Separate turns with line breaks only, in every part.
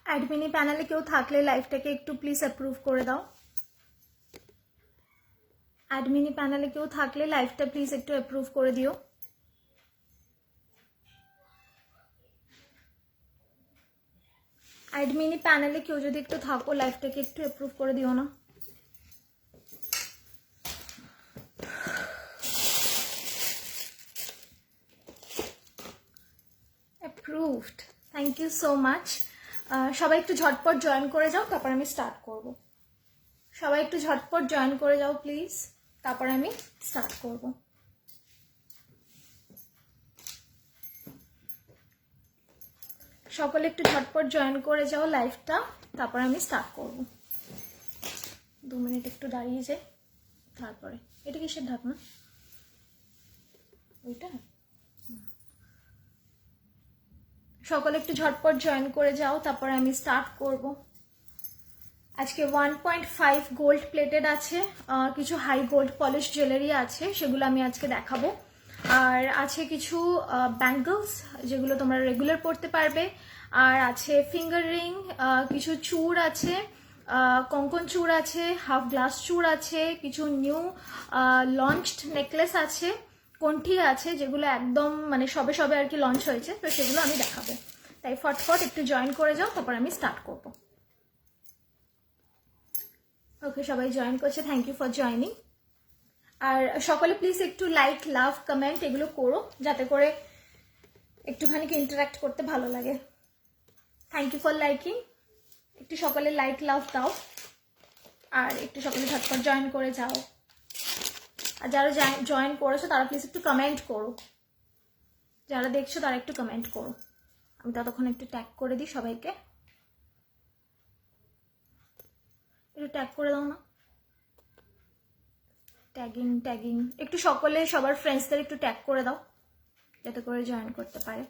অ্যাডমিনি প্যানেলে কেউ থাকলে লাইভটাকে একটু প্লিজ অ্যাপ্রুভ করে দাও। অ্যাডমিনি প্যানেলে কেউ থাকলে লাইভটা প্লিজ একটু অ্যাপ্রুভ করে দিও। অ্যাডমিনি প্যানেলে কেউ যদি একটু থাকো লাইভটাকে একটু অ্যাপ্রুভ করে দিও না। Approved, thank you so much. সবাই একটু ঝটপট জয়েন করে যাও, তারপর আমি স্টার্ট করব। সবাই একটু ঝটপট জয়েন করে যাও প্লিজ, তারপর আমি স্টার্ট করব। সকলে একটু ঝটপট জয়েন করে যাও লাইভটা, তারপর আমি স্টার্ট করব। 2 মিনিট একটু দাঁড়িয়ে যাই, তারপরে। এটা কিসের ঢাকনা? ওইটা। সকলে একটু ঝটপট জয়েন করে যাও, তারপরে আমি স্টার্ট করব। আজকে 1.5 গোল্ড প্লেটেড আছে, কিছু হাই গোল্ড পলিশ জুয়েলারি আছে, সেগুলো আমি আজকে দেখাবো। আর আছে কিছু ব্যাঙ্গলস, যেগুলো তোমরা রেগুলার পরতে পারবে। আর আছে ফিঙ্গার রিং, কিছু চূড় আছে, কঙ্কন চূড় আছে, হাফ গ্লাস চূড় আছে, কিছু নিউ লঞ্চড নেকলেস আছে, কণ্ঠি আছে, যেগুলো একদম মানে সবে সবে আর কি লঞ্চ হয়েছে, তো সেগুলো আমি দেখাবো। তাই ফটফট একটু জয়েন করে যাও, তারপর আমি স্টার্ট করবো। ওকে, সবাই জয়েন করছে, থ্যাংক ইউ ফর জয়নিং। আর সকলে প্লিজ একটু লাইক, লাভ, কমেন্ট এগুলো করো, যাতে করে একটুখানি ইন্টারাক্ট করতে ভালো লাগে। Thank you for liking. একটু সকলে লাইক, লাভ দাও, আর একটু সকলে ঝটপট জয়েন করে যাও। আর যারা জয়েন করেছো তারা প্লিজ একটু কমেন্ট করো, যারা দেখছো তারা একটু কমেন্ট করো। আমি ততক্ষণ একটু ট্যাগ করে দিই সবাইকে, একটু ট্যাগ করে দাও না। ট্যাগিং ট্যাগিং একটু সকলে সবার ফ্রেন্ডসদের একটু ট্যাগ করে দাও, যাতে করে জয়েন করতে পারে।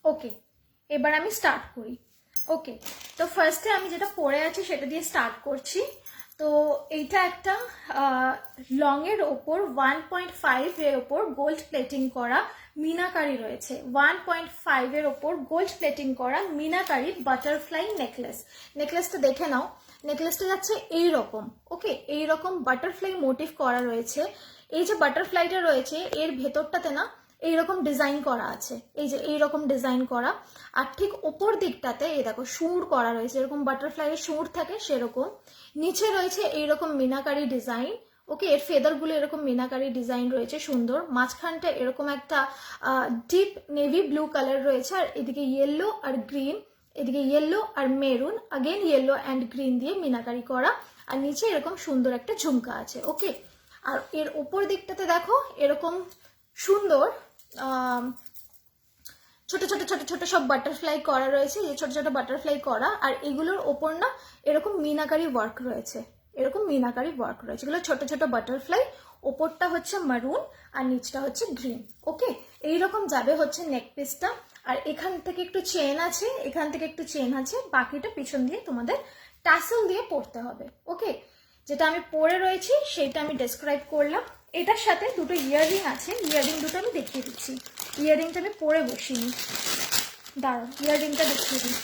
ওকে, এবার আমি স্টার্ট করি। ওকে, তো ফার্স্টে আমি যেটা পরে আছি সেটা দিয়ে স্টার্ট করছি। তো এইটা একটা লংয়ের ওপর 1.5 এর ওপর গোল্ড প্লেটিং করা মিনাকারি রয়েছে। 1.5 এর ওপর গোল্ড প্লেটিং করা মিনাকারি বাটারফ্লাই নেকলেস। নেকলেসটা দেখে নাও, নেকলেসটা যাচ্ছে এইরকম। ওকে, এইরকম বাটারফ্লাই মোটিভ করা রয়েছে। এই যে বাটারফ্লাইটা রয়েছে এর ভেতরটাতে না এইরকম ডিজাইন করা আছে, এই যে এইরকম ডিজাইন করা। আর ঠিক ওপর দিকটাতে এই দেখো সুর করা রয়েছে, এরকম বাটারফ্লাইয়ের সুর থাকে সেরকম। নিচে রয়েছে এইরকম মিনাকারি ডিজাইন। ওকে, এর ফেদারগুলো এরকম মিনাকারি ডিজাইন রয়েছে সুন্দর। মাঝখানটা এরকম একটা ডিপ নেভি ব্লু কালার রয়েছে, আর এদিকে ইয়েলো আর গ্রিন, এদিকে ইয়েলো আর maroon, again yellow and green দিয়ে মিনাকারি করা। আর নিচে এরকম সুন্দর একটা ঝুমকা আছে। ওকে, আর এর ওপর দিকটাতে দেখো এরকম সুন্দর ছোট ছোট ছোট ছোট সব বাটারফ্লাই করা রয়েছে, এই ছোট ছোট বাটারফ্লাই করা। আর এগুলোর ওপর না এরকম মিনাকারি ওয়ার্ক রয়েছে, এরকম মিনাকারি ওয়ার্ক রয়েছে। এগুলো ছোট ছোট বাটারফ্লাই, ওপরটা হচ্ছে মারুন আর নিচটা হচ্ছে গ্রিন। ওকে, এইরকম যাবে হচ্ছে নেক পিসটা। আর এখান থেকে একটু চেন আছে, এখান থেকে একটু চেন আছে, বাকিটা পিছন দিয়ে তোমাদের টাসেল দিয়ে পরতে হবে। ওকে, যেটা আমি পরে রয়েছি সেটা আমি ডেসক্রাইব করলাম। এটার সাথে দুটো ইয়াররিং আছে, ইয়াররিং দুটো আমি দেখিয়ে দিচ্ছি। ইয়াররিংটা আমি পরে বসিনি, দাঁড়াও ইয়াররিংটা দেখিয়ে দিই।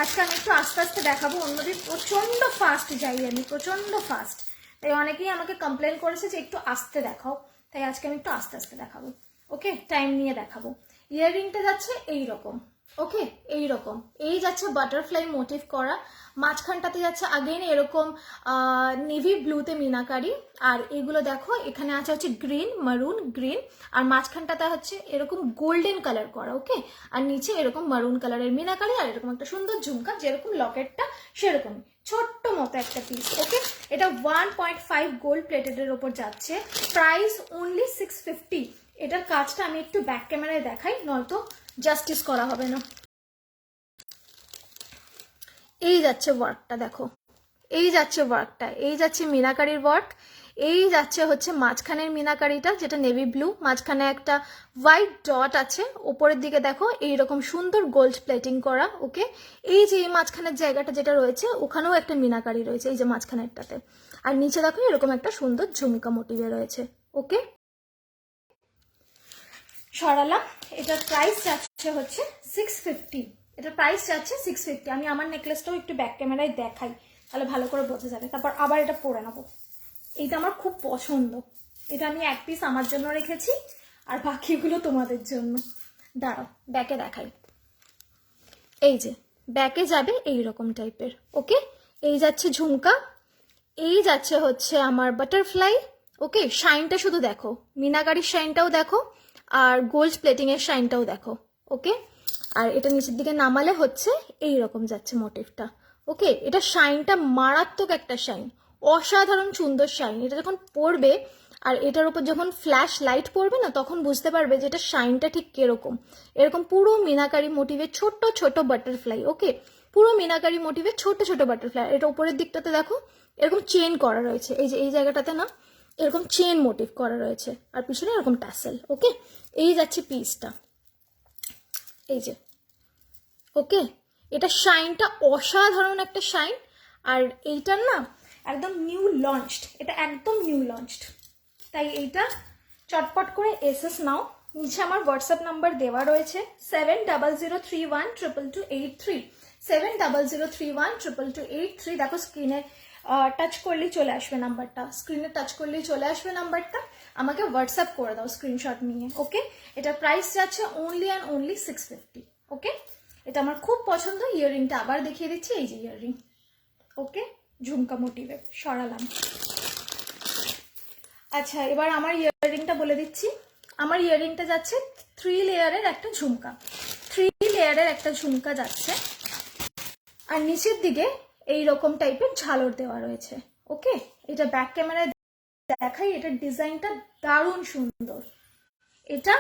আজকে আমি একটু আস্তে আস্তে দেখাবো, অন্যদিন প্রচণ্ড ফাস্ট যাই আমি, প্রচণ্ড ফাস্ট। তাই অনেকেই আমাকে কমপ্লেন করেছে যে একটু আস্তে দেখাও, তাই আজকে আমি একটু আস্তে আস্তে দেখাবো। ওকে, টাইম নিয়ে দেখাবো। ইয়াররিংটা যাচ্ছে এইরকম। ওকে, এইরকম এই যাচ্ছে বাটারফ্লাই মোটিভ করা, মাঝখানটাতে যাচ্ছে আগেন এরকম নেভি ব্লুতে মিনাকারি। আর এগুলো দেখো এখানে আছে হচ্ছে গ্রিন, মারুন, গ্রিন। আর মাঝখানটাতে হচ্ছে এরকম গোল্ডেন কালার করা। ওকে, আর নিচে এরকম মারুন কালারের মিনাকারি, আর এরকম একটা সুন্দর ঝুমকা, যেরকম লকেটটা সেরকমই ছোট্ট মতো একটা পিস। ওকে, এটা 1.5 গোল্ড প্লেটেডের ওপর যাচ্ছে, প্রাইস অনলি 650। এটার কাজটা আমি একটু ব্যাক ক্যামেরায় দেখাই, নয়তো জাস্টিস করা হবে না। এই যাচ্ছে ওয়ার্কটা, দেখো এই যাচ্ছে ওয়ার্কটা, এই যাচ্ছে মিনাকারির ওয়ার্ক, এই যাচ্ছে হচ্ছে মাঝখানের মিনাকারিটা যেটা নেভি ব্লু, মাঝখানে একটা হোয়াইট ডট আছে, ওপরের দিকে দেখো এইরকম সুন্দর গোল্ড প্লেটিং করা। ওকে, এই যে এই মাঝখানের জায়গাটা যেটা রয়েছে ওখানেও একটা মিনাকারি রয়েছে, এই যে মাঝখানেরটাতে। আর নিচে দেখো এরকম একটা সুন্দর ঝুমকা মোটিভে রয়েছে। ওকে, সরালাম। এটার প্রাইস যাচ্ছে হচ্ছে 650। এটার প্রাইস যাচ্ছে 650। আমি আমার নেকলেসটাও একটু ব্যাক ক্যামেরায় দেখাই, তাহলে ভালো করে বোঝা যাবে। তারপর আবার এটা পরে নেবো। এইটা আমার খুব পছন্দ, এটা আমি এক পিস আমার জন্য রেখেছি আর বাকিগুলো তোমাদের জন্য। দাঁড়াও ব্যাকে দেখাই। এই যে ব্যাকে যাবে এই রকম টাইপের। ওকে, এই যাচ্ছে ঝুমকা, এই যাচ্ছে হচ্ছে আমার বাটারফ্লাই। ওকে, শাইনটা শুধু দেখো, মিনাকারির শাইনটাও দেখো আর গোল্ড প্লেটিং এর শাইনটাও দেখো। ওকে, আর এটা নিচের দিকে নামালে হচ্ছে এই রকম যাচ্ছে মোটিভটা। ওকে, এটা শাইনটা মারাত্মক একটা শাইন, অসাধারণ সুন্দর শাইন। এটা যখন পড়বে আর এটার উপর যখন ফ্ল্যাশ লাইট পড়বে না, তখন বুঝতে পারবে যে এটা শাইনটা ঠিক কিরকম। এরকম পুরো মিনাকারি মোটিভের ছোট ছোট বাটারফ্লাই। ওকে, পুরো মিনাকারি মোটিভের ছোট ছোট বাটারফ্লাই। এটা উপরের দিকটাতে দেখো এরকম চেন করা রয়েছে, এই যে এই জায়গাটাতে না এরকম চেন মোটিভ করা রয়েছে, আর পিছনে এরকম টাসেল। ওকে, এই যাচ্ছে পিসটা, এই যে। ওকে, এটা শাইনটা অসাধারণ একটা শাইন। আর এইটার না একদম নিউ লঞ্চড, এটা একদম নিউ লঞ্চড, তাই এইটা চটপট করে এসএস নাও। নিচে আমার হোয়াটসঅ্যাপ নাম্বার দেওয়া রয়েছে 7003122283, 7003122283। দেখো স্ক্রিনে টাচ করলেই চলে আসবে নাম্বারটা, স্ক্রিনে টাচ করলেই চলে আসবে নাম্বারটা। আমাকে হোয়াটসঅ্যাপ করে দাও স্ক্রিনশট নিয়ে। ওকে, এটা প্রাইস যাচ্ছে অনলি অ্যান্ড অনলি 650। ওকে, এটা আমার খুব পছন্দ। ইয়াররিংটা আবার দেখিয়ে দিচ্ছি, এই যে ইয়াররিং। ওকে, ঝুমকা মোটিভে সরালাম। আচ্ছা, এবার আমার ইয়াররিংটা বলে দিচ্ছি। আমার ইয়াররিংটা যাচ্ছে 3 লেয়ারের একটা ঝুমকা, 3 লেয়ারের একটা ঝুমকা যাচ্ছে, আর নিচের দিকে এই রকম টাইপের ঝালর দেওয়া রয়েছে। ওকে, এটা ব্যাক ক্যামেরায় দেখাই, এটার ডিজাইনটা দারুণ সুন্দর। এটা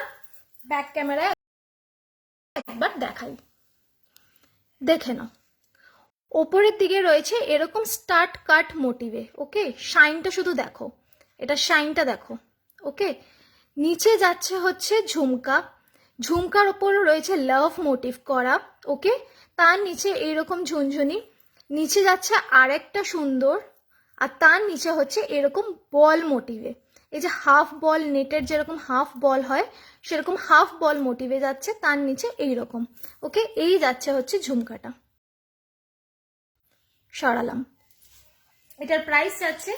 ব্যাক ক্যামেরায় একবার দেখাই, দেখে নাও। ওপরের দিকে রয়েছে এরকম স্টার্ট কাট মোটিভে। ওকে, শাইনটা শুধু দেখো, এটা শাইনটা দেখো। ওকে, নিচে যাচ্ছে হচ্ছে ঝুমকা, ঝুমকার ওপরও রয়েছে লাভ মোটিভ করা। ওকে, তার নিচে এইরকম ঝুনঝুনি, নিচে যাচ্ছে আরেকটা সুন্দর, আর তার নিচে হচ্ছে এরকম বল মোটিভে। এই যে হাফ বল, নেটের যেরকম হাফ বল হয় সেরকম হাফ বল মোটিভে যাচ্ছে, তার নিচে এইরকম। ওকে, এই যাচ্ছে হচ্ছে ঝুমকাটা। সরালাম। এটার প্রাইস যাচ্ছে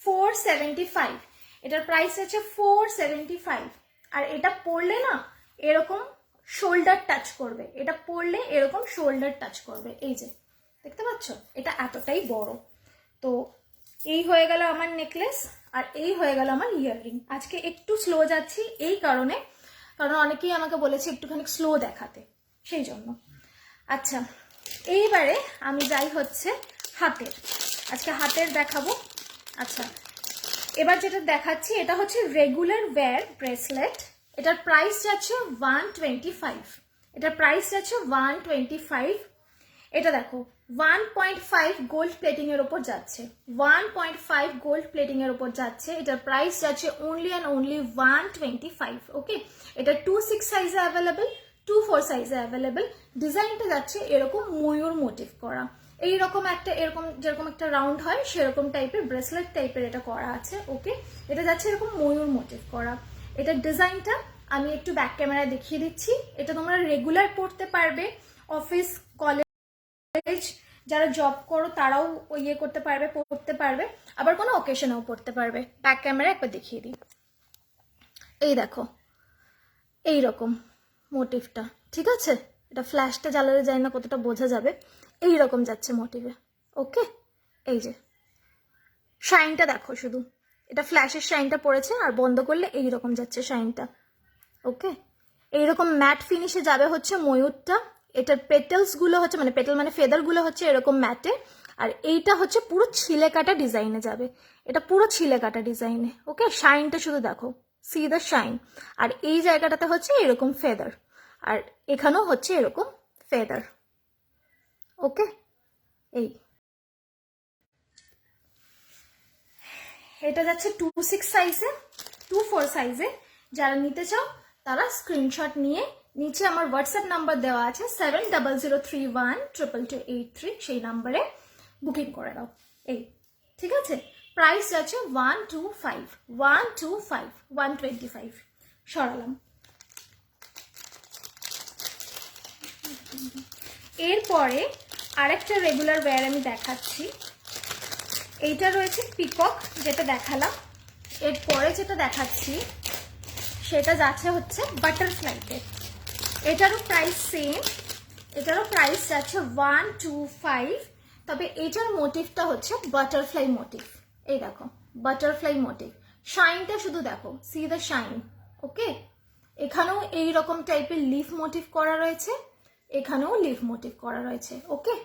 475। এটার প্রাইস আছে 475। আর এটা পরলে না এরকম শোল্ডার টাচ করবে, এটা পরলে এরকম শোল্ডার টাচ করবে। এই যে দেখতে পাচ্ছ, এটা এতটাই বড়। তো এই হয়ে গেল আমার নেকলেস, আর এই হয়ে গেল আমার ইয়াররিং। আজকে একটু স্লো যাচ্ছি এই কারণে, কারণ অনেকেই আমাকে বলেছে একটুখানি স্লো দেখাতে, সেই জন্য। আচ্ছা, এইবারে আমি যাই হচ্ছে হাতের, আজকে হাতের দেখাবো। আচ্ছা, এবার যেটা দেখাচ্ছি এটা হচ্ছে রেগুলার ওয়্যার ব্রেসলেট। এটার প্রাইস যাচ্ছে 125। এটার প্রাইস যাচ্ছে 125। এটা দেখো 1.5 গোল্ড প্লেটিং এর উপর যাচ্ছে, 1.5 গোল্ড প্লেটিং এর উপর যাচ্ছে। এটার প্রাইস যাচ্ছে অনলি অ্যান্ড অনলি 125। ওকে, এটা 2/6 সাইজে অ্যাভেলেবেল, 2/4 সাইজে অ্যাভেলেবেল। ডিজাইনটা যাচ্ছে এরকম ময়ূর মোটিভ করা, এইরকম একটা, এরকম যেরকম একটা রাউন্ড হয় সেরকম টাইপের ব্রেসলেট টাইপের এটা করা আছে। ওকে, এটা যাচ্ছে এরকম ময়ূর মোটিভ করা। এটার ডিজাইনটা আমি একটু ব্যাক ক্যামেরায় দেখিয়ে দিচ্ছি। এটা তোমরা রেগুলার পড়তে পারবে, অফিস কলেজ যারা জব করো তারাও ইয়ে করতে পারবে, পড়তে পারবে, আবার কোনো অকেশনেও পড়তে পারবে। ব্যাক ক্যামেরা একবার দেখিয়ে দিই। এই দেখো এইরকম মোটিভটা, ঠিক আছে? এটা ফ্ল্যাশটা জ্বালালে যায় না কতটা বোঝা যাবে, এই রকম যাচ্ছে মোটিভে। ওকে, এই যে শাইনটা দেখো শুধু, এটা ফ্ল্যাশের শাইনটা পড়েছে, আর বন্ধ করলে এই রকম যাচ্ছে শাইনটা। ওকে, এইরকম ম্যাট ফিনিশে যাবে হচ্ছে ময়ূরটা। এটার পেটেলস গুলো হচ্ছে, মানে পেটেল মানে ফেদার গুলো হচ্ছে এরকম ম্যাটে, আর এইটা হচ্ছে পুরো ছিলে কাটা ডিজাইনে যাবে। এটা পুরো ছিলে কাটা ডিজাইনে। ওকে, শাইনটা শুধু দেখো, সি দ্য শাইন। আর এই জায়গাটাতে হচ্ছে এরকম ফেদার, আর এখানেও হচ্ছে এরকম ফেদার। ওকে, এই এটা যাচ্ছে 2/6 সাইজে, 2/4 সাইজে। যারা নিতে চাও তারা স্ক্রিনশট নিয়ে নিচে আমার হোয়াটসঅ্যাপ নাম্বার দেওয়া আছে 7003122283, সেই নাম্বারে বুকিং করে দাও। এই ঠিক আছে, প্রাইস যাচ্ছে 125, 125, 125। সরালাম। এরপরে আরেকটা রেগুলার ওয়্যার আমি দেখাচ্ছি। এইটা রয়েছে পিকক, যেটা দেখালাম। এরপরে যেটা দেখাচ্ছি সেটা যাচ্ছে হচ্ছে বাটারফ্লাইতে। এটারও প্রাইস সেম, এটারও প্রাইস যাচ্ছে 125, তবে এটার মোটিভটা হচ্ছে বাটারফ্লাই মোটিভ। এই দেখো বাটারফ্লাই মোটিভ, শাইনটা শুধু দেখো, সি দ্য শাইন। ওকে, এখানেও এই রকম টাইপের লিফ মোটিভ করা রয়েছে, এখানেও লিফ মোটিভ করা রয়েছে। ওকে,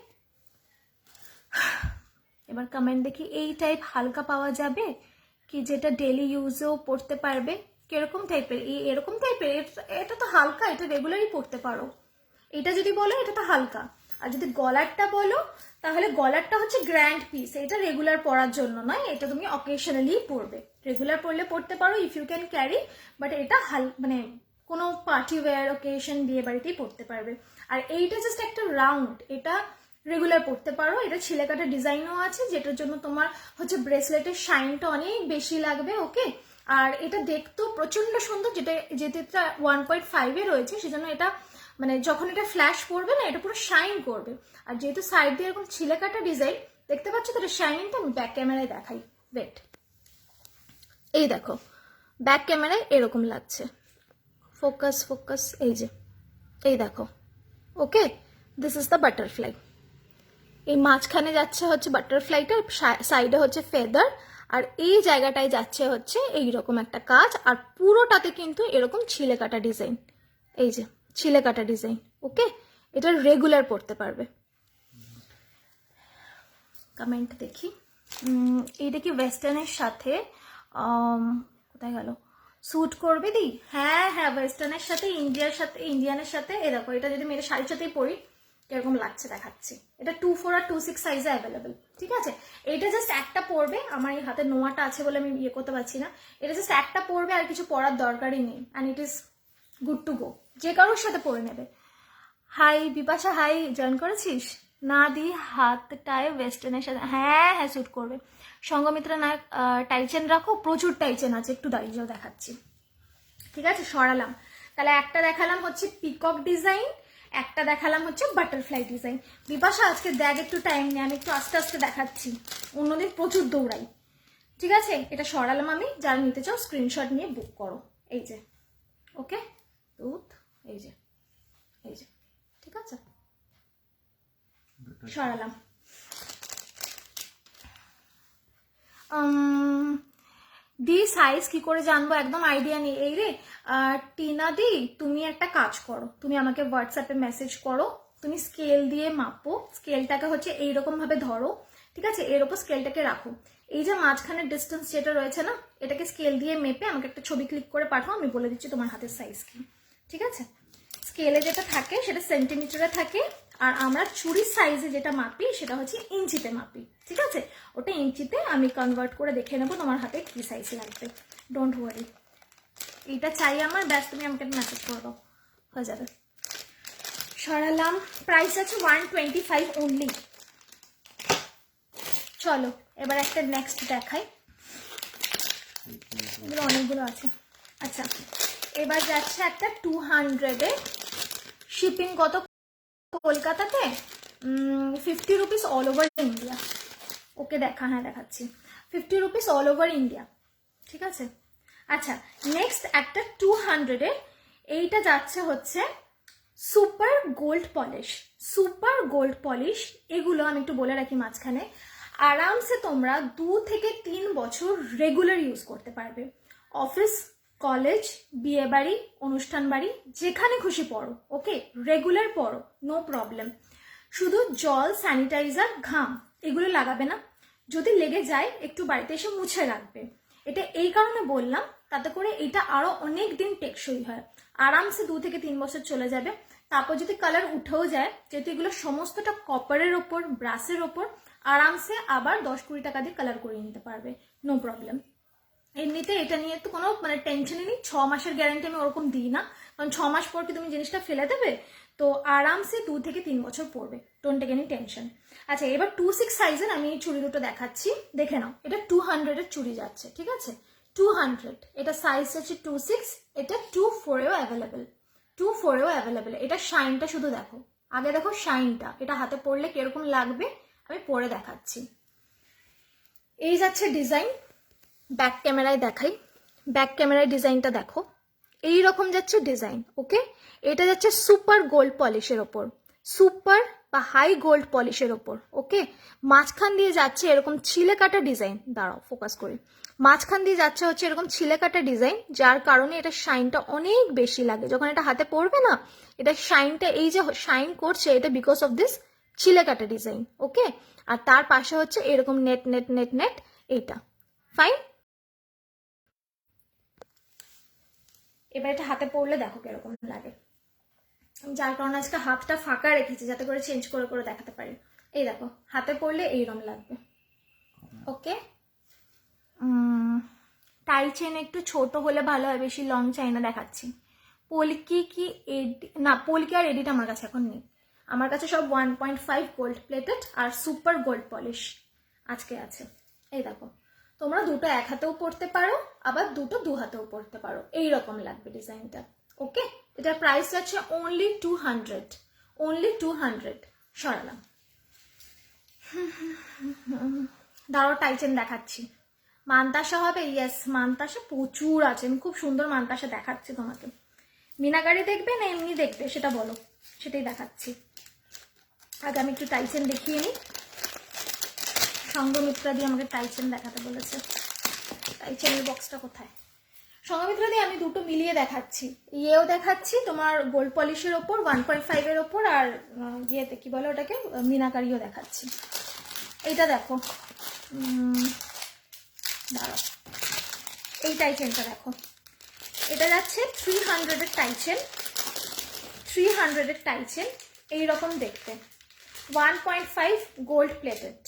এবার কমেন্ট দেখি, এই টাইপ হালকা পাওয়া যাবে কি যেটা ডেলি ইউজেও পড়তে পারবে? কিরকম টাইপের? এরকম টাইপের? এটা তো হালকা, এটা রেগুলারই পড়তে পারো। এটা যদি বলো এটা তো হালকা, আর যদি গলারটা বলো তাহলে গলারটা হচ্ছে গ্র্যান্ড পিস, এটা রেগুলার পরার জন্য নয়, এটা তুমি অকেশনালি পরবে। রেগুলার পরলে পড়তে পারো if you can carry, but এটা মানে কোনো পার্টি ওয়্যার অকেশন বিয়ে বাড়িতেই পড়তে পারবে। আর এইটা জাস্ট একটা রাউন্ড, এটা রেগুলার পড়তে পারো। এটা ছিলে কাটা ডিজাইনও আছে, যেটার জন্য তোমার হচ্ছে ব্রেসলেটের শাইনটা অনেক বেশি লাগবে। ওকে, আর এটা দেখতেও প্রচন্ড সুন্দর, যেটা 1.5 রয়েছে, সেজন্য এটা মানে যখন এটা ফ্ল্যাশ পড়বে না, এটা পুরো শাইন করবে। আর যেহেতু সাইড দিয়ে এরকম ছিলে কাটা ডিজাইন দেখতে পাচ্ছ, তো শাইনিংটা আমি ব্যাক ক্যামেরায় দেখাই। ওয়েট, এই দেখো ব্যাক ক্যামেরায় এরকম লাগছে। ফোকাস ফোকাস, এই যে, এই দেখো। ওকে, দিস ইজ দ্য বাটারফ্লাই। এই মাঝখানে যাচ্ছে হচ্ছে বাটারফ্লাইটা, সাইডে হচ্ছে ফেদার, আর এই জায়গাটায় যাচ্ছে হচ্ছে এইরকম একটা কাজ, আর পুরোটাতে কিন্তু এরকম ছিলে কাটা ডিজাইন। এই যে ছিলে কাটা ডিজাইন। ওকে, এটা রেগুলার পড়তে পারবে। কমেন্ট দেখি, এইটা কি ওয়েস্টার্নের সাথে কোথায় গেল স্যুট করবে দি? হ্যাঁ হ্যাঁ, ওয়েস্টার্নের সাথে, ইন্ডিয়ানের সাথে। এ দেখো, এটা যদি মেয়ের শাড়ির সাথেই পরি কিরকম লাগছে দেখাচ্ছি। এটা 24 আর 26 সাইজে অ্যাভেলেবেল। ঠিক আছে, এইটা জাস্ট একটা পরবে, আমার এই হাতে নোয়াটা আছে বলে আমি ইয়ে করতে পারছি না। এটা জাস্ট একটা পরবে, আর কিছু পরার দরকারই নেই, and it is good to go, যে কারোর সাথে পরে নেবে। হাই বিপাশা, হাই, জয়েন করেছিস? না দি হাতটায় ওয়েস্টার্নের সাথে, হ্যাঁ হ্যাঁ স্যুট করবে। সঙ্গমিত্রা নায়ক, টাইচেন রাখো, প্রচুর টাইচেন আছে, একটু দাঁড়িয়ে যাও দেখাচ্ছি। ঠিক আছে, সরালাম। তাহলে একটা দেখালাম হচ্ছে পিকক ডিজাইন, একটা দেখালাম হচ্ছে বাটারফ্লাই ডিজাইন। বিপাশা আজকে দেখ একটু টাইম নেই, আমি একটু আস্তে আস্তে দেখাচ্ছি, অন্যদিন প্রচুর দৌড়াই। ঠিক আছে, এটা সরালাম আমি। যারা নিতে চাও স্ক্রিনশট নিয়ে বুক করো। এই যে, ওকে, দুধ, এই যে, এই যে, ঠিক আছে, সরালাম। দি সাইজ কি করে জানবো, একদম আইডিয়া নেই। এই রে টিনা দি, তুমি একটা কাজ করো, তুমি আমাকে হোয়াটসঅ্যাপে মেসেজ করো, তুমি স্কেল দিয়ে মাপো, স্কেলটাকে হচ্ছে এইরকম ভাবে ধরো। ঠিক আছে, এর ওপর স্কেলটাকে রাখো, এই যে মাঝখানের ডিস্টেন্স যেটা রয়েছে না, এটাকে স্কেল দিয়ে মেপে আমাকে একটা ছবি ক্লিক করে পাঠাও, আমি বলে দিচ্ছি তোমার হাতের সাইজ কি। ঠিক আছে, স্কেলে যেটা থাকে সেটা সেন্টিমিটারে থাকে, আর আমরা চুড়ির সাইজে যেটা মাপি সেটা হচ্ছে ইঞ্চিতে মাপি। ঠিক আছে, ওটা ইঞ্চিতে আমি কনভার্ট করে দেখে নেবো তোমার হাতে কি সাইজ লাগবে। ডোন্ট ওয়ারি, এইটা চাই আমার, ব্যাস তুমি আমাকে মেসেজ করে দাও, হয়ে যাবে। সরালাম, প্রাইস আছে 125 অনলি। চলো এবার একটা নেক্সট দেখাই, এগুলো অনেকগুলো আছে। আচ্ছা, এবার যাচ্ছে একটা 200-এ, শিপিং কত কলকাতাতে? 50 রুপিস অল ওভার ইন্ডিয়া। ওকে দেখা, হ্যাঁ দেখাচ্ছি, 50 রুপিস অল ওভার ইন্ডিয়া। ঠিক আছে, আচ্ছা নেক্সট একটা 200-এ, এইটা যাচ্ছে হচ্ছে super gold polish. Super gold polish এগুলো আমি একটু বলে রাখি মাঝখানে, আরামসে তোমরা 2 থেকে 3 বছর রেগুলার ইউজ করতে পারবে। অফিস, কলেজ, বিয়ে বাড়ি, অনুষ্ঠান বাড়ি, যেখানে খুশি পড়ো। ওকে, রেগুলার পড়ো, নো প্রবলেম। শুধু জল, স্যানিটাইজার, ঘাম এগুলো লাগাবে না, যদি লেগে যায় একটু বাড়িতে এসে মুছে রাখবে। এটা এই কারণে বললাম, তাতে করে এটা আরো অনেক দিন টেকসই হয়, আরামসে 2 থেকে 3 বছর চলে যাবে। তারপর যদি কালার উঠেও যায়, যেহেতু এগুলো সমস্তটা কপারের ওপর, ব্রাশের ওপর, আরামসে আবার 10-20 টাকা দিয়ে কালার করে নিতে পারবে, নো প্রবলেম। এমনিতে এটা নিয়ে তো কোনো মানে টেনশনই নেই, 6 মাসের গ্যারান্টি আমি ওরকম দিই না, কারণ 6 মাস পর কি তুমি জিনিসটা ফেলে দেবে? তো আরামসে 2 থেকে 3 বছর পড়বে, ডোন্ট টেক এনি টেনশন। আচ্ছা, এবার 26 সাইজের আমি এই চুড়ি দুটো দেখাচ্ছি, দেখে নাও। এটা 200-এর চুড়ি যাচ্ছে। ঠিক আছে, 200, এটা সাইজ হচ্ছে 26, এটা 24-এও অ্যাভেলেবেল, 24-এও অ্যাভেলেবেল। এটা শাইনটা শুধু দেখো, আগে দেখো শাইনটা, এটা হাতে পরলে কিরকম লাগবে আমি পরে দেখাচ্ছি। এই যাচ্ছে ডিজাইন, ব্যাক ক্যামেরায় দেখাই। ব্যাক ক্যামেরায় ডিজাইনটা দেখো, এই রকম যাচ্ছে ডিজাইন। ওকে, এটা যাচ্ছে সুপার গোল্ড পলিশের ওপর, সুপার বা হাই গোল্ড পলিশের ওপর। ওকে, মাঝখান দিয়ে যাচ্ছে এরকম ছিলে কাটা ডিজাইন। দাঁড়াও ফোকাস করি। মাঝখান দিয়ে যাচ্ছে হচ্ছে এরকম ছিলে কাটা ডিজাইন, যার কারণে এটা শাইনটা অনেক বেশি লাগে যখন এটা হাতে পড়বে না। এটা শাইনটা, এই যে শাইন করছে, এটা বিকজ অফ দিস ছিলে কাটা ডিজাইন। ওকে, আর তার পাশে হচ্ছে এরকম নেট নেট নেট নেট, এইটা ফাইন। এবার এটা হাতে পড়লে দেখো কিরকম লাগে। যার কারণে আজকে হাতটা ফাঁকা রেখেছি যাতে করে চেঞ্জ করে করে দেখাতে পারি। এই দেখো হাতে পড়লে এইরকম লাগবে। ওকে, টাই চেন একটু ছোট হলে ভালো হয়, বেশি লং চাই না দেখাচ্ছি। পলকি কি এডি না, পলকি আর এডিট আমার কাছে এখন নেই। আমার কাছে সব 1.5 গোল্ড প্লেটেড আর সুপার গোল্ড পলিশ আজকে আছে। এই দেখো, তোমরা দুটো এক হাতেও পরতে পারো, আবার দুটো দু হাতেও পরতে পারো, এইরকম লাগবে ডিজাইনটা। ওকে, এটার প্রাইস আছে অনলি 200, অনলি 200। সরালাম, দাঁড়াও টাইচেন দেখাচ্ছি। মানতাসা হবে, ইয়েস মানতাসা প্রচুর আছে, আমি খুব সুন্দর মানতাসা দেখাচ্ছি তোমাকে। মিনাকারি দেখবে না এমনি দেখবে সেটা বলো, সেটাই দেখাচ্ছি। আগে আমি একটু টাইচেন দেখিয়ে নিই। সঙ্গমিত্রা দিয়ে আমাকে টাইচেন দেখাতে বলেছে। টাইচেনের বক্সটা কোথায়? সঙ্গমিত্রা দিয়ে আমি দুটো মিলিয়ে দেখাচ্ছি, ইয়েও দেখাচ্ছি তোমার গোল্ড পলিশের ওপর 1.5 এর ওপর, আর ইয়েতে কি বলে ওটাকে, মিনাকারিও দেখাচ্ছি। এইটা দেখো, দাঁড়াও, এই টাইচেনটা দেখো, এটা যাচ্ছে 300 এর টাইচেন, 300 এর টাইচেন, এইরকম দেখতে। 1.5 গোল্ড প্লেটেড,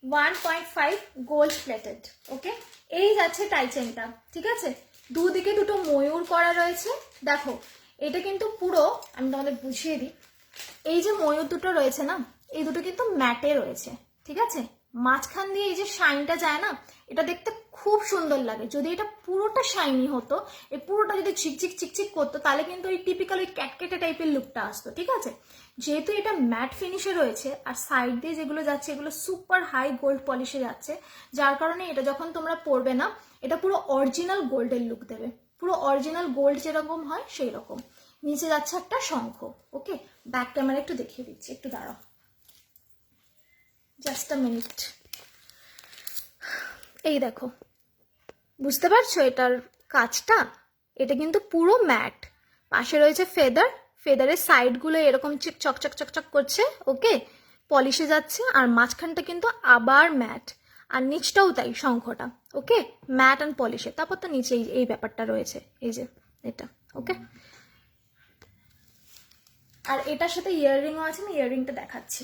1.5 গোল্ড প্লেটেড। ওকে, এই যাচ্ছে টাইচেনটা, ঠিক আছে। দুদিকে দুটো ময়ূর করা রয়েছে। দেখো এটা কিন্তু পুরো, আমি তোমাদের বুঝিয়ে দিই, এই যে ময়ূর দুটো রয়েছে না, এই দুটো কিন্তু ম্যাটে রয়েছে, ঠিক আছে। মাঝখান দিয়ে এই যে শাইনটা যায় না, এটা দেখতে খুব সুন্দর লাগে। যদি এটা পুরোটা শাইনি হতো, এই পুরোটা যদি ঝিকঝিক চিকচিক করতো, তাহলে কিন্তু ওই টিপিক্যাল ওই ক্যাটকেটে টাইপের লুকটা আসতো, ঠিক আছে। যেহেতু এটা ম্যাট ফিনিশে রয়েছে আর সাইড দিয়ে যেগুলো যাচ্ছে এগুলো সুপার হাই গোল্ড পলিশে যাচ্ছে, যার কারণে এটা যখন তোমরা পরবে না, এটা পুরো অরিজিনাল গোল্ডের লুক দেবে, পুরো অরিজিনাল গোল্ড যেরকম হয় সেই রকম। নিচে যাচ্ছে একটা শঙ্খ। ওকে, ব্যাক ক্যামেরা একটু দেখিয়ে দিচ্ছি, একটু দাঁড়াও, জাস্ট আ মিনিট। এই দেখো, বুঝতে পারছো এটার কাজটা? এটা কিন্তু পুরো ম্যাট, পাশে রয়েছে ফেদার, ফেদারের সাইডগুলো এরকম চকচক চকচক করছে। ওকে, পলিশে যাচ্ছে, আর মাঝখানটা কিন্তু আবার ম্যাট, আর নিচটাও তাই, শঙ্খটা। ওকে, ম্যাট অ্যান্ড পলিশে। তারপর তো নিচে এই ব্যাপারটা রয়েছে, এই যে এটা। ওকে, আর এটার সাথে ইয়াররিংও আছে, আমি ইয়াররিংটা দেখাচ্ছি।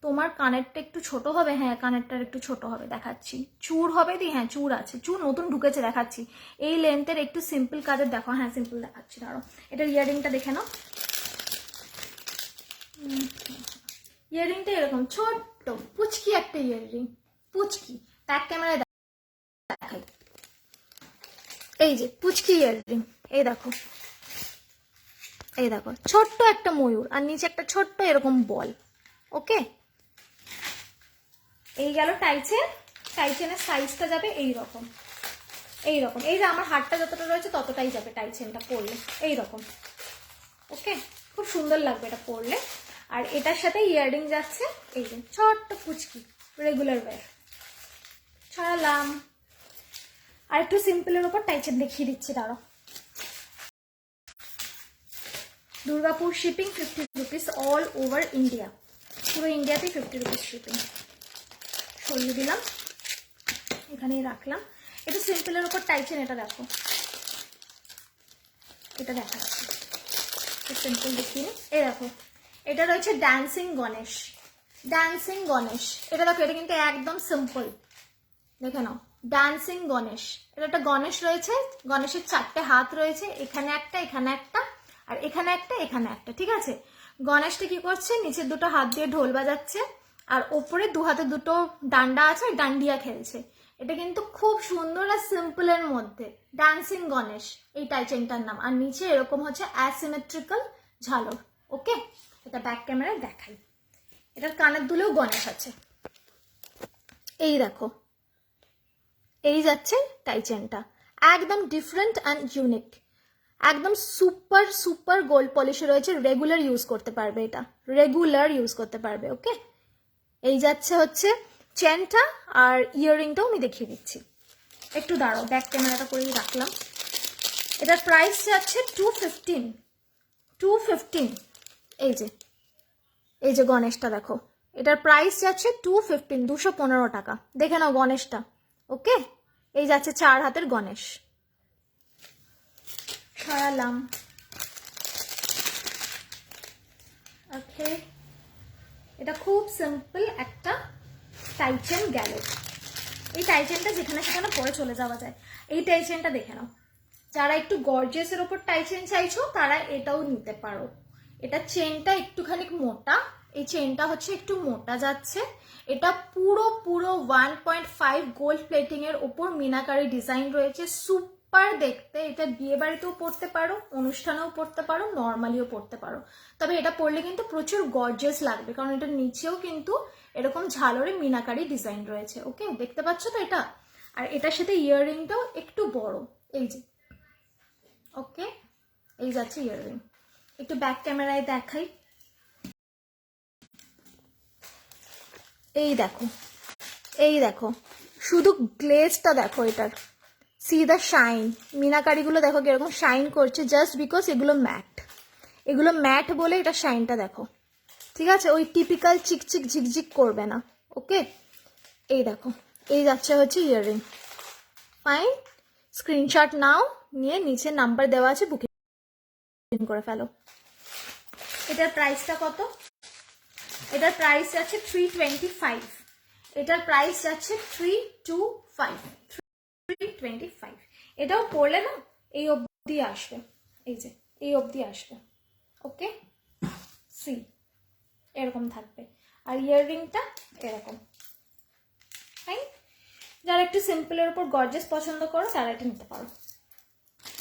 তোমার কানেরটা একটু ছোট হবে, হ্যাঁ কানেরটা একটু ছোট হবে, দেখাচ্ছি। চূড় হবে দি, হ্যাঁ চূড় আছে, চূড় নতুন ঢুকেছে, দেখাচ্ছি। এই লেন্থের একটু সিম্পল কাজের দেখো, হ্যাঁ সিম্পল দেখাচ্ছি। ধরো এটার ইয়াররিংটা দেখে নাও। ইয়াররিংটা এরকম ছোট্ট পুচকি একটা ইয়াররিং, পুচকি। ব্যাক ক্যামেরায় দেখাই, এই যে পুচকি ইয়াররিং। এই দেখো, এই দেখো ছোট্ট একটা ময়ূর, আর নিচে একটা ছোট্ট এরকম বল। ওকে, এই গেল টাইচেন। টাইচেনের সাইজটা যাবে এইরকম, এইরকম। এই যে আমার হাতটা যতটা রয়েছে ততটাই যাবে টাইচেনটা পরলে, এইরকম। ওকে, খুব সুন্দর লাগবে এটা পরলে। আর এটার সাথে ইয়াররিং যাচ্ছে, এই যে ছোট্ট পুচকি রেগুলার ওয়্যার। ছড়ালাম, আর একটু সিম্পলের ওপর টাইচেন দেখিয়ে দিচ্ছি, দাঁড়াও। Durgapur shipping 50 rupees, all over India, পুরো ইন্ডিয়াতে 50 রুপিস শিপিং। সরিয়ে দিলাম, এখানেই রাখলাম। একটু সিম্পলের ওপর টাইচেন, এটা দেখো, এটা দেখাচ্ছি, সিম্পল দেখিয়ে। এই দেখো, এটা রয়েছে ডান্সিং গণেশ, ডান্সিং গণেশ। এটা দেখো, এটা কিন্তু একদম সিম্পল, দেখে নাও, ডান্সিং গণেশ। এটা একটা গণেশ রয়েছে, গণেশের 4টে হাত রয়েছে, এখানে একটা, এখানে একটা, আর এখানে একটা, এখানে একটা, ঠিক আছে। গণেশটা কি করছে, নিচের দুটো হাত দিয়ে ঢোল বাজাচ্ছে, আর ওপরে দু হাতে দুটো ডান্ডা আছে, ডান্ডিয়া খেলছে। এটা কিন্তু খুব সুন্দর আর সিম্পলের মধ্যে, ডান্সিং গণেশ এই টাইচেনটার নাম। আর নিচে এরকম হচ্ছে অ্যাসিমেট্রিক্যাল ঝালর। ওকে, এটা ব্যাক ক্যামেরায় দেখাই। এটার কানের দুলেও গণেশ আছে, এই দেখো, এই যাচ্ছে টাই চেনটা, একদম ডিফারেন্ট অ্যান্ড ইউনিক, একদম সুপার সুপার গোল্ড পলিশে রয়েছে, রেগুলার ইউজ করতে পারবে, এটা রেগুলার ইউজ করতে পারবে। ওকে, এই যাচ্ছে হচ্ছে চেনটা, আর ইয়াররিংটাও আমি দেখিয়ে দিচ্ছি। একটু দাঁড়াও, ব্যাক ক্যামেরাটা করেই রাখলাম। এটার প্রাইস যাচ্ছে 215। এই যে গণেশটা দেখো, এটার প্রাইস যাচ্ছে 215 টাকা। দেখে নাও গণেশটা। ওকে, এই যাচ্ছে 4 হাতের গণেশ। সরালাম। ওকে, এটা খুব সিম্পল একটা টাই চেন গেল। এই টাই চেনটা যেখানে সেখানে পরে চলে যাওয়া যায়। এই টাই চেনটা দেখে নাও, যারা একটু গর্জিয়াসের ওপর টাই চেন চাইছো তারা এটাও নিতে পারো। এটা চেনটা একটুখানি মোটা, এই চেনটা হচ্ছে একটু মোটা যাচ্ছে। এটা পুরো 1.5 গোল্ড প্লেটিং এর ওপর মিনাকারি ডিজাইন রয়েছে, সুপার দেখতে। এটা বিয়ে বাড়িতেও পরতে পারো, অনুষ্ঠানেও পরতে পারো, নর্মালিও পরতে পারো। তবে এটা পরলে কিন্তু প্রচুর গর্জিয়াস লাগবে, কারণ এটার নিচেও কিন্তু এরকম ঝালরে মিনাকারি ডিজাইন রয়েছে। ওকে, দেখতে পাচ্ছ তো এটা? আর এটার সাথে ইয়াররিংটাও একটু বড়, এই যে। ওকে, এই যাচ্ছে ইয়াররিং। একটু ব্যাক ক্যামেরায় দেখাই। এই দেখো শুধু গ্লেজটা দেখো এটার, সি দ্য শাইন, মিনাকারিগুলো দেখো কিরকম শাইন করছে, জাস্ট বিকজ এগুলো ম্যাট বলে এটা শাইনটা দেখো। ঠিক আছে, ওই টিপিক্যাল চিকচিক ঝিকঝিক করবে না। ওকে, এই দেখো, এই যাচ্ছে হচ্ছে ইয়াররিং। ফাইন, স্ক্রিনশট নাও, নিয়ে নিচে নাম্বার দেওয়া আছে, বুকিং করে ফেলো। এটার প্রাইসটা কত? এটার প্রাইস যাচ্ছে 325। এটার প্রাইস যাচ্ছে 325। এটাও পড়লে না এই অবধি আসবে, এই যে এই অবধি আসবে। ওকে, সি এরকম থাকবে, আর ইয়াররিংটা এরকম। ফাইন, যারা একটু সিম্পলের উপর গর্জিয়াস পছন্দ করো তারা এটা নিতে পারো।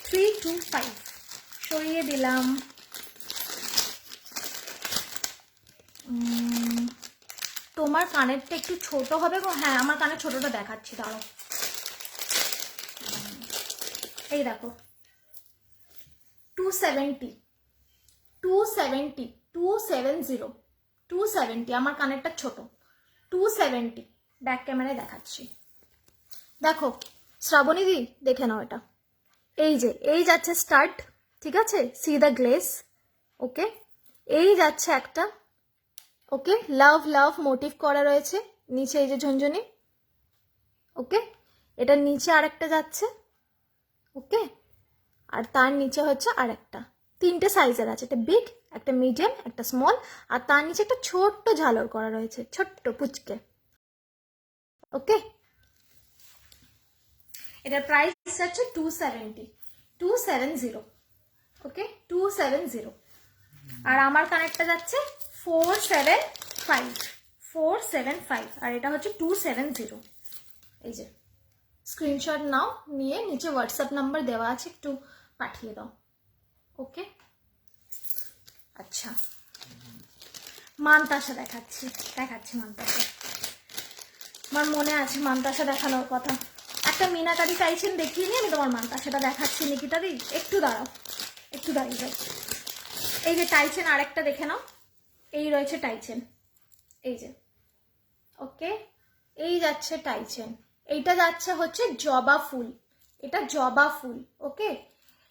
325 সরিয়ে দিলাম। তোমার কানেরটা একটু ছোট হবে গো। হ্যাঁ, আমার কানের ছোটটা দেখাচ্ছি, দাঁড়াও। এই দেখো 270 আমার কানেরটা ছোট, 270। ব্যাক ক্যামেরায় দেখাচ্ছি, দেখো শ্রাবণী দি, দেখে নাও এটা। এই যে এই যাচ্ছে স্টার্ট, ঠিক আছে, সি দ্য গ্লেস। ওকে, এই যাচ্ছে একটা, ওকে, লাভ মোটিভ করা রয়েছে নিচে, এই যে ঝুনঝুনি। ওকে, এটার নিচে আরেকটা যাচ্ছে। ওকে, আর তার নিচে হচ্ছে আরেকটা। 3টে সাইজের আছে, একটা বিগ, একটা মিডিয়াম, একটা স্মল, আর তার নিচে একটা ছোট্ট ঝালর করা রয়েছে, ছোট্ট পুচকে। ওকে, এটার প্রাইস আছে 270। ওকে, 270। আর আমার কানেরটা যাচ্ছে 475, আর এটা হচ্ছে 270। এই যে স্ক্রিনশট নাও, নিয়ে নিচে হোয়াটসঅ্যাপ নাম্বার দেওয়া আছে, একটু পাঠিয়ে দাও। ওকে, আচ্ছা, মানতাসা দেখাচ্ছি মানতাসা। আমার মনে আছে মানতাসা দেখানোর কথা। একটা মিনাকারি টাইচেন দেখিয়ে নিয়ে আমি তোমার মানতাসাটা দেখাচ্ছি। নিকিতা দি একটু দাঁড়াও, একটু দাঁড়িয়ে যাও। এই যে টাইচেন আরেকটা দেখে নাও, এই রয়েছে টাইচেন, এই যে। ওকে, এই যাচ্ছে টাইচেন, এইটা যাচ্ছে হচ্ছে জবা ফুল, এটা জবা ফুল। ওকে,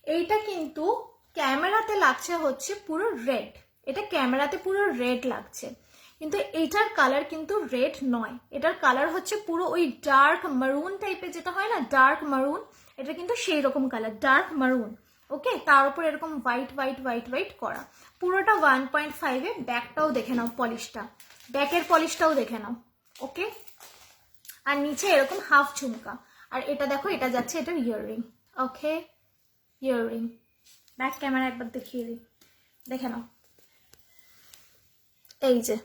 এইটা কিন্তু ক্যামেরাতে লাগছে হচ্ছে পুরো রেড, এটা ক্যামেরাতে পুরো রেড লাগছে, কিন্তু এটার কালার কিন্তু রেড নয়, এটার কালার হচ্ছে পুরো ওই ডার্ক মারুন টাইপের, যেটা হয় না ডার্ক মারুন, এটা কিন্তু সেই রকম কালার, ডার্ক মারুন। ওকে, তার উপর এরকম হোয়াইট করা, পুরোটা 1.5-এ। ব্যাকটাও দেখে নাও, পলিশটা, ব্যাকের পলিশটাও দেখে নাও। ওকে, আর নিচে এরকম হাফ ঝুমকা, আর এটা দেখো, এটা যাচ্ছে এটার ইয়াররিং। ওকে, ইয়াররিং ব্যাক ক্যামেরা একবার দেখিয়ে দিই, দেখে নাও। এই যে,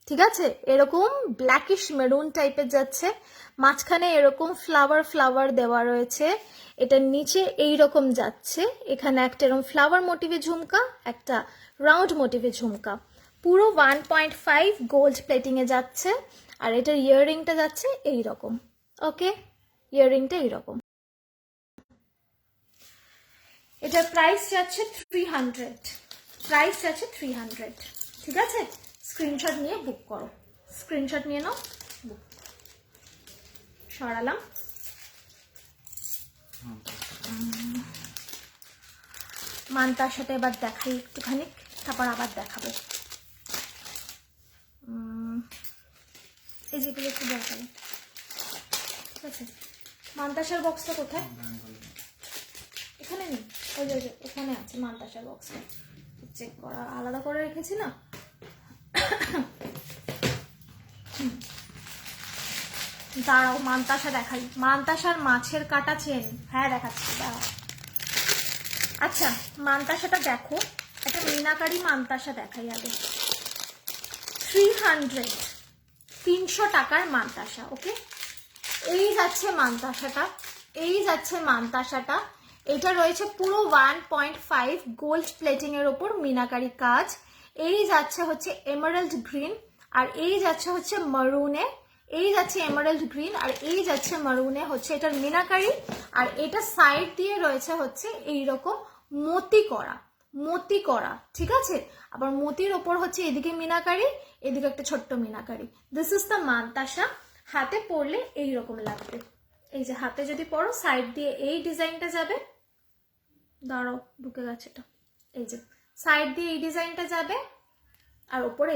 ঠিক আছে, এরকম ব্ল্যাকিশ মেরুন টাইপের যাচ্ছে, মাঝখানে এরকম ফ্লাওয়ার ফ্লাওয়ার দেওয়া রয়েছে, এটার নিচে এই রকম যাচ্ছে, এখানে একটা এরকম ফ্লাওয়ার মোটিভে ঝুমকা, একটা রাউন্ড মোটিভে ঝুমকা, পুরো 1.5 গোল্ড প্লেটিং এ যাচ্ছে। আর এটার ইয়াররিংটা যাচ্ছে এই রকম। ওকে, ইয়াররিংটা এইরকম। এটার প্রাইস যাচ্ছে 300, প্রাইস যাচ্ছে 300। ঠিক আছে, স্ক্রিনশট নিয়ে বুক করো, স্ক্রিনশট নিয়ে নাও, বুক। সরালাম। মানতার সাথে এবার দেখাই একটুখানি, তারপর আবার দেখাবো। এই যেগুলো একটু দেখাই। ঠিক আছে, মানতাসার বক্সটা কোথায়? এখানে নেই, ওই যে এখানে আছে মানতাসার বক্সটা, চেক করা, আলাদা করে রেখেছি না। দাঁড়াও, মানতাসা দেখাই, মানতাসার মাছের কাটা চেন, হ্যাঁ দেখাচ্ছি, দাঁড়াও। আচ্ছা, মানতাসাটা দেখো, একটা মিনাকারি মানতাসা দেখাই আগে। 300 টাকার মানতাসা। ওকে, এই যাচ্ছে মানতাসাটা, এই যাচ্ছে মানতাসাটা। এটা রয়েছে পুরো 1.5 গোল্ড প্লেটিং এর ওপর মিনাকারি কাজ। এই যাচ্ছে হচ্ছে এমারাল্ড গ্রিন, আর এই যাচ্ছে হচ্ছে মারুনে, এই যাচ্ছে এমারাল্ড গ্রিন, আর এই যাচ্ছে মারুনে হচ্ছে এটার মিনাকারি। আর এটা সাইড দিয়ে রয়েছে হচ্ছে এইরকম মতি করা, মতি করা। ঠিক আছে, আবার মতির ওপর হচ্ছে এদিকে মিনাকারি, এদিকে একটা ছোট্ট meenakari. This is the mantasha. হাতে পরলে এইরকম লাগবে। এই যে হাতে যদি পরো, সাইড দিয়ে এই ডিজাইনটা যাবে, দাঁড়াও ঢুকে গেছে এটা, এই যে সাইড দিয়ে এই ডিজাইনটা যাবে, আর ওপরে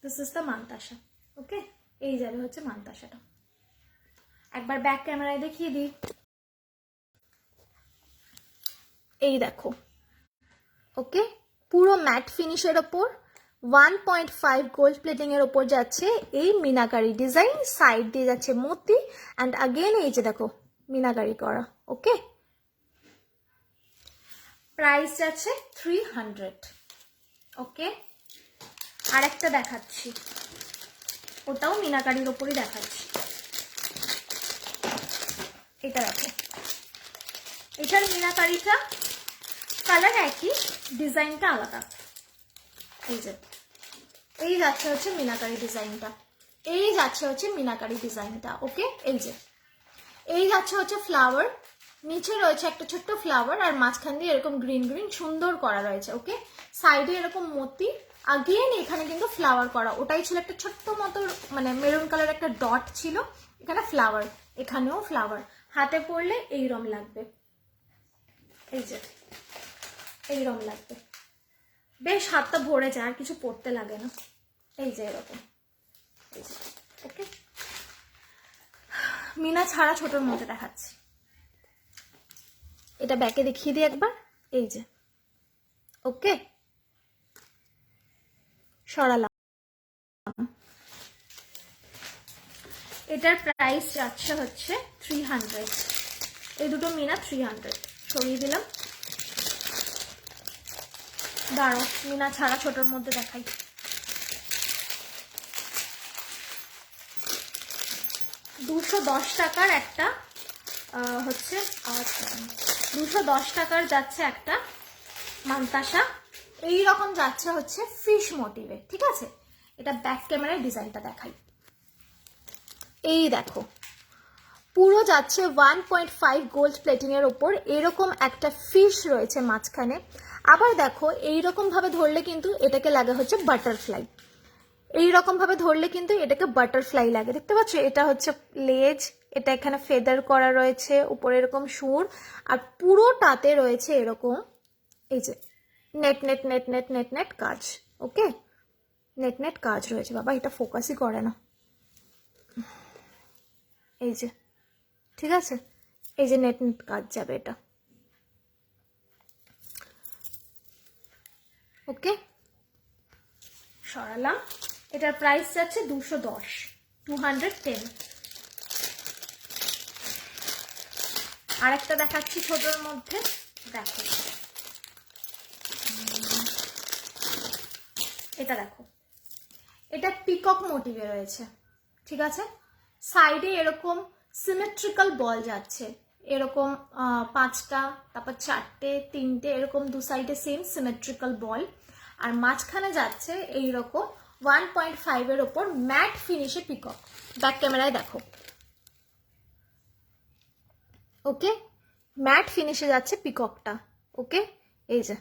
দিস ইজ দ্য মানতাসা। ওকে, এই যাবে হচ্ছে মানতাসাটা। একবার ব্যাক ক্যামেরায় দেখিয়ে দিই। এই দেখো, ওকে, পুরো ম্যাট ফিনিশের ওপর 1.5 গোল্ড প্লেটিং এর ওপর যাচ্ছে এই মিনাকারি ডিজাইন, সাইড দিয়ে যাচ্ছে মতি, অ্যান্ড আগেন এই যে দেখো মিনাকারি করা। ওকে, প্রাইস যাচ্ছে 300। ওকে, আর একটা দেখাচ্ছি, ওটাও মিনাকারির ওপরই দেখাচ্ছি। এটা দেখো, এটার মিনাকারিটা কালার একই, ডিজাইনটা আলাদা। এই যে এই যাচ্ছে হচ্ছে মিনাকারি ডিজাইনটা, এই যাচ্ছে হচ্ছে মিনাকারি ডিজাইনটা। ওকে, এই যে এই যাচ্ছে হচ্ছে ফ্লাওয়ার, নিচে রয়েছে একটা ছোট্ট ফ্লাওয়ার, আর মাঝখান দিয়ে এরকম গ্রিন গ্রিন সুন্দর করা রয়েছে। ওকে, সাইডে এরকম মতি, আগেন এখানে কিন্তু ফ্লাওয়ার করা, ওটাই ছিল একটা ছোট্ট মতো মানে মেরুন কালার একটা ডট ছিল, এখানে ফ্লাওয়ার, এখানেও ফ্লাওয়ার। হাতে পরলে এইরকম লাগবে, এই যে এইরকম লাগবে, বেশ হাতটা ভরে যায়, আর কিছু পরতে লাগে না। এই যে এরকম, এই যে। ওকে, মিনা ছাড়া ছোটর মধ্যে দেখাচ্ছি, এটা ব্যাকে দেখিয়ে দিই একবার। এই যে, ওকে, সরালাম। এটার প্রাইস যাচ্ছে হচ্ছে 300। এই দুটো মিনা 300 সরিয়ে দিলাম। দাঁড়ো, মিনা ছাড়া ছোটর মধ্যে দেখাই। $210 টাকার একটা হচ্ছে, 210 টাকার যাচ্ছে একটা মানতাসা, এই রকম যাচ্ছে হচ্ছে ফিশ মোটিভে। ঠিক আছে, এটা ব্যাক ক্যামেরায় ডিজাইনটা দেখাই। এই দেখো, পুরো যাচ্ছে 1.5 গোল্ড প্লেটিং এর উপর, এরকম একটা ফিশ রয়েছে মাঝখানে। আবার দেখো, এইরকম ভাবে ধরলে কিন্তু এটাকে লাগে হচ্ছে বাটারফ্লাই, এইরকম ভাবে ধরলে কিন্তু এটাকে বাটারফ্লাই লাগে। দেখতে পাচ্ছ, এটা হচ্ছে লেজ, এটা এখানে ফেদার করা রয়েছে, উপরে এরকম সুর, আর পুরোটাতে রয়েছে এরকম এই যে net net net net net net কাজ। ওকে, নেট নেট কাজ রয়েছে। বাবা, এটা ফোকাসই করে না। এই যে, ঠিক আছে, এই যে নেট নেট কাজ যাবে এটা। ওকে, সরালাম। এটার প্রাইস যাচ্ছে 210। আর একটা দেখাচ্ছি ছোটর মধ্যে, দেখো এটা দেখো, এটা পিকক মোটিভে রয়েছে, ঠিক আছে। সাইডে এরকম সিমেট্রিক্যাল বল যাচ্ছে, এরকম 5টা, তারপর 4টে, 3টে, এরকম দু সাইডে সেম সিমেট্রিক্যাল বল। আর মাঝখানে যাচ্ছে এইরকম 1.5 এর ওপর ম্যাট ফিনিশে পিকক। ব্যাক ক্যামেরায় দেখো, ওকে, ম্যাট ফিনিশে যাচ্ছে পিককটা, ওকে, এই যে।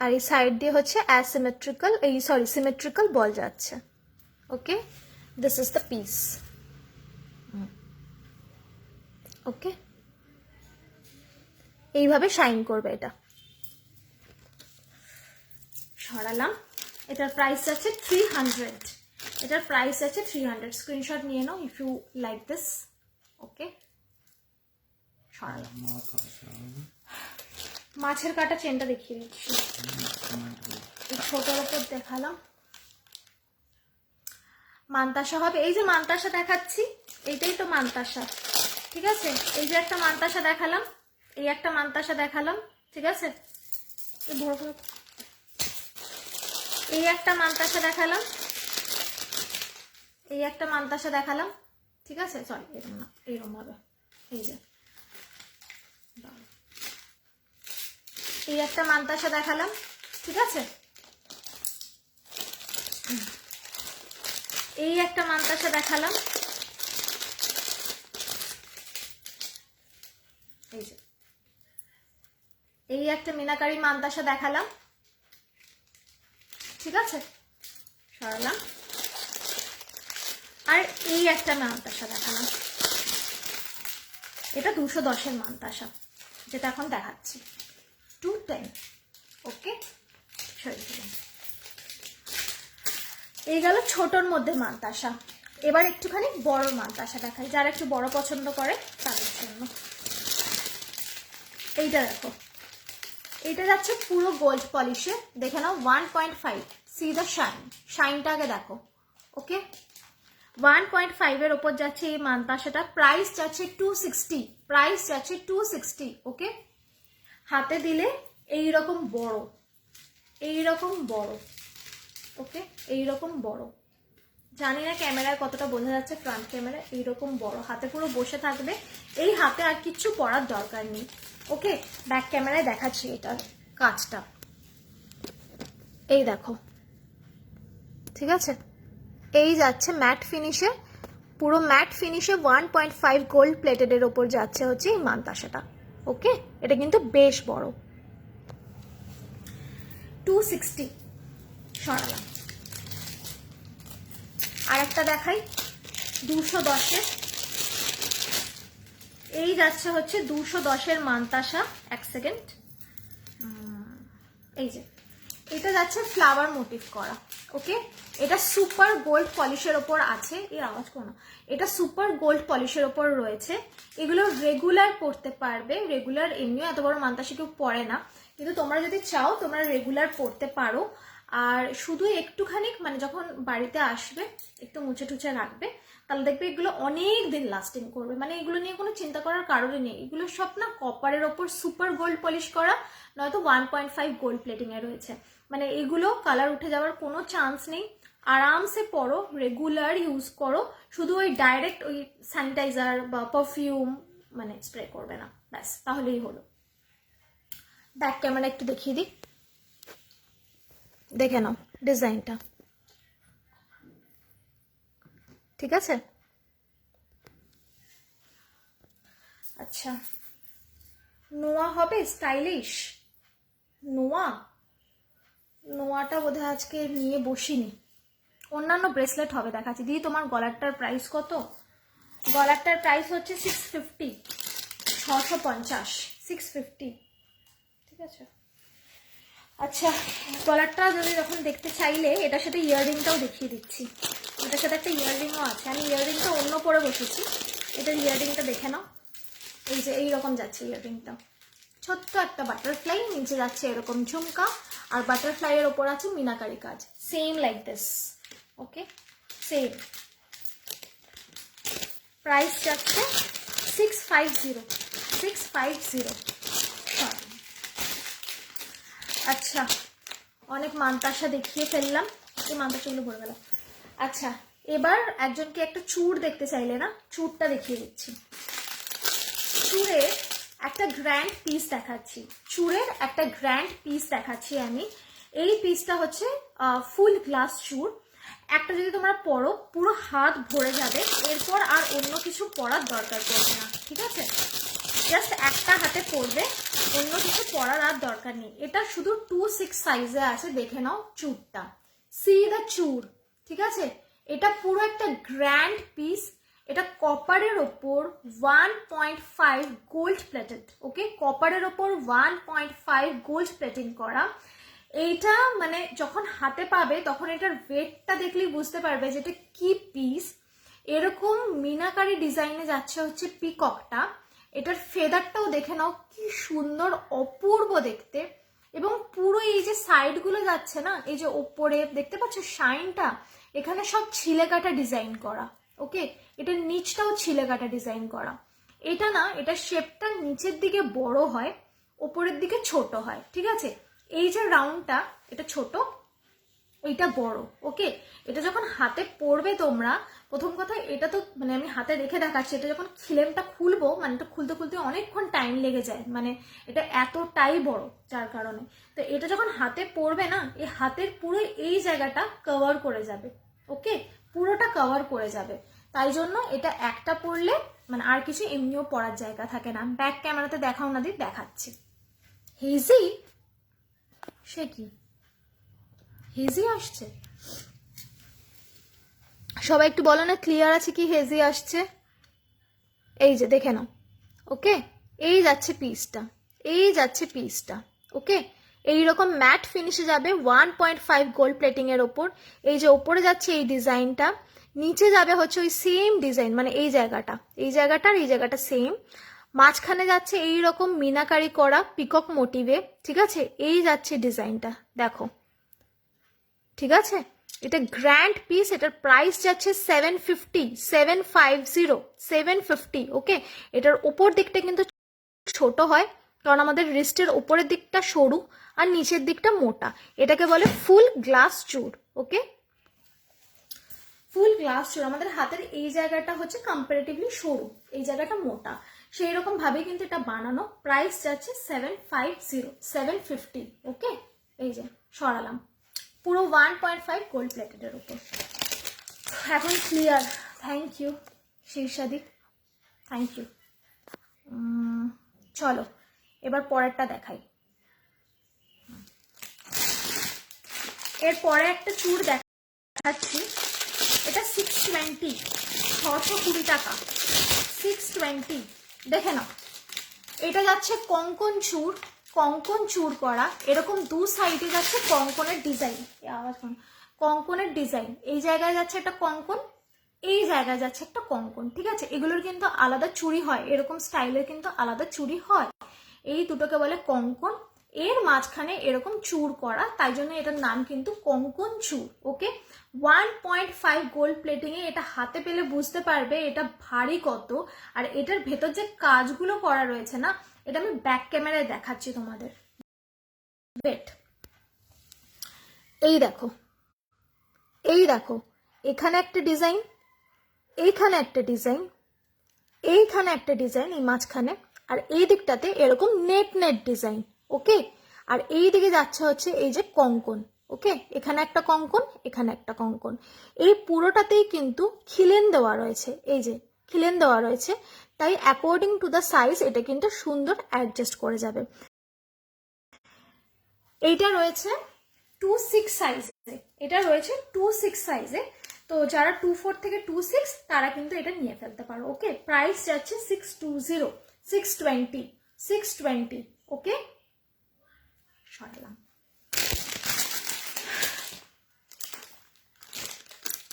আর এই সাইড দিয়ে হচ্ছে অ্যাসিমেট্রিক্যাল, সিমেট্রিক্যাল বল যাচ্ছে, ওকে। দিস ইজ দ্য পিস, ওকে। এইভাবে শাইন করবে এটা। সরালাম। এটার প্রাইস আছে 300, এটার প্রাইস আছে 300। স্ক্রিনশট নিয়ে নাও if you like this, okay. সরালাম। মাছের কাটা চেনটা দেখিয়ে দিচ্ছি, এই ছোটোর ওপর দেখালাম। মান্তাসা হবে, এই যে মান্তাসা দেখাচ্ছি, এইটাই তো মান্তাসা, ঠিক আছে। এই যে একটা মান্তাসা দেখালাম, এই একটা মান্তাসা দেখালাম, ঠিক আছে। এই একটা মান্তাসা দেখালাম, এই একটা মান্তাসা দেখালাম, ঠিক আছে। সরি, এরকম না, এরকম হবে, এই যে এই একটা মান্তাসা দেখালাম, ঠিক আছে। এই একটা মান্তাসা দেখালাম, এই যে এই একটা মিনাকারি মান্তাসা দেখালাম, ঠিক আছে। সরালাম। আর এই একটা মান্তাসা দেখালাম, এটা 210-এর মান্তাসা, যেটা এখন দেখাচ্ছি 210, ওকে। এই গেল ছোটর মধ্যে মান্তাসা। এবার একটুখানি বড় মান্তাসা দেখাই, যারা একটু বড় পছন্দ করে তাদের জন্য। এইটা দেখো, এইটা যাচ্ছে পুরো গোল্ড পলিশে, দেখে নাও 1.5। সি দ্য শাইন, শাইনটা আগে দেখো, ওকে। 1.5 এর ওপর যাচ্ছে এই মান্তাসাটা। প্রাইস যাচ্ছে 260, প্রাইস যাচ্ছে 260, ওকে। হাতে দিলে এইরকম বড়, এইরকম বড়, ওকে, এইরকম বড়। জানি না ক্যামেরায় কতটা বোঝা যাচ্ছে, ফ্রন্ট ক্যামেরা এইরকম বড়, হাতে পুরো বসে থাকবে। এই হাতে আর কিচ্ছু পরার দরকার নেই, ওকে। ব্যাক ক্যামেরায় দেখাচ্ছি এটার কাজটা, এই দেখো, ঠিক আছে। এই যাচ্ছে ম্যাট ফিনিশে, পুরো ম্যাট ফিনিশে 1.5 গোল্ড প্লেটেডের ওপর যাচ্ছে হচ্ছে এই মান্তাসাটা, ওকে। এটা কিন্তু বেশ বড়। 260। সরালাম। আর একটা দেখাই 210-এর, এই যাচ্ছে হচ্ছে 210-এর মান্তাসা। এক সেকেন্ড, এই যে এটা যাচ্ছে ফ্লাওয়ার মোটিভ করা, ওকে। এটা সুপার গোল্ড পলিশের ওপর আছে, এর আওয়াজ কোনো, এটা সুপার গোল্ড পলিশের ওপর রয়েছে। এগুলো রেগুলার পরতে পারবে, রেগুলার এমনিও এত বড় মান্তাসা কেউ পরে না, কিন্তু তোমরা যদি চাও তোমরা রেগুলার পরতে পারো। আর শুধু একটুখানি মানে যখন বাড়িতে আসবে একটু মুছে টুছে রাখবে, তাহলে দেখবে এগুলো অনেক দিন লাস্টিং করবে। মানে এগুলো নিয়ে কোনো চিন্তা করার কারণে নেই, এগুলো সব না কপারের ওপর সুপার গোল্ড পলিশ করা, নয়তো 1.5 গোল্ড প্লেটিংয়ে রয়েছে। মানে এগুলো কালার উঠে যাওয়ার কোনো চান্স নেই। আরামসে পরো, রেগুলার ইউজ করো, শুধু ওই ডাইরেক্ট ওই স্যানিটাইজার বা পারফিউম মানে স্প্রে করবে না, ব্যাস, তাহলেই হলো। ব্যাক ক্যামেরা একটু দেখিয়ে দিই, দেখে নাও ডিজাইনটা, ঠিক আছে। আচ্ছা, নোয়া হবে স্টাইলিশ, নোয়াটা বোধহয় আজকে নিয়ে বসিনি। অন্যান্য ব্রেসলেট হবে দেখাচ্ছি। দিদি তোমার গলারটার প্রাইস কত? গলারটার প্রাইস হচ্ছে 650, 650, 650, ঠিক আছে। আচ্ছা, গলারটা যদি যখন দেখতে চাইলে এটার সাথে ইয়াররিংটাও দেখিয়ে দিচ্ছি। এটার সাথে একটা ইয়াররিংও আছে, আমি ইয়াররিংটা অন্য পরে বসেছি, এটার ইয়াররিংটা দেখে নাও। এই যে এইরকম যাচ্ছে ইয়াররিংটা, ছোট্ট একটা বাটারফ্লাই, নিচে যাচ্ছে এরকম ঝুমকা, আর বাটারফ্লাইয়ের ওপর আছে মিনাকারি কাজ, same like this, okay, same. Price যাচ্ছে 650, 650। আচ্ছা, অনেক মান্তাসা দেখিয়ে ফেললাম, এই মান্তাসগুলো ভরে গেল। আচ্ছা, এবার একজনকে একটা চূড় দেখতে চাইলে না, চূড়টা দেখিয়ে দিচ্ছি। চূড়ের একটা গ্র্যান্ড পিস দেখাচ্ছি, চূড়ের একটা গ্র্যান্ড পিস দেখাচ্ছি আমি। এই পিসটা হচ্ছে ফুল গ্লাস চূড়। একটা যদি তোমরা পরো পুরো হাত ভরে যাবে, এরপর আর অন্য কিছু পরার দরকার পড়বে না, ঠিক আছে? জাস্ট একটা হাতে পরবে, অন্য কিছু পরার আর দরকার নেই। এটা শুধু 2-6 সাইজে আছে, দেখে নাও চূড়টা, সি দ্য চূড়, ঠিক আছে? এটা পুরো একটা গ্র্যান্ড পিস। এটা কপারের ওপর 1.5 গোল্ড প্লেটেড, ওকে? কপারের ওপর 1.5 গোল্ড প্লেটিং করা। এইটা মানে যখন হাতে পাবে তখন এটার ওয়েটটা দেখলেই বুঝতে পারবে যে এটা কি পিস। এরকম মিনাকারি ডিজাইনে যাচ্ছে হচ্ছে পিককটা। এটার ফেদারটাও দেখে নাও কি সুন্দর, অপূর্ব দেখতে। এবং পুরো এই যে সাইডগুলো যাচ্ছে না, এই যে ওপরে দেখতে পাচ্ছ শাইনটা, এখানে সব ছিলে কাটা ডিজাইন করা, ওকে? এটার নিচটাও ছিলে কাটা ডিজাইন করা। এটা না, এটা শেপটা নিচের দিকে বড় হয়, ওপরের দিকে ছোট হয়, ঠিক আছে? এই যে রাউন্ডটা, এটা ছোট, ওইটা বড়, ওকে? এটা যখন হাতে পরবে তোমরা, প্রথম কথা এটা তো মানে আমি হাতে রেখে দেখাচ্ছি, এটা যখন খিলেমটা খুলবো, মানে এটা খুলতে খুলতে অনেকক্ষণ টাইম লেগে যায়, মানে এটা এতটাই বড়, যার কারণে। তো এটা যখন হাতে পরবে না, এই হাতের পুরো এই জায়গাটা কভার করে যাবে, ওকে? পুরোটা কভার করে যাবে। তাই জন্য এটা একটা পরলে মানে আর কিছু এমনিও পরার জায়গা থাকে না। ব্যাক ক্যামেরাতে দেখাও না, দি দেখাচ্ছি। হেজি, সে কি হেজি আসছে? সবাই একটু বলো না ক্লিয়ার আছে কি হেজি আসছে? এই যে দেখে নাও, ওকে? এই যাচ্ছে পিসটা, এই যাচ্ছে পিসটা, ওকে? এইরকম ম্যাট ফিনিশে যাবে 1.5 গোল্ড প্লেটিং এর ওপর। এই যে ওপরে যাচ্ছে এই ডিজাইনটা, নিচে যাবে হচ্ছে ওই সেম ডিজাইন, মানে এই জায়গাটা, এই জায়গাটা আর এই জায়গাটা সেম। মাঝখানে যাচ্ছে এইরকম মিনাকারি করা পিকক মোটিভে, ঠিক আছে? এই যাচ্ছে ডিজাইনটা, দেখো, ঠিক আছে? এটা গ্র্যান্ড পিস। এটার প্রাইস যাচ্ছে 750, ওকে? এটার ওপর দিকটা কিন্তু ছোট হয়, কারণ আমাদের রিস্টের ওপরের দিকটা সরু আর নিচের দিকটা মোটা। এটাকে বলে ফুল গ্লাস চূড়, ওকে? ফুল গ্লাস চূড়। আমাদের হাতের এই জায়গাটা হচ্ছে কম্পারেটিভলি সরু, এই জায়গাটা মোটা, সেই রকম ভাবে কিন্তু এটা বানানো। প্রাইস যাচ্ছে 750, ওকে? এই যে সরালাম, পুরো 1.5 গোল্ড প্লেটেডের উপর। এখন ক্লিয়ার। থ্যাংক ইউ শীর্ষাদি, থ্যাংক ইউ। চলো এবার পরেরটা দেখাই। এরপরে একটা চূড় দেখাচ্ছি। এটা 620, 620 টাকা, 620। দেখে নাও, এটা যাচ্ছে কঙ্কন চূড়, কঙ্কন চূড় করা। এরকম দু সাইডে যাচ্ছে কঙ্কনের ডিজাইন, আওয়াজ কঙ্কনের ডিজাইন। এই জায়গায় যাচ্ছে একটা কঙ্কন, এই জায়গায় যাচ্ছে একটা কঙ্কন, ঠিক আছে? এগুলোর কিন্তু আলাদা চুড়ি হয়, এরকম স্টাইলের কিন্তু আলাদা চুড়ি হয়। এই দুটোকে বলে কঙ্কন। এর মাঝখানে এরকম চূড় করা, তাই জন্য এটার নাম কিন্তু কঙ্কন চূড়, ওকে? 1.5 গোল্ড প্লেটিং এ এটা হাতে পেলে বুঝতে পারবে এটা ভারী কত। আর এটার ভেতর যে কাজগুলো করা রয়েছে না, এটা আমি ব্যাক ক্যামেরায় দেখাচ্ছি তোমাদের। ওয়েট, এই দেখো, এই দেখো, এখানে একটা ডিজাইন, এইখানে একটা ডিজাইন, এইখানে একটা ডিজাইন, এই মাঝখানে, আর এই দিকটাতে এরকম নেট নেট ডিজাইন, ওকে? আর এই দিকে যাচ্ছে হচ্ছে এই যে কঙ্কন, ওকে? এখানে একটা কঙ্কন, এখানে একটা কঙ্কন। এই পুরোটাতেই কিন্তু খিলেন দেওয়া রয়েছে, এই যে খিলেন দেওয়া রয়েছে, তাই অ্যাকর্ডিং টু দ্য সাইজ এটা কিন্তু সুন্দর অ্যাডজাস্ট করে যাবে। এইটা রয়েছে 2.6 সাইজে, এটা রয়েছে 2.6 সাইজে। তো যারা 2.4 থেকে 2.6 তারা কিন্তু এটা নিয়ে ফেলতে পারো, ওকে? প্রাইস যাচ্ছে 620, ওকে? সরালাম।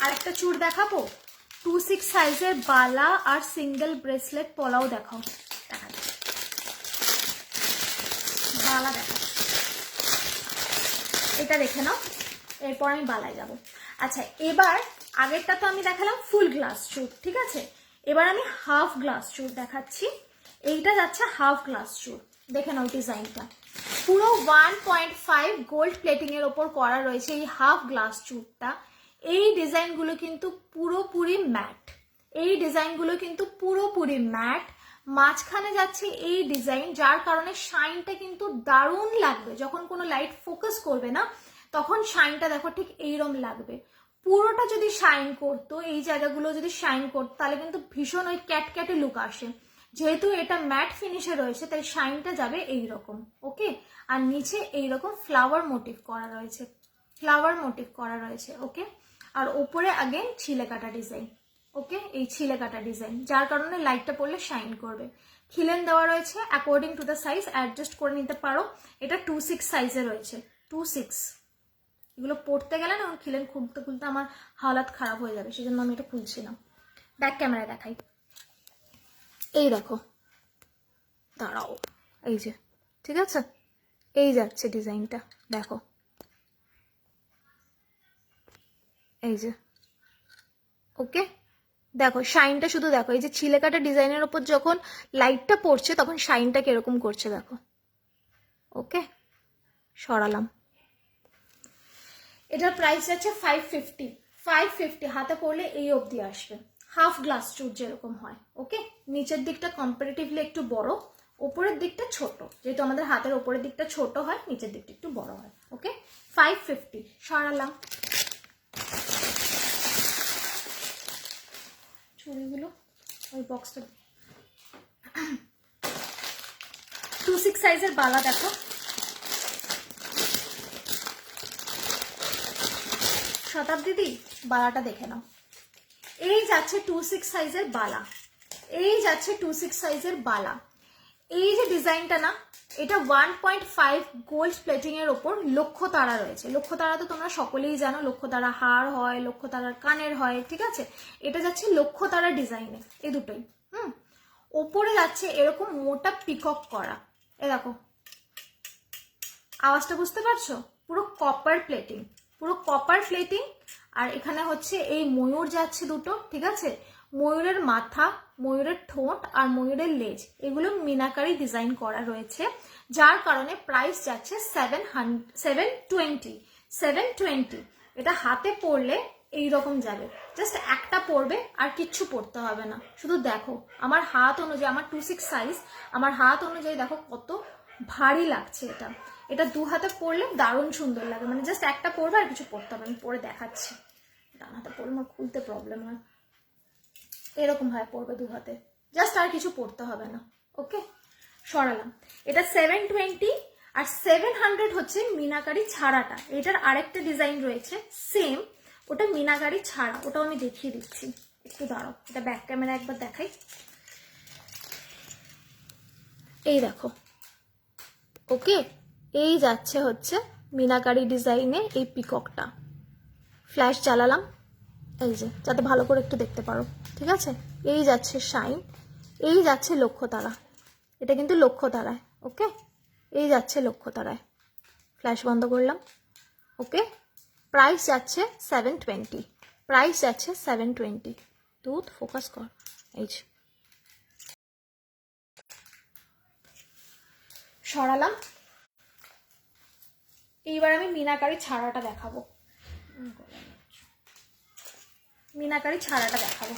আরেকটা চূড় দেখাবো, 2.6 সাইজের বালা আর সিঙ্গেল ব্রেসলেট পলাও দেখাও, দেখাচ্ছি। বালা দেখা, এটা দেখে নাও, এরপর আমি বালায় যাব। আচ্ছা, এবার আগেরটা তো আমি দেখালাম ফুল গ্লাস চূড়, ঠিক আছে? এবার আমি হাফ গ্লাস চূড় দেখাচ্ছি। এইটা যাচ্ছে হাফ গ্লাস চূড়, দেখে নাও ডিজাইনটা। পুরো 1.5 গোল্ড প্লেটিং এর ওপর করা রয়েছে এই হাফ গ্লাস চুটটা। এই ডিজাইনগুলো কিন্তু পুরোপুরি ম্যাট, এই ডিজাইনগুলো কিন্তু পুরোপুরি ম্যাট। মাঝখানে যাচ্ছে এই ডিজাইন, যার কারণে শাইনটা কিন্তু দারুণ লাগবে। যখন কোনো লাইট ফোকাস করবে না তখন শাইনটা দেখো ঠিক এইরকম লাগবে। পুরোটা যদি শাইন করতো, এই জায়গাগুলো যদি শাইন করতো, তাহলে কিন্তু ভীষণ ওই ক্যাটক্যাটে লুক আসে। যেহেতু এটা ম্যাট ফিনিশে রয়েছে তাই শাইনটা যাবে এইরকম। ওকে, আর নিচে এইরকম ফ্লাওয়ার মোটিভ করা রয়েছে, ফ্লাওয়ার মোটিভ করা রয়েছে। ওকে, আর ওপরে আগেন ছিলে কাটা ডিজাইন। ওকে, এই ছিলে কাটা ডিজাইন, যার কারণে লাইটটা পড়লে শাইন করবে। খিলেন দেওয়া রয়েছে according to the size, adjust করে নিতে পারো। এটা 2/6 সাইজে রয়েছে, 2/6। এগুলো পড়তে গেলে না খিলেন খুলতে খুলতে আমার হালাত খারাপ হয়ে যাবে, সেজন্য আমি এটা খুলছিলাম। ব্যাক ক্যামেরায় দেখাই। এই দেখো, দাঁড়াও, এই যে, ঠিক আছে, এই যাচ্ছে ডিজাইনটা, দেখো, এই যে। ওকে, দেখো শাইনটা শুধু দেখো, এই যে ছিলে কাটা ডিজাইনের ওপর যখন লাইটটা পড়ছে তখন শাইনটা কিরকম করছে দেখো। ওকে, সরালাম। এটার প্রাইস আছে 550। 550 হাতে পড়লে এই অবধি আসবে, হাফ গ্লাস চুট যেরকম হয়। ওকে, নিচের দিকটা কম্পারেটিভলি একটু বড়, ওপরের দিকটা ছোট। যেহেতু আমাদের হাতের ওপরের দিকটা ছোট হয়, নিচের দিকটা একটু বড় হয়। ওকে, 550 সরালাম। ছুরিগুলো ওই বক্সটা। 2/6 সাইজের বালা দেখো, শতাব্দীদি বালাটা দেখে নাও। এই যাচ্ছে 2/6 সাইজের বালা, এই যাচ্ছে 2/6 সাইজের বালা। এই যে ডিজাইনটা না, এটা 1.5 গোল্ড প্লেটিং এর ওপর লক্ষ্য তারা রয়েছে। লক্ষ্য তারা তো তোমরা সকলেই জানো, লক্ষ্য তারা হার হয়, লক্ষ্য তারার কানের হয়, ঠিক আছে। এটা যাচ্ছে লক্ষ্য তারা ডিজাইনে, এই দুটোই। ওপরে যাচ্ছে এরকম মোটা পিকক করা, এ দেখো, আওয়াজটা বুঝতে পারছো? পুরো কপার প্লেটিং, পুরো কপার প্লেটিং। আর এখানে হচ্ছে এই ময়ূর যাচ্ছে দুটো, ঠিক আছে। ময়ূরের মাথা, ময়ূরের ঠোঁট আর ময়ূরের লেজ, এগুলো মিনাকারি ডিজাইন করা রয়েছে, যার কারণে প্রাইস যাচ্ছে 720। এটা হাতে পরলে এইরকম যাবে, জাস্ট একটা পরবে আর কিচ্ছু পরতে হবে না। শুধু দেখো আমার হাত অনুযায়ী, আমার 2/6 সাইজ, আমার হাত অনুযায়ী দেখো কত ভারী লাগছে। এটা এটা দু হাতে পরলে দারুণ সুন্দর লাগে, মানে জাস্ট একটা পরবে আর কিছু পরতে হবে। আমি পরে দেখাচ্ছি। ডান হাতে পরলে আমার খুলতে প্রবলেম হয়, এরকম ভাবে পরবে দু হাতে, জাস্ট আর কিছু পরতে হবে না। ওকে, সরালাম। এটা 720 আর 700 হচ্ছে মিনাকারি ছাড়াটা। এটার আরেকটা ডিজাইন রয়েছে সেম, ওটা মিনাকারি ছাড়া, ওটাও আমি দেখিয়ে দিচ্ছি, একটু দাঁড়াও। এটা ব্যাক ক্যামেরা একবার দেখাই। এই দেখো, ওকে, এই যাচ্ছে হচ্ছে মিনাকারি ডিজাইনে এই পিককটা। ফ্ল্যাশ জ্বালালাম, এই যে, যাতে ভালো করে একটু দেখতে পারো, ঠিক আছে। এই যাচ্ছে শাইন, এই যাচ্ছে লক্ষ্য তারা, এটা কিন্তু লক্ষ্য তারায়। ওকে, এই যাচ্ছে লক্ষ্য তারায়। ফ্ল্যাশ বন্ধ করলাম। ওকে, প্রাইস যাচ্ছে 720, প্রাইস যাচ্ছে 720। দুধ ফোকাস কর, এই যে, সরালাম। এইবার আমি মিনাকারি ছাড়াটা দেখাবো, মিনাকারি ছাড়াটা দেখাবো।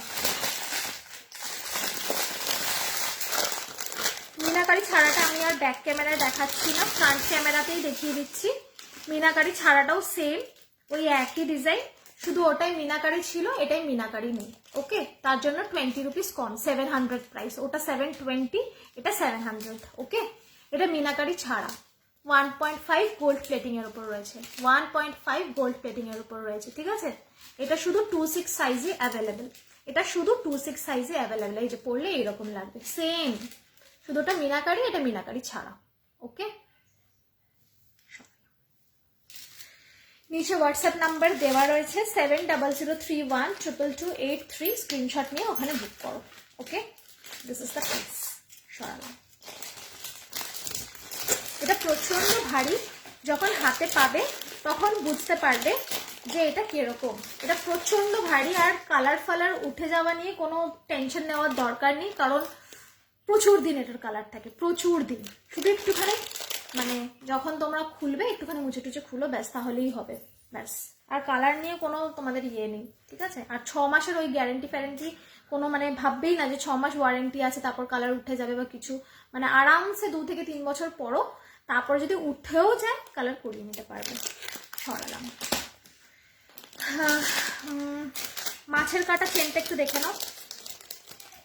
মিনাকারি ছাড়াটা আমি আর ব্যাক ক্যামেরায় দেখাচ্ছি না, ফ্রন্ট ক্যামেরাতেই দেখিয়ে দিচ্ছি। মিনাকারি ছাড়াটাও সেম, ওই একই ডিজাইন, শুধু ওটাই মিনাকারি ছিল, এটাই মিনাকারি নেই। ওকে, তার জন্য 20 রুপিস কম, 700 প্রাইস। ওটা 720, এটা 700। ওকে, এটা মিনাকারি ছাড়া 1.5 গোল্ড প্লেটিং এর উপর রয়েছে, 1.5 গোল্ড প্লেটিং এর উপর রয়েছে, ঠিক আছে। এটা শুধু 2/6 সাইজে অ্যাভেলেবেল, এটা শুধু 2/6 সাইজে অ্যাভেলেবেল। এই যে পরলে এইরকম লাগবে, সেম, শুধু ওটা মিনাকারি, এটা মিনাকারি ছাড়া। ওকে, নিচে হোয়াটসঅ্যাপ নাম্বার দেওয়া রয়েছে 7003122283, স্ক্রিনশট নিয়ে ওখানে বুক করো। ওকে, দিস ইজ দ্য প্রাইস। সরালাম। এটা প্রচন্ড ভারী, যখন হাতে পাবে তখন বুঝতে পারবে যে এটা কিরকম। এটা প্রচন্ড ভারী, আর কালার ফালার উঠে যাওয়া নিয়ে কোনো টেনশন নেওয়ার দরকার নেই, কারণ প্রচুর দিন এটার কালার থাকে, প্রচুর দিন। শুধু একটুখানি মানে যখন তোমরা খুলবে একটুখানি মুছে টুচে খুলো, ব্যাস তাহলেই হবে, ব্যাস। আর কালার নিয়ে কোনো তোমাদের ইয়ে নেই, ঠিক আছে। আর 6 মাসের ওই গ্যারেন্টি ফ্যারেন্টি কোনো মানে ভাববেই না যে 6 মাস ওয়ারেন্টি আছে তারপর কালার উঠে যাবে বা কিছু, মানে আরামসে 2 থেকে 3 বছর পরও তারপর যদি উঠেও যায় কালার করিয়ে নিতে পারবে। সরালাম। মাছের কাটা চেনটা একটু দেখে নাও,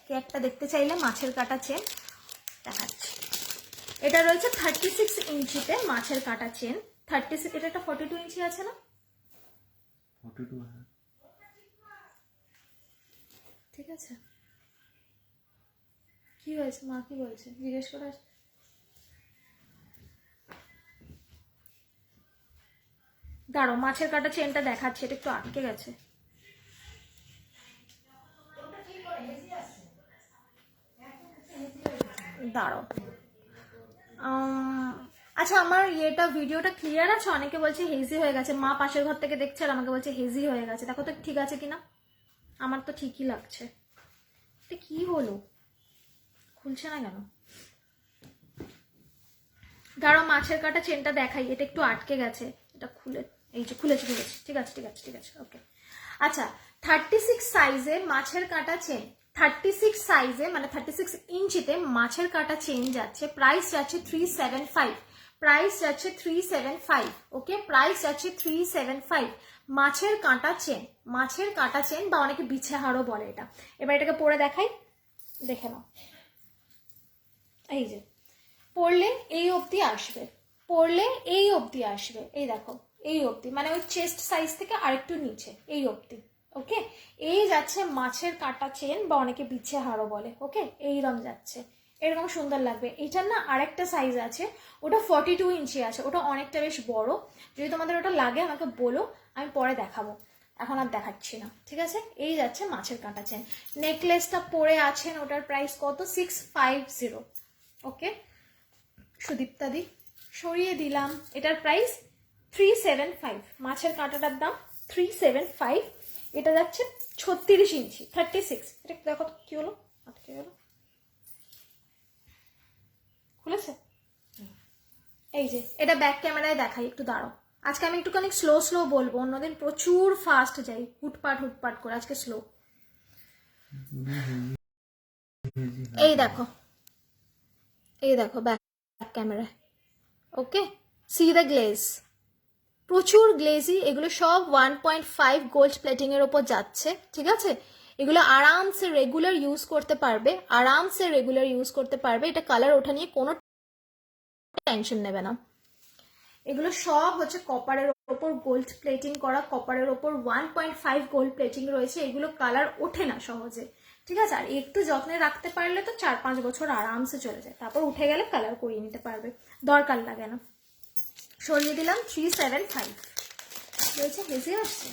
কে একটা দেখতে চাইলে মাছের কাটা চেন দেখাচ্ছি। এটা রয়েছে 36 ইঞ্চিতে মাছের কাটা চেন। 36, এটা একটা 42 ইঞ্চি আছে না?
42 है।
ঠিক আছে, কি হয়েছে মা কি বলছে জিজ্ঞেস করে। দাঁড়ো, মাছের কাটা চেনটা দেখাচ্ছে, এটা একটু আটকে গেছে। দাঁড়ো। আচ্ছা, আমার ইয়েটা ভিডিওটা ক্লিয়ার আছে? অনেকে বলছে হেজি হয়ে গেছে, মা পাশের ঘর থেকে দেখছে আর আমাকে বলছে হেজি হয়ে গেছে। দেখো তো ঠিক আছে কিনা, আমার তো ঠিকই লাগছে। এটা কি হলো, খুলছে না কেন? দাঁড়াও, মাছের কাটা চেনটা দেখাই, এটা একটু আটকে গেছে, এটা খুলে, এই যে খুলেছি, ঠিক আছে ঠিক আছে ঠিক আছে, ওকে। আচ্ছা, 36 সাইজে মাছের কাটা চেন, 36 সাইজে মানে 36 ইঞ্চিতে মাছের কাটা চেন যাচ্ছে, প্রাইস যাচ্ছে 375, প্রাইস যাচ্ছে 375, ওকে, প্রাইস যাচ্ছে 375। মাছের কাঁটা চেন, মাছের কাঁটা চেন বা অনেকে বিছে হাড়ও বলে এটা। এবার এটাকে পরে দেখাই, দেখে নাও। এই যে পরলে এই অবধি আসবে, পরলে এই অবধি আসবে, এই দেখো এই অবধি, মানে ওই চেস্ট সাইজ থেকে আরেকটু নিচে এই অবধি, ওকে। এই যাচ্ছে মাছের কাঁটা চেন বা অনেকে বিছে হাড়ও বলে, ওকে, এইরকম যাচ্ছে, এরকম সুন্দর লাগবে। এইটার না আরেকটা সাইজ আছে, ওটা 42 ইঞ্চি আছে, ওটা অনেকটা বেশ বড়। যদি তোমাদের ওটা লাগে আমাকে বলো, আমি পরে দেখাবো, এখন আর দেখাচ্ছি না, ঠিক আছে। এই যাচ্ছে মাছের কাঁটা চেন। নেকলেসটা পরে আছেন, ওটার প্রাইস কত? 650, ওকে। সুদীপ্তা দি সরিয়ে দিলাম, এটার প্রাইস 375, মাছের কাঁটাটার দাম 375। এটা যাচ্ছে 36 ইঞ্চি, 36। এটা দেখো তো কি হলো, আটকে গেল, খুলেছে। এই যে এটা ব্যাক ক্যামেরায় দেখাই, একটু দাঁড়াও। আজকে আমি একটুখানি স্লো স্লো বলবো, অন্যদিন প্রচুর ফাস্ট যাই হুটপাট হুটপাট করে, আজকে স্লো। এই দেখো, এই দেখো ব্যাক ক্যামেরায়, ওকে। সি দ্য গ্লেজ, প্রচুর গ্লেজি, এগুলো সব 1.5 গোল্ড প্লেটিং এর ওপর যাচ্ছে, ঠিক আছে। এগুলো আরামসে রেগুলার ইউজ করতে পারবে, আরামসে রেগুলার ইউজ করতে পারবে। এটা কালার ওঠা নিয়ে কোনো টেনশন নেবে না। এগুলো সব হচ্ছে কপারের ওপর গোল্ড প্লেটিং করা, কপারের ওপর 1.5 গোল্ড প্লেটিং রয়েছে। এগুলো কালার ওঠে না সহজে, ঠিক আছে। আর একটু যত্নে রাখতে পারলে তো 4-5 বছর আরামসে চলে যায়, তারপর উঠে গেলে কালার করিয়ে নিতে পারবে, দরকার লাগে না। সরিয়ে দিলাম 375 রয়েছে, হেসে আসছে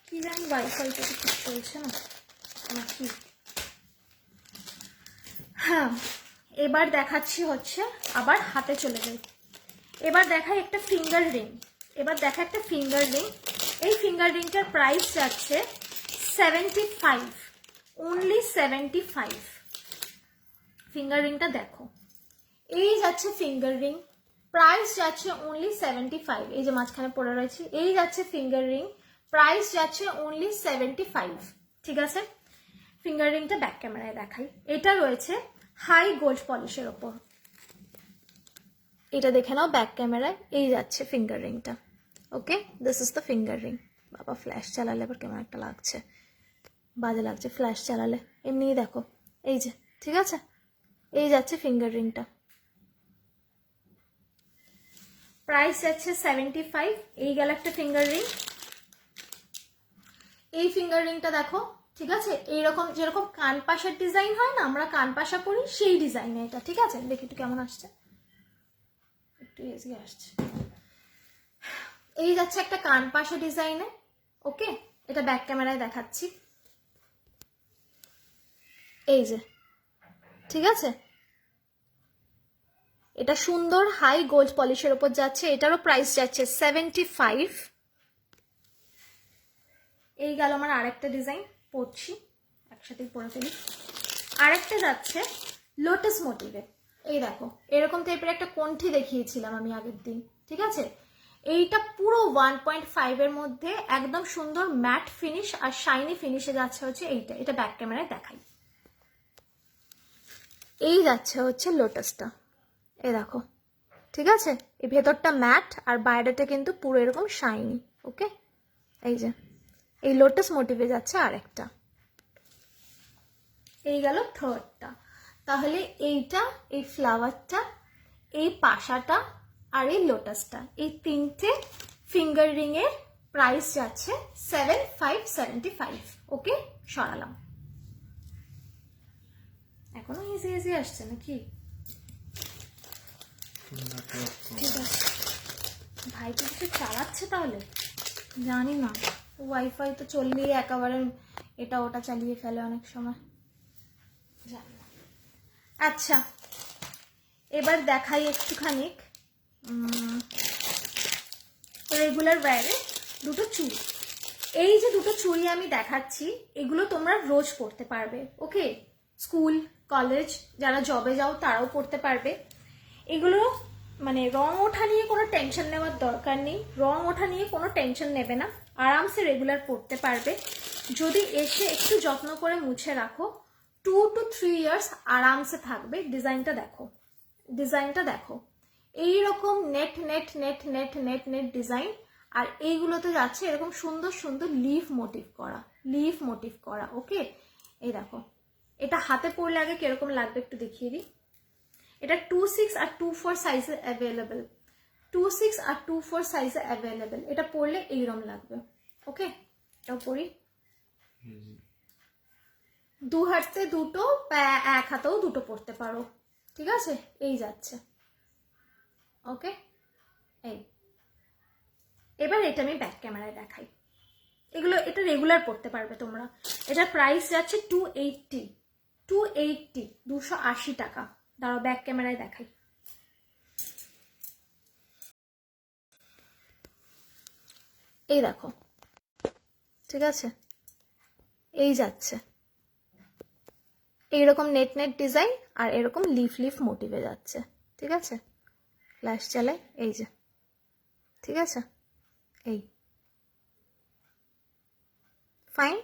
কি জানি, ওয়াইফাইটা তো ঠিক চলছে না নাকি। হ্যাঁ, এবার দেখাচ্ছি হচ্ছে, আবার হাতে চলে যাই। এবার দেখাই একটা ফিঙ্গার রিং, এবার দেখা একটা ফিঙ্গার রিং। এই ফিঙ্গার রিংটার প্রাইস যাচ্ছে 75, অনলি 75। ফিঙ্গার রিংটা দেখো, এই যাচ্ছে ফিঙ্গার রিং, প্রাইস যাচ্ছে অনলি 75। এই যে মাঝখানে পড়ে রয়েছে, এই যাচ্ছে ফিঙ্গার রিং, প্রাইস যাচ্ছে অনলি 75, ঠিক আছে। ফিঙ্গার রিংটা ব্যাক ক্যামেরায় দেখাই, এটা রয়েছে হাই গোল্ড পলিশের ওপর, এটা দেখে নাও ব্যাক ক্যামেরায়। এই যাচ্ছে ফিঙ্গার রিংটা, okay, this is the finger ring. বাবা ফ্ল্যাশ চালালে এবার কেমন একটা লাগছে, বাজে লাগছে ফ্ল্যাশ চালালে, এমনিই দেখো, এই যে, ঠিক আছে। এই যাচ্ছে ফিঙ্গার রিংটা, প্রাইস যাচ্ছে 75। এই গেল একটা ফিঙ্গার রিং। এই ফিঙ্গার রিংটা দেখো, ঠিক আছে, এইরকম যেরকম কান পাশার ডিজাইন হয় না, আমরা কান পাশা করি সেই ডিজাইনে এটা, ঠিক আছে। দেখি একটু কেমন আসছে, একটু এগিয়ে আসছে। এই যাচ্ছে একটা কান পাশা ডিজাইনে, ওকে। এটা ব্যাক ক্যামেরায় দেখাচ্ছি, এই যে, ঠিক আছে। এটা সুন্দর হাই গোল্ড পলিশের ওপর যাচ্ছে, এটারও প্রাইস যাচ্ছে 75। এই গেল আমার আরেকটা ডিজাইন, পরছি একসাথেই পরে ফেলি। আরেকটা যাচ্ছে লোটাস মোটিভে। এই দেখো এরকম টাইপের একটা কণ্ঠি দেখিয়েছিলাম আমি আগের দিন, ঠিক আছে? এইটা পুরো 1.5 এর মধ্যে একদম সুন্দর ম্যাট ফিনিশ আর শাইনি ফিনিশে যাচ্ছে হচ্ছে এইটা। এটা ব্যাক ক্যামেরায় দেখাই। এই যাচ্ছে হচ্ছে লোটাসটা, এই দেখো, ঠিক আছে? এই ভেতরটা ম্যাট আর বাইরেটা কিন্তু পুরো এরকম শাইনি। ওকে, এই যে এই লোটাস মোটিভে যাচ্ছে আরেকটা। এই গেল থার্ডটা। তাহলে এইটা, এই ফ্লাওয়ারটা, এই পাশাটা আর এই লোটাসটা, এই তিনটে ফিঙ্গার রিং এর প্রাইস যাচ্ছে 7575। ওকে, সরালাম। এখনো ইজি ইজি আসছে নাকি? ঠিক আছে, ভাই কি কিছু চালাচ্ছে তাহলে? জানি না, ওয়াইফাই তো চললেই একেবারে এটা ওটা চালিয়ে ফেলে অনেক সময়, জানি না। আচ্ছা, এবার দেখাই একটুখানি রেগুলার ওয়্যারে দুটো চুড়ি। এই যে দুটো চুড়ি আমি দেখাচ্ছি, এগুলো তোমরা রোজ পরতে পারবে। ওকে, স্কুল কলেজ যারা জবে যাও তারাও পরতে পারবে। এগুলো মানে রং ওঠা নিয়ে কোনো টেনশন নেওয়ার দরকার নেই, রং ওঠা নিয়ে কোনো টেনশন নেবে না, আরামসে রেগুলার পরতে পারবে। যদি এসে একটু যত্ন করে মুছে রাখো, 2 to 3 ইয়ার্স আরামসে থাকবে। ডিজাইনটা দেখো, ডিজাইনটা দেখো, এইরকম net net net net net net design. আর এইগুলোতে যাচ্ছে এরকম সুন্দর সুন্দর লিফ মোটিভ করা, লিফ মোটিভ করা। ওকে, এই দেখো, এটা হাতে পরলে আগে কিরকম লাগবে একটু দেখিয়ে দিই। এটা 2/6 আর 2/4 সাইজে অ্যাভেলেবেল, 2/6 আর 2/4 সাইজে অ্যাভেলেবেল। এটা পরলে এইরকম লাগবে। ওকে, এটাও পরি, দু হাতে দুটো, এক হাতেও দুটো পরতে পারো, ঠিক আছে? এই যাচ্ছে। ওকে, এই এবার এটা আমি ব্যাক ক্যামেরায় দেখাই। এগুলো এটা রেগুলার পড়তে পারবে তোমরা। এটার প্রাইস যাচ্ছে 280, 280 টাকা। দাঁড়াও ব্যাক ক্যামেরায় দেখাই। এই দেখো, ঠিক আছে? এই যাচ্ছে এইরকম নেট নেট ডিজাইন আর এরকম লিফ লিফ মোটিভে যাচ্ছে, ঠিক আছে? ফ্ল্যাশ চালাই, এই যে, ঠিক আছে? এই ফাইন।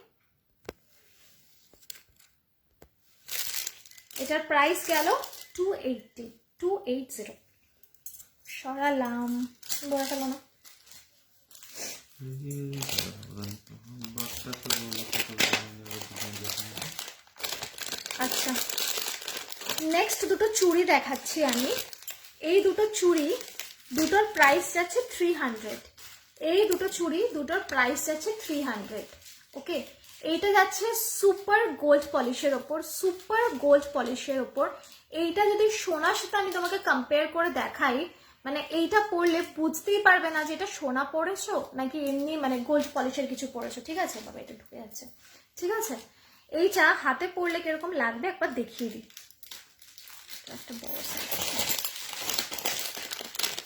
এটার প্রাইস গেল 280। সরালাম, বড় গেল না। আচ্ছা, নেক্সট দুটো চুড়ি দেখাচ্ছি আমি। এই দুটো চুড়ি দুটোর প্রাইস যাচ্ছে 300। এই দুটো চুড়ি দুটোর প্রাইস যাচ্ছে 300। ওকে, এইটা যাচ্ছে সুপার গোল্ড পলিশের ওপর, সুপার গোল্ড পলিশের ওপর। এইটা যদি সোনার সাথে আমি তোমাকে কম্পেয়ার করে দেখাই, মানে এইটা পরলে বুঝতেই পারবে না যে এটা সোনা পরেছো নাকি এমনি মানে গোল্ড পলিশের কিছু পরেছো, ঠিক আছে? বাবা এটা ঢুকে যাচ্ছে, ঠিক আছে? এইটা হাতে পরলে কিরকম লাগবে একবার দেখিয়ে দিই। একটা বড় সাইজ,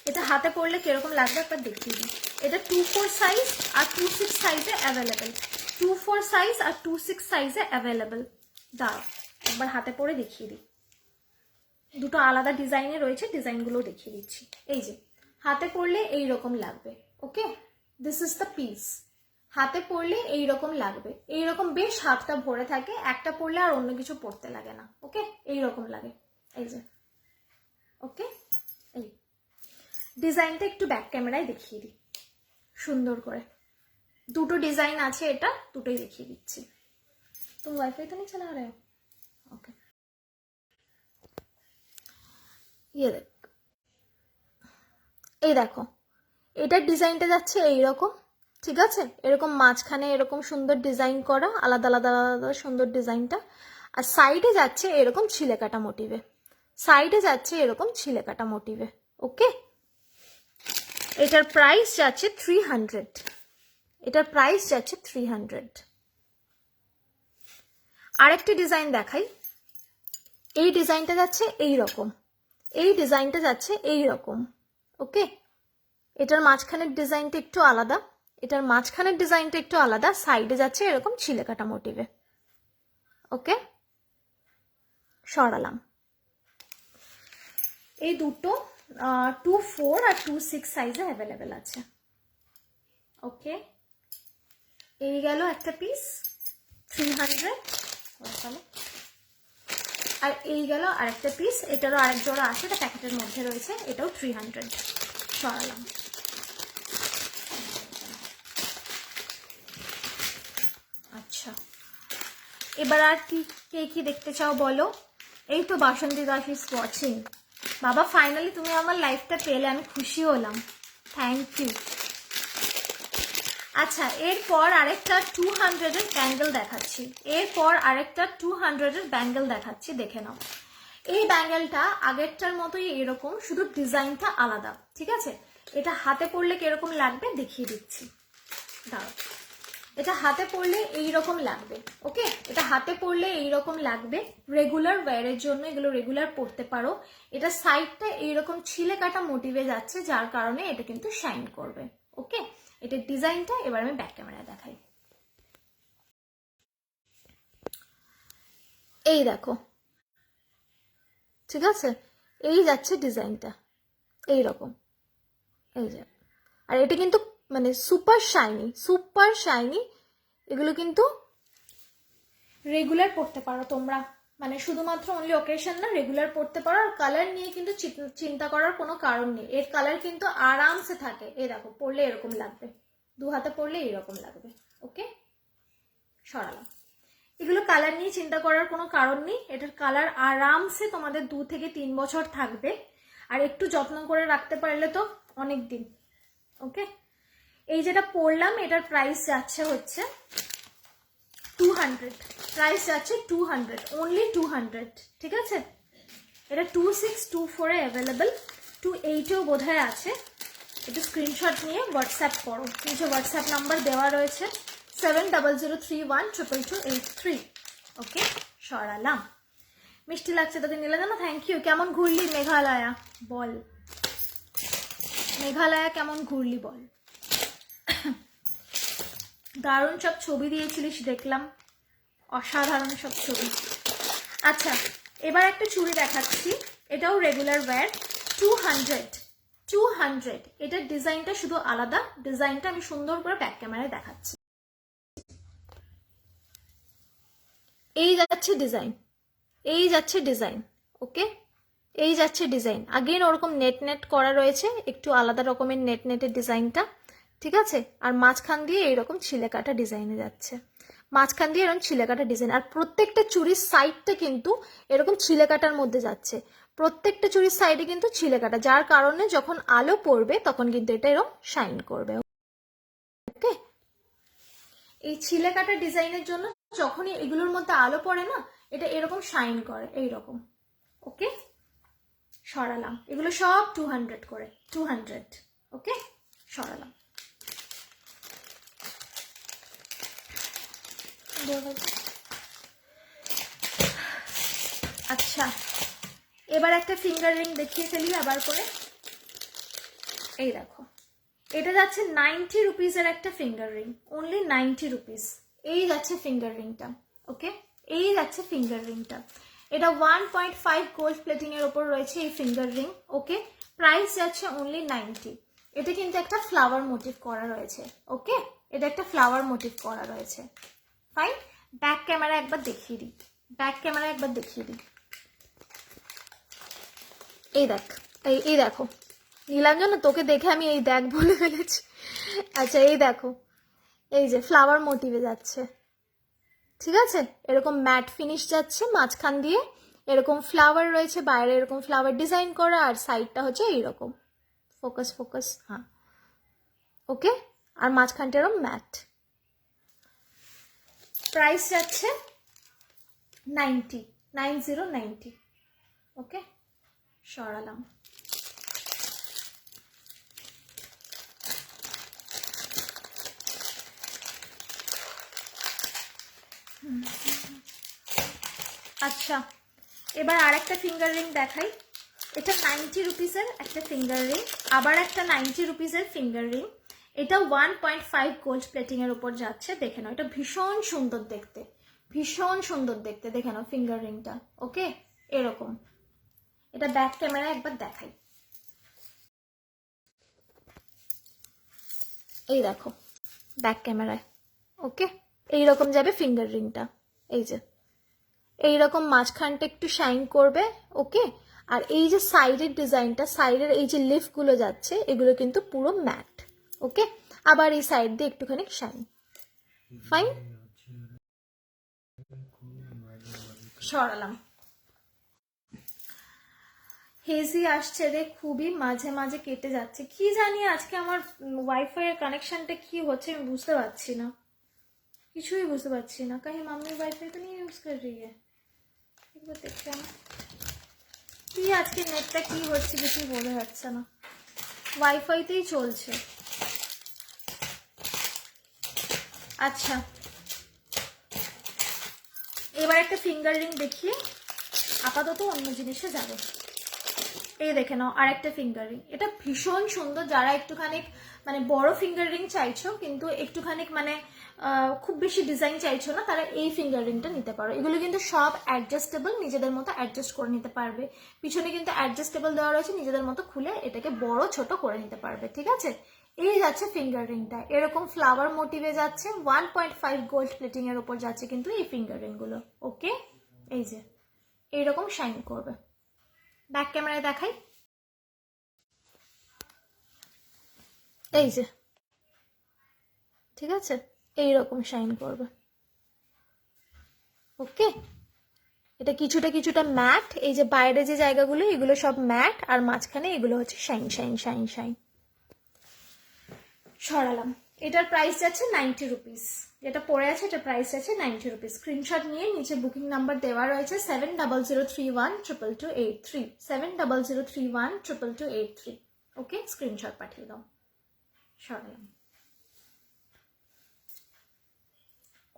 এটা হাতে পরলে কিরকম লাগবে একবার দেখিয়ে দিই। এটা 2/4 সাইজ আর 2/6 সাইজে অ্যাভেলেবেল, 2/4 সাইজ আর 2/6 সাইজে অ্যাভেলেবেল। দাঁড়াও একবার হাতে পরে দেখিয়ে দিই। দুটো আলাদা ডিজাইনে রয়েছে, ডিজাইনগুলো দেখিয়ে দিচ্ছি। এই যে হাতে পরলে এইরকম লাগবে। ওকে, দিস ইজ দ্য পিস। হাতে পরলে এইরকম লাগবে, এইরকম বেশ হাতটা ভরে থাকে, একটা পরলে আর অন্য কিছু পরতে লাগে না। ওকে, এইরকম লাগে, এই যে। ওকে, এই ডিজাইনটা একটু ব্যাক ক্যামেরায় দেখিয়ে দিই সুন্দর করে। দুটো ডিজাইন আছে, এটা দুটোই দেখিয়ে দিচ্ছি। তুমি ওয়াইফাই তো नहीं चला रहे हो? ओके, ये देख, এই দেখো, এটার ডিজাইনটা যাচ্ছে এইরকম, ঠিক আছে? এরকম মাঝখানে এরকম সুন্দর ডিজাইন করা, আলাদা আলাদা আলাদা সুন্দর ডিজাইনটা। আর সাইডে যাচ্ছে এরকম ছিলে কাটা মোটিভে, সাইডে যাচ্ছে এরকম ছিলে কাটা মোটিভে। ওকে, এটার প্রাইস যাচ্ছে 300। এটার প্রাইস যাচ্ছে 300। আরেকটি ডিজাইন দেখাই। এই ডিজাইনটা যাচ্ছে এই রকম, এই ডিজাইনটা যাচ্ছে এই রকম। ওকে, এটার মাঝখানের ডিজাইনটা একটু আলাদা, এটার মাঝখানের ডিজাইনটা একটু আলাদা, সাইডে যাচ্ছে এরকম ছিলে কাটা মোটিভে। ওকে, সরালাম। এই দুটো 2-4 আর 2-6 সাইজে অ্যাভেলেবেল আছে। ওকে, এই গেল একটা পিস 300, আর এই গেল আরেকটা পিস, এটারও আরেক জোড়া আছে, এটা প্যাকেটের মধ্যে রয়েছে, এটাও 300। সরালাম। আচ্ছা, এবার আর কি কে কি দেখতে চাও বলো? এই তো বাসন্তী দাস ইজ ওয়াচিং। বাবা ফাইনালি তুমি আমার লাইফটা পেলে, আমি খুশি হলাম, থ্যাংক ইউ। আচ্ছা, এরপর আরেকটা 200 এর ব্যাঙ্গেল দেখাচ্ছি, দেখে নাও। এই ব্যাঙ্গেলটা আগেরটার মতোই এরকম, শুধু ডিজাইনটা আলাদা, ঠিক আছে? এটা হাতে পরলে কিরকম লাগবে দেখিয়ে দিচ্ছি, দাঁড়াও। এটা হাতে পরলে এইরকম লাগবে, ওকে? এটা হাতে পরলে এইরকম লাগবে, রেগুলার ওয়্যারের জন্য এগুলো রেগুলার পরতে পারো। এটা সাইডটা এইরকম ছিলে কাটা মোটিভে যাচ্ছে, যার কারণে এটা কিন্তু শাইন করবে, ওকে? এটার ডিজাইনটা এবার আমি ব্যাক ক্যামেরায় দেখাই। এই দেখো, ঠিক আছে? এই যাচ্ছে ডিজাইনটা এইরকম, এই যে। আর এটা কিন্তু মানে সুপার শাইনি। এগুলো কিন্তু রেগুলার পরতে পারো তোমরা, মানে শুধুমাত্র অনলি অকেশন না, রেগুলার পরতে পারো। আর কালার নিয়ে কিন্তু চিন্তা করার কোনো কারণ নেই, এর কালার কিন্তু আরামসে থাকে। এই দেখো, পরলে এরকম লাগবে, দু হাতে পরলে এরকম লাগবে, ওকে? সরালাম। এগুলো কালার নিয়ে চিন্তা করার কোনো কারণ নেই, এটার কালার আরামসে তোমাদের 2 থেকে 3 বছর থাকবে। আর একটু যত্ন করে রাখতে পারলে তো অনেক দিন, ওকে? এই যেটা পরলাম এটার প্রাইস যাচ্ছে হচ্ছে 200, প্রাইস যাচ্ছে 200, অনলি 200, ঠিক আছে? এটা 2-6, 2-4 এ অ্যাভেলেবেল, 2-8 এও বোধহয় আছে। একটু স্ক্রিনশট নিয়ে হোয়াটসঅ্যাপ করো, নিচে হোয়াটসঅ্যাপ নাম্বার দেওয়া রয়েছে 7003122283, ওকে? সরালাম। মিষ্টি লাগছে তোকে, নিলে জানো, থ্যাংক ইউ। কেমন ঘুরলি মেঘালয়া বল, মেঘালয়া কেমন ঘুরলি বল। দারুণ সব ছবি দিয়েছিলিস দেখলাম, অসাধারণ সব ছবি। আচ্ছা, এবার একটা চুড়ি দেখাচ্ছি, এটাও রেগুলার ওয়্যার, 200। এটার ডিজাইনটা শুধু আলাদা, ডিজাইনটা আমি সুন্দর করে ব্যাক ক্যামেরায় দেখাচ্ছি। এই যাচ্ছে ডিজাইন, ওকে? এই যাচ্ছে ডিজাইন, আগের ওরকম নেট করা রয়েছে, একটু আলাদা রকমের নেটের ডিজাইনটা, ঠিক আছে? আর মাঝখান দিয়ে এইরকম ছিলে কাটা ডিজাইনে যাচ্ছে, মাঝখান দিয়ে এরকম ছিলে কাটা ডিজাইন। আর প্রত্যেকটা চুড়ির সাইডটা কিন্তু এরকম ছিলে কাটার মধ্যে যাচ্ছে, প্রত্যেকটা চুড়ির সাইডে কিন্তু ছিলে কাটা, যার কারণে যখন আলো পড়বে তখন কিন্তু এটা এরকম শাইন করবে, ওকে? এই ছিলে কাটা ডিজাইনের জন্য যখনই এগুলোর মধ্যে আলো পড়ে না, এটা এরকম শাইন করে এইরকম, ওকে? সরালাম। এগুলো সব 200 করে, 200, ওকে? সরালাম। আচ্ছা, এবার একটা ফিঙ্গার রিং দেখিয়ে ফেলি আবার করে। এই দেখো, এটা যাচ্ছে 90 রুপিসের একটা ফিঙ্গার রিং, অনলি 90 রুপিস। এই যাচ্ছে ফিঙ্গার রিংটা, ওকে? এই যাচ্ছে ফিঙ্গার রিংটা। এটা 1.5 গোল্ড প্লেটিং এর উপর রয়েছে এই ফিঙ্গার রিং, ওকে? প্রাইস যাচ্ছে অনলি 90। এটা কিন্তু একটা ফ্লাওয়ার মোটিভ করা রয়েছে, ওকে? এটা একটা ফ্লাওয়ার মোটিভ করা রয়েছে, ফাইন। ব্যাক ক্যামেরা একবার দেখিয়ে দিই, এই দেখ, এই দেখো নীলাঞ্জন, তোকে দেখে আমি এই দেখ বলে ফেলেছি। আচ্ছা, এই দেখো, এই যে ফ্লাওয়ার মোটিভে যাচ্ছে, ঠিক আছে? এরকম ম্যাট ফিনিশ যাচ্ছে, মাঝখান দিয়ে এরকম ফ্লাওয়ার রয়েছে, বাইরে এরকম ফ্লাওয়ার ডিজাইন করা, আর সাইডটা হচ্ছে এইরকম ফোকাস, হ্যাঁ, ওকে? আর মাঝখানটা এরকম ম্যাট। প্রাইস যাচ্ছে 90, ওকে? সরালাম। আচ্ছা, এবার আরেকটা ফিঙ্গার রিং দেখাই। এটা 90 রুপিসের একটা ফিঙ্গার রিং, আবার একটা 90 রুপিসের ফিঙ্গার রিং। এটা 1.5 গোল্ড প্লেটিং এর উপর যাচ্ছে, দেখে নাও। এটা ভীষণ সুন্দর দেখতে, দেখে নাও ফিঙ্গার রিংটা, ওকে? এরকম এটা ব্যাক ক্যামেরা একবার দেখাই। এই দেখো ব্যাক ক্যামেরায়, ওকে এইরকম যাবে ফিঙ্গার রিংটা, এই যে এইরকম মাঝখানটা একটু শাইন করবে, ওকে। আর এই যে সাইডের ডিজাইনটা, সাইডের এই যে লিফগুলো যাচ্ছে, এগুলো কিন্তু পুরো ম্যাট, ওকে। আবার এই সাইড দিয়ে একটুখানি শাইন, ফাইন। সরালাম। হেজি আসছে রে, খুবই মাঝে মাঝে কেটে যাচ্ছে, কি জানি আজকে আমার ওয়াইফাই এর কানেকশনটা কি হচ্ছে আমি বুঝতে পারছি না, কিছুই বুঝতে পারছি না। कहीं मम्मी वाईफाई तो नहीं यूज कर रही है, একবার দেখলাম কি আজকে নেটটা কি হচ্ছে কিছু বোঝা যাচ্ছে না, ওয়াইফাইতেই চলছে। আচ্ছা এবার একটা ফিঙ্গার রিং দেখিয়ে আপাতত অন্য জিনিসে যাবে। এই দেখে নাও আর একটা ফিঙ্গার রিং, এটা ভীষণ সুন্দর। যারা একটুখানি মানে বড় ফিঙ্গার রিং চাইছো কিন্তু একটুখানি মানে খুব বেশি ডিজাইন চাইছো না, তারা এই ফিঙ্গার রিংটা নিতে পারো। এগুলো কিন্তু সব অ্যাডজাস্টেবল, নিজেদের মতো অ্যাডজাস্ট করে নিতে পারবে। পিছনে কিন্তু অ্যাডজাস্টেবল দেওয়া রয়েছে, নিজেদের মতো খুলে এটাকে বড় ছোট করে নিতে পারবে, ঠিক আছে। এই যাচ্ছে ফিঙ্গার রিংটা, এরকম ফ্লাওয়ার মোটিভে যাচ্ছে, 1.5 গোল্ড প্লেটিং এর উপর যাচ্ছে কিন্তু এই ফিঙ্গার রিং গুলো, ওকে। এই যে এইরকম শাইন করবে। ব্যাক ক্যামেরায় দেখাই, এই যে ঠিক আছে এইরকম শাইন করবে, ওকে। এটা কিছুটা কিছুটা ম্যাট, এই যে বাইরে যে জায়গাগুলো এগুলো সব ম্যাট, আর মাঝখানে এগুলো হচ্ছে শাইন শাইন শাইন শাইন। সরালাম। এটার প্রাইস যাচ্ছে 90 রুপিস, যেটা পড়ে আছে এটা প্রাইস আছে 90 রুপিস। স্ক্রিনশট নিয়ে নিচে বুকিং নাম্বার দেওয়া রয়েছে 7003122283, 7003122283, ওকে। স্ক্রিনশট পাঠিয়ে দাও। সরালাম।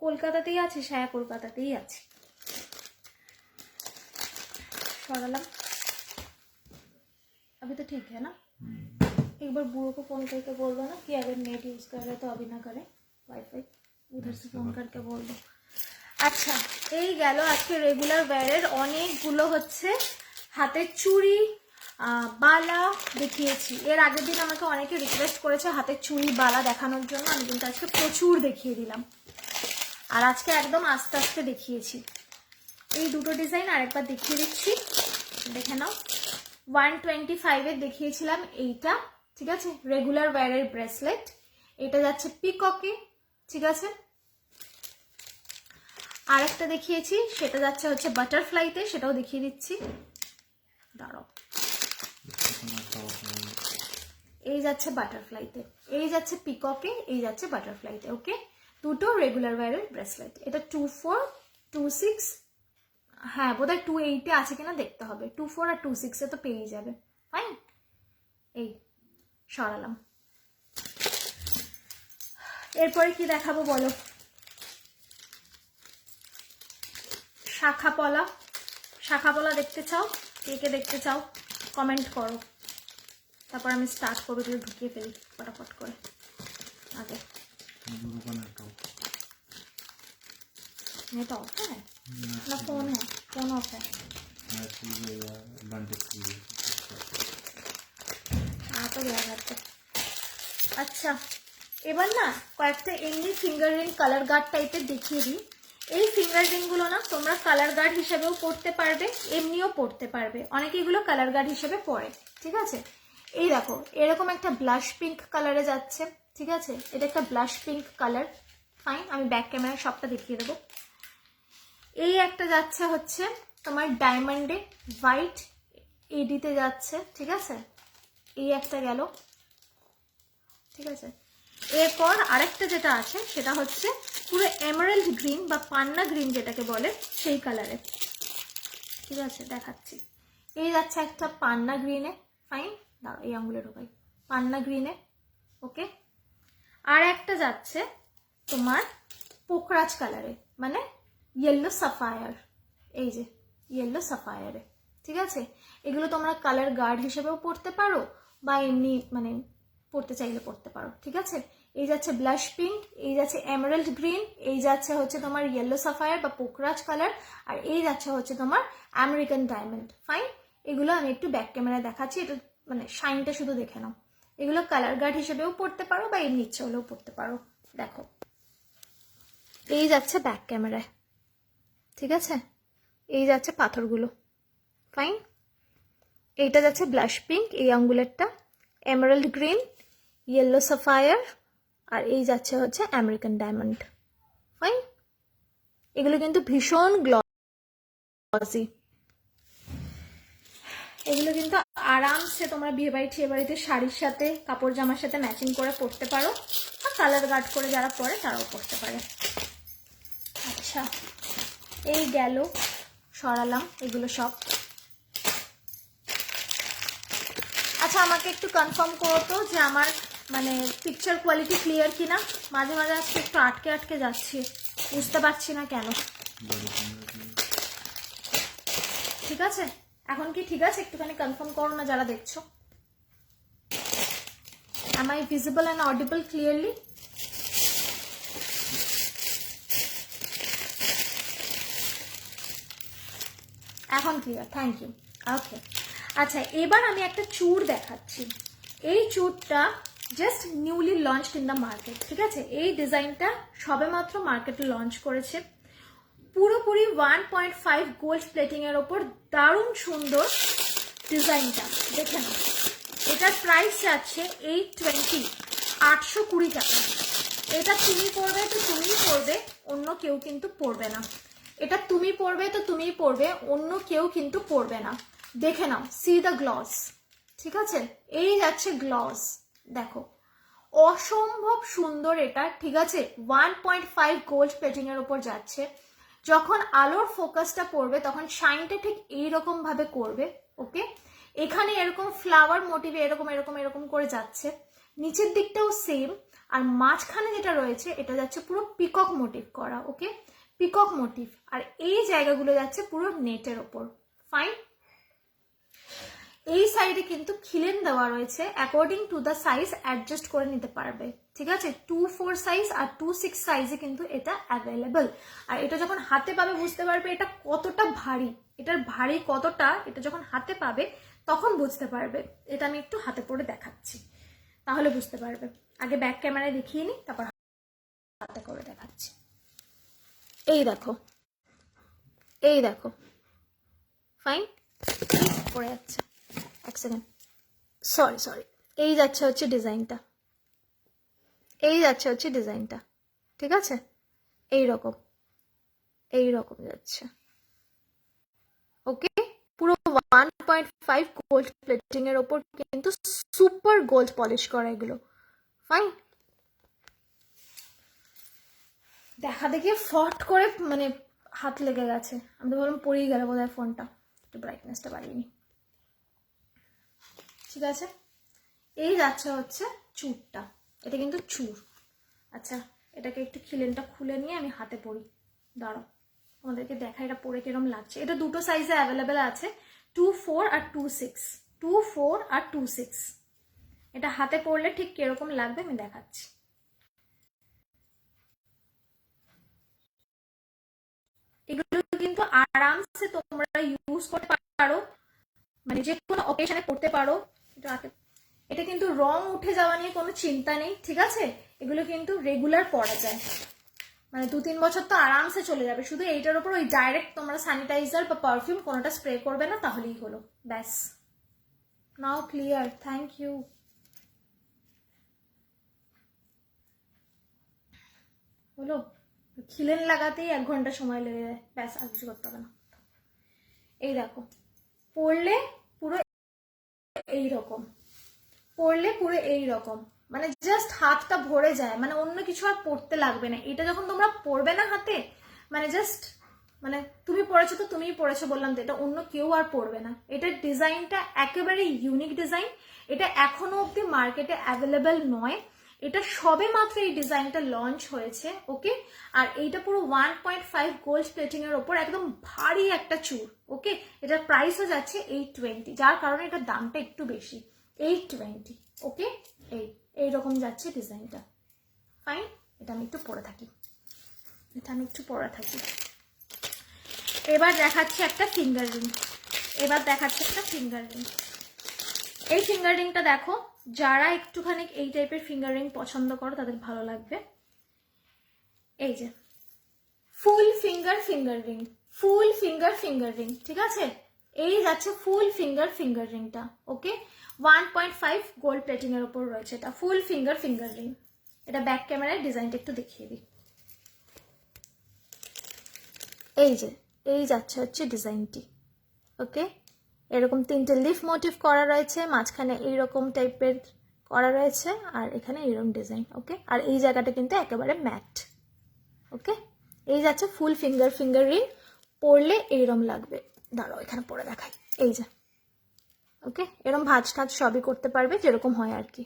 কলকাতাতেই আছিস? হ্যাঁ কলকাতাতেই আছি। सौरलम अभी तो ठीक है ना? एक बार बुआ को फोन करके बोल दो ना कि अगर नेट यूज कर रहे तो अभी ना करें, वाईफाई उधर से फोन करके बोल दो। আচ্ছা এই গেল আজকে রেগুলার ওয়্যারের অনেকগুলো হচ্ছে হাতের চুড়ি বালা দেখিয়েছি। এর আগের দিন আমাকে অনেকে রিকোয়েস্ট করেছে হাতের চুড়ি বালা দেখানোর জন্য, আমি কিন্তু আজকে প্রচুর দেখিয়ে দিলাম। আর আজকে একদম আস্তে আস্তে দেখিয়েছি। এই দুটো ডিজাইন আরেকবার দেখিয়ে দিচ্ছি, দেখে নাও। 125 এর দেখিয়েছিলাম এইটা, ঠিক আছে, রেগুলার ওয়্যারের ব্রেসলেট। এটা যাচ্ছে পিককে, ঠিক আছে। আরেকটা দেখিয়েছি সেটা যাচ্ছে হচ্ছে বাটারফ্লাইতে, সেটাও দেখিয়ে দিচ্ছি, দাঁড়াও। এই যাচ্ছে বাটারফ্লাইতে, এই যাচ্ছে পিককে, এই যাচ্ছে বাটারফ্লাইতে, ওকে। দুটো রেগুলার ওয়্যারের ব্রেসলেট। এটা 2426, হ্যাঁ বোধহয় 28 আছে কিনা দেখতে হবে, 24 আর 26 তো পেয়ে যাবে, ফাইন। এই সরালাম। এরপরে কি দেখাবো বলো? শাখা পলা, শাখা পলা দেখতে চাও? কে কে দেখতে চাও কমেন্ট করো, তারপর আমি স্টার্ট করবো, এগুলো ঢুকিয়ে ফেলি ফটাফট করে। আগে नेट ऑफ है ना? फोन है, फोन ऑफ है। तो गया घर पे। আচ্ছা এবার না কয়েকটা এমনি ফিঙ্গার রিং কালার গার্ড টাইপের দেখিয়ে দিই। এই ফিঙ্গার রিংগুলো না তোমরা কালার গার্ড হিসেবেও পরতে পারবে, এমনিও পরতে পারবে। অনেকে এগুলো কালার গার্ড হিসেবে পরে, ঠিক আছে। এই দেখো এরকম একটা ব্লাশ পিঙ্ক কালারে যাচ্ছে, ঠিক আছে। এটা একটা ব্লাশ পিঙ্ক কালার, ফাইন। আমি ব্যাক ক্যামেরায় সবটা দেখিয়ে দেবো। এই একটা যাচ্ছে হচ্ছে তোমার ডায়মন্ডে হোয়াইট এডিতে যাচ্ছে, ঠিক আছে। এই একটা গেল, ঠিক আছে। এরপর আরেকটা যেটা আছে সেটা হচ্ছে পুরো এমারাল্ড গ্রিন বা পান্না গ্রিন যেটাকে বলে সেই কালারে, ঠিক আছে, দেখাচ্ছি। এই যাচ্ছে একটা পান্না গ্রিনে, ফাইন। দাঁড়াও এই আঙুলে ঢোকাই, পান্না গ্রিনে, ওকে। আর একটা যাচ্ছে তোমার পোকরাজ কালারে, মানে ইয়েলো সাফায়ার, এই যে ইয়েলো সাফায়ারে, ঠিক আছে। এগুলো তোমরা কালার গার্ড হিসেবেও পরতে পারো বা এমনি মানে পরতে চাইলে পরতে পারো, ঠিক আছে। এই যাচ্ছে ব্লাশ পিঙ্ক, এই যাচ্ছে এমারাল্ড গ্রিন, এই যাচ্ছে হচ্ছে তোমার ইয়েলো সাফায়ার বা পোকরাজ কালার, আর এই যাচ্ছে হচ্ছে তোমার আমেরিকান ডায়মন্ড, ফাইন। এগুলো আমি একটু ব্যাক ক্যামেরায় দেখাচ্ছি, এটা মানে শাইনটা শুধু দেখে নাও। এগুলো কালার গার্ড হিসেবেও পরতে পারো বা এর নিচে হলেও পরতে পারো। দেখো এই যাচ্ছে ব্যাক ক্যামেরায়, ঠিক আছে, এই যাচ্ছে পাথরগুলো, ফাইন। এইটা যাচ্ছে ব্লাশ পিঙ্ক, এই আঙ্গুলেরটা, এমারাল্ড গ্রিন, ইয়েলো সাফায়ার, আর এই যাচ্ছে হচ্ছে আমেরিকান ডায়মন্ড, ফাইন। এগুলো কিন্তু ভীষণ গ্লসি, এগুলো কিন্তু আরামসে তোমরা বিয়ে বাড়িতে শাড়ির সাথে কাপড় জামার সাথে ম্যাচিং করে পরতে পারো, আর কালার গার্ড করে যারা পরে তারাও পরতে পারে। আচ্ছা এই গেল, সরালাম এগুলো সব। আচ্ছা আমাকে একটু কনফার্ম করো তো যে আমার মানে পিকচার কোয়ালিটি ক্লিয়ার কিনা। মাঝে মাঝে আজকে একটু আটকে আটকে যাচ্ছি, বুঝতে পারছি না কেন। ঠিক আছে এখন কি ঠিক আছে? একটুখানি কনফার্ম করো না যারা দেখছো। Am I visible and audible clearly? এখন ক্লিয়ার, থ্যাংক ইউ। ওকে আচ্ছা এবার আমি একটা চূড় দেখাচ্ছি। এই চূড়টা just newly launched in the market, ঠিক আছে। এই ডিজাইনটা সবেমাত্র মার্কেটে লঞ্চ করেছে, পুরোপুরি 1.5 গোল্ড প্লেটিং এর ওপর, দারুণ সুন্দর ডিজাইনটা, দেখে নাও। এটার প্রাইস যাচ্ছে 820, 820 টাকা। এটা তুমি পরবে তো তুমিই পরবে, অন্য কেউ কিন্তু পরবে না। এটা তুমি পরবে তো তুমিই পরবে, অন্য কেউ কিন্তু পরবে না। দেখে নাও, সি দ্য গ্লস, ঠিক আছে। এই যাচ্ছে গ্লস, দেখো অসম্ভব সুন্দর এটা, ঠিক আছে। 1.5 গোল্ড প্লেটিং এর উপর যাচ্ছে। যখন আলোর ফোকাসটা পড়বে তখন শাইনটা ঠিক এইরকম ভাবে করবে, ওকে। এখানে এরকম ফ্লাওয়ার মোটিভে এরকম এরকম এরকম করে যাচ্ছে, নিচের দিকটাও সেম, আর মাঝখানে যেটা রয়েছে এটা যাচ্ছে পুরো পিকক মোটিভ করা, ওকে, পিকক মোটিভ। আর এই জায়গাগুলো যাচ্ছে পুরো নেটের ওপর, ফাইন। এই সাইডে কিন্তু খিলেন দেওয়া রয়েছে, according to the size adjust করে নিতে পারবে, ঠিক আছে। 2-4 সাইজ আর 2-6 সাইজে কিন্তু এটা অ্যাভেলেবল। আর এটা যখন হাতে পাবে বুঝতে পারবে এটা কতটা ভারী, এটার ভারী কতটা, এটা যখন হাতে পাবে তখন বুঝতে পারবে। এটা আমি একটু হাতে পরে দেখাচ্ছি, তাহলে বুঝতে পারবে। আগে ব্যাক ক্যামেরায় দেখিয়ে নিই, তারপর হাতে করে দেখাচ্ছি। এই দেখো, এই দেখো, ফাইন। পড়ে যাচ্ছে, এক সেকেন্ড, সরি। এই যাচ্ছে হচ্ছে ডিজাইনটা, এই যাচ্ছে হচ্ছে ডিজাইনটা, ঠিক আছে। এইরকম এইরকম যাচ্ছে, ওকে। পুরো 1.5 গোল্ড প্লেটিং এর ওপর কিন্তু সুপার গোল্ড পলিশ করা এগুলো, ফাইন। দেখা দেখি ফট করে মানে হাত লেগে গেছে, আমি তো বললাম পড়েই গেল বোধহয় ফোনটা, একটু ব্রাইটনেসটা বাড়িয়ে নি, ঠিক আছে। এই যাচ্ছে হচ্ছে চুরটা, এটা কিন্তু চুর। আচ্ছা এটাকে একটু খিলেনটা খুলে নিয়ে আমি হাতে পরি, দাঁড়াও তোমাদেরকে দেখা এটা পরে কিরম লাগছে। এটা দুটো সাইজে অ্যাভেলেবেল আছে, 2-4 আর 2-6, 2-4 আর 2-6। এটা হাতে পরলে ঠিক কিরকম লাগবে আমি দেখাচ্ছি। এগুলো কিন্তু আরামসে তোমরা ইউজ করতে পারো, মানে যে কোনো অকেশনে পড়তে পারো। এটা কিন্তু রং উঠে যাওয়া নিয়ে কোনো চিন্তা নেই, ঠিক আছে। এগুলো কিন্তু রেগুলার পরা যায়, মানে 2-3 বছর তো আরামসে চলে যাবে। শুধু এইটার উপর ওই ডাইরেক্ট তোমরা স্যানিটাইজার বা পারফিউম কোনোটা স্প্রে করবে না, তাহলেই হলো, ব্যাস। নাও ক্লিয়ার, থ্যাংক ইউ। হলো, খিলেন লাগাতেই 1 ঘন্টা সময় লেগে যায়, ব্যাস আর কিছু করতে হবে না। এই দেখো, পরলে পুরো এইরকম, পরলে পুরো এইরকম, মানে জাস্ট হাতটা ভরে যায়, মানে অন্য কিছু আর পরতে লাগবে না। এটা যখন তোমরা পরবে না হাতে, মানে জাস্ট মানে তুমি পরেছো তো তুমিই পরেছো বললাম তো, এটা অন্য কেউ আর পরবে না। এটার ডিজাইনটা একেবারে ইউনিক ডিজাইন, এটা এখনো অব্দি মার্কেটে অ্যাভেলেবেল নয়, এটা সবে মাত্র এই ডিজাইনটা লঞ্চ হয়েছে, ওকে। আর এইটা পুরো 1.5 গোল্ড প্লেটিং এর ওপর একদম ভারী একটা চুর, ওকে। এটার প্রাইসও যাচ্ছে 820, যার কারণে এটার দামটা একটু বেশি, 820, ওকে। এইরকম যাচ্ছে ডিজাইনটা, ফাইন। এটা আমি একটু পরে থাকি, এবার দেখাচ্ছি একটা ফিঙ্গার রিং। এবার দেখাচ্ছে একটা ফিঙ্গার রিং। এই ফিঙ্গার রিংটা দেখো, যারা একটুখানি এই টাইপের ফিঙ্গার রিং পছন্দ করো তাদের ভালো লাগবে। এই যে ফুল ফিঙ্গার ফিঙ্গার রিং, ফুল ফিঙ্গার ফিঙ্গার রিং, ঠিক আছে? এই যাচ্ছে ফুল ফিঙ্গার ফিঙ্গার রিংটা। ওকে, 1.5 গোল্ড প্লেটিং এর উপর রয়েছে এটা, ফুল ফিঙ্গার ফিঙ্গার রিং। এটা ব্যাক ক্যামেরায় ডিজাইনটা একটু দেখিয়ে দিই। এই যে এই যাচ্ছে হচ্ছে ডিজাইনটি। ওকে, এরকম 3টে লিফ মোটিভ করা রয়েছে, মাঝখানে এইরকম টাইপের করা রয়েছে, আর এখানে এরকম ডিজাইন। ওকে, আর এই জায়গাটা কিন্তু একেবারে ম্যাট। ওকে, এই যাচ্ছে ফুল ফিঙ্গার ফিঙ্গার রিং। পরলে এইরকম লাগবে, দাঁড়াও এখানে পরে দেখাই। এই যে ওকে, এরকম ভাঁজ ঠাজ সবই করতে পারবে যেরকম হয় আর কি।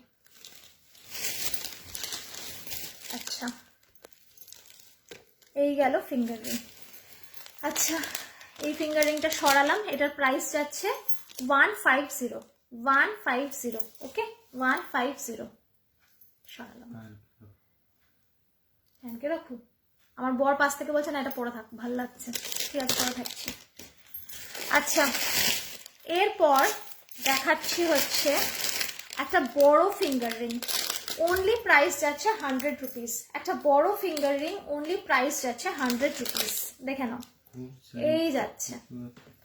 আচ্ছা, এই গেল ফিঙ্গার রিং। আচ্ছা, এই ফিঙ্গার রিংটা সরালাম। এটার প্রাইস যাচ্ছে 150, 150। ওকে, 150 সরালাম। ফ্যানকে রাখু, আমার বর পাশ থেকে বলছে না এটা পরে থাক, ভালো লাগছে। ঠিক আছে, পরে থাকছি। আচ্ছা, এরপর দেখাচ্ছি হচ্ছে একটা বড় ফিঙ্গার রিং। অনলি প্রাইস যাচ্ছে 100 রুপিস। একটা বড় ফিঙ্গার রিং, অনলি প্রাইস যাচ্ছে 100 রুপিস। দেখে নাও, এই যাচ্ছে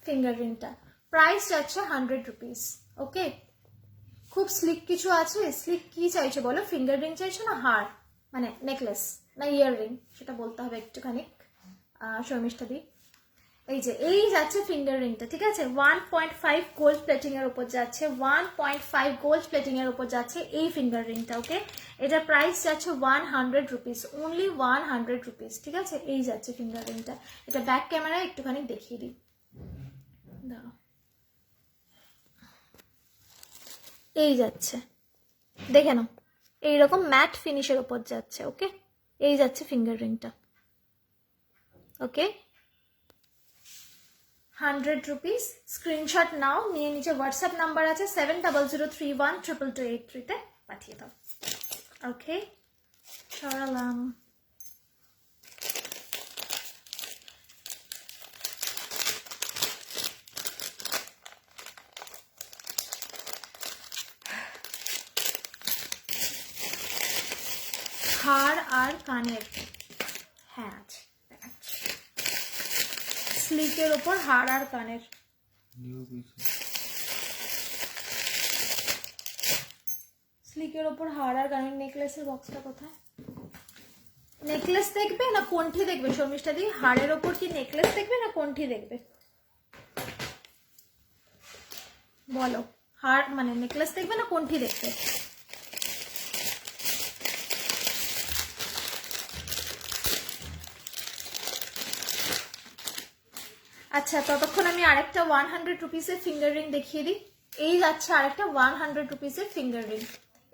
ফিঙ্গার রিংটা, প্রাইস যাচ্ছে 100 রুপিস। ওকে, খুব স্লিক কিছু আছে। স্লিক কি চাইছো বলো? ফিঙ্গার রিং চাইছো না হার, মানে নেকলেস না ইয়ার রিং, সেটা বলতে হবে একটুখানি শর্মিষ্ঠা দি। এই যে এই যাচ্ছে ফিঙ্গার রিংটা, ঠিক আছে? 1.5 গোল্ড প্লেটিং এর উপর যাচ্ছে, 1.5 গোল্ড প্লেটিং এর উপর যাচ্ছে এই ফিঙ্গার রিংটা। ওকে, এটার প্রাইস যাচ্ছে 100 রুপিস, অনলি 100 রুপিস। ঠিক আছে, এই যাচ্ছে ফিঙ্গার রিংটা। এটা ব্যাক ক্যামেরায় একটুখানি দেখিয়ে দিই, দাঁড়াও। এই যাচ্ছে, দেখে নাও, এইরকম ম্যাট ফিনিশের উপর যাচ্ছে। ওকে, এই যাচ্ছে ফিঙ্গার রিংটা। ওকে, 100 রুপিস। স্ক্রিনশট নাও, নিয়ে নিচে হোয়াটসঅ্যাপ নাম্বার আছে 7003122283 তে পাঠিয়ে দাও। ওকে, সরালাম। হার আর কানের, হ্যাঁ আছে, দেখাচ্ছি। স্লিকের ওপর হার আর কানের। স্লিকের ওপর হার আর কানের নেকলেসের বক্সটা কোথায়? নেকলেস দেখবে না কণ্ঠি দেখবে শর্মিষ্ঠা দি? হারের ওপর কি নেকলেস দেখবে না কণ্ঠি দেখবে বলো? হার মানে নেকলেস দেখবে না কণ্ঠি দেখবে? আচ্ছা, ততক্ষণ আমি আরেকটা 100 রুপিসের ফিঙ্গার রিং দেখিয়ে দিই। এই যাচ্ছে আরেকটা 100 রুপিসের ফিঙ্গার রিং।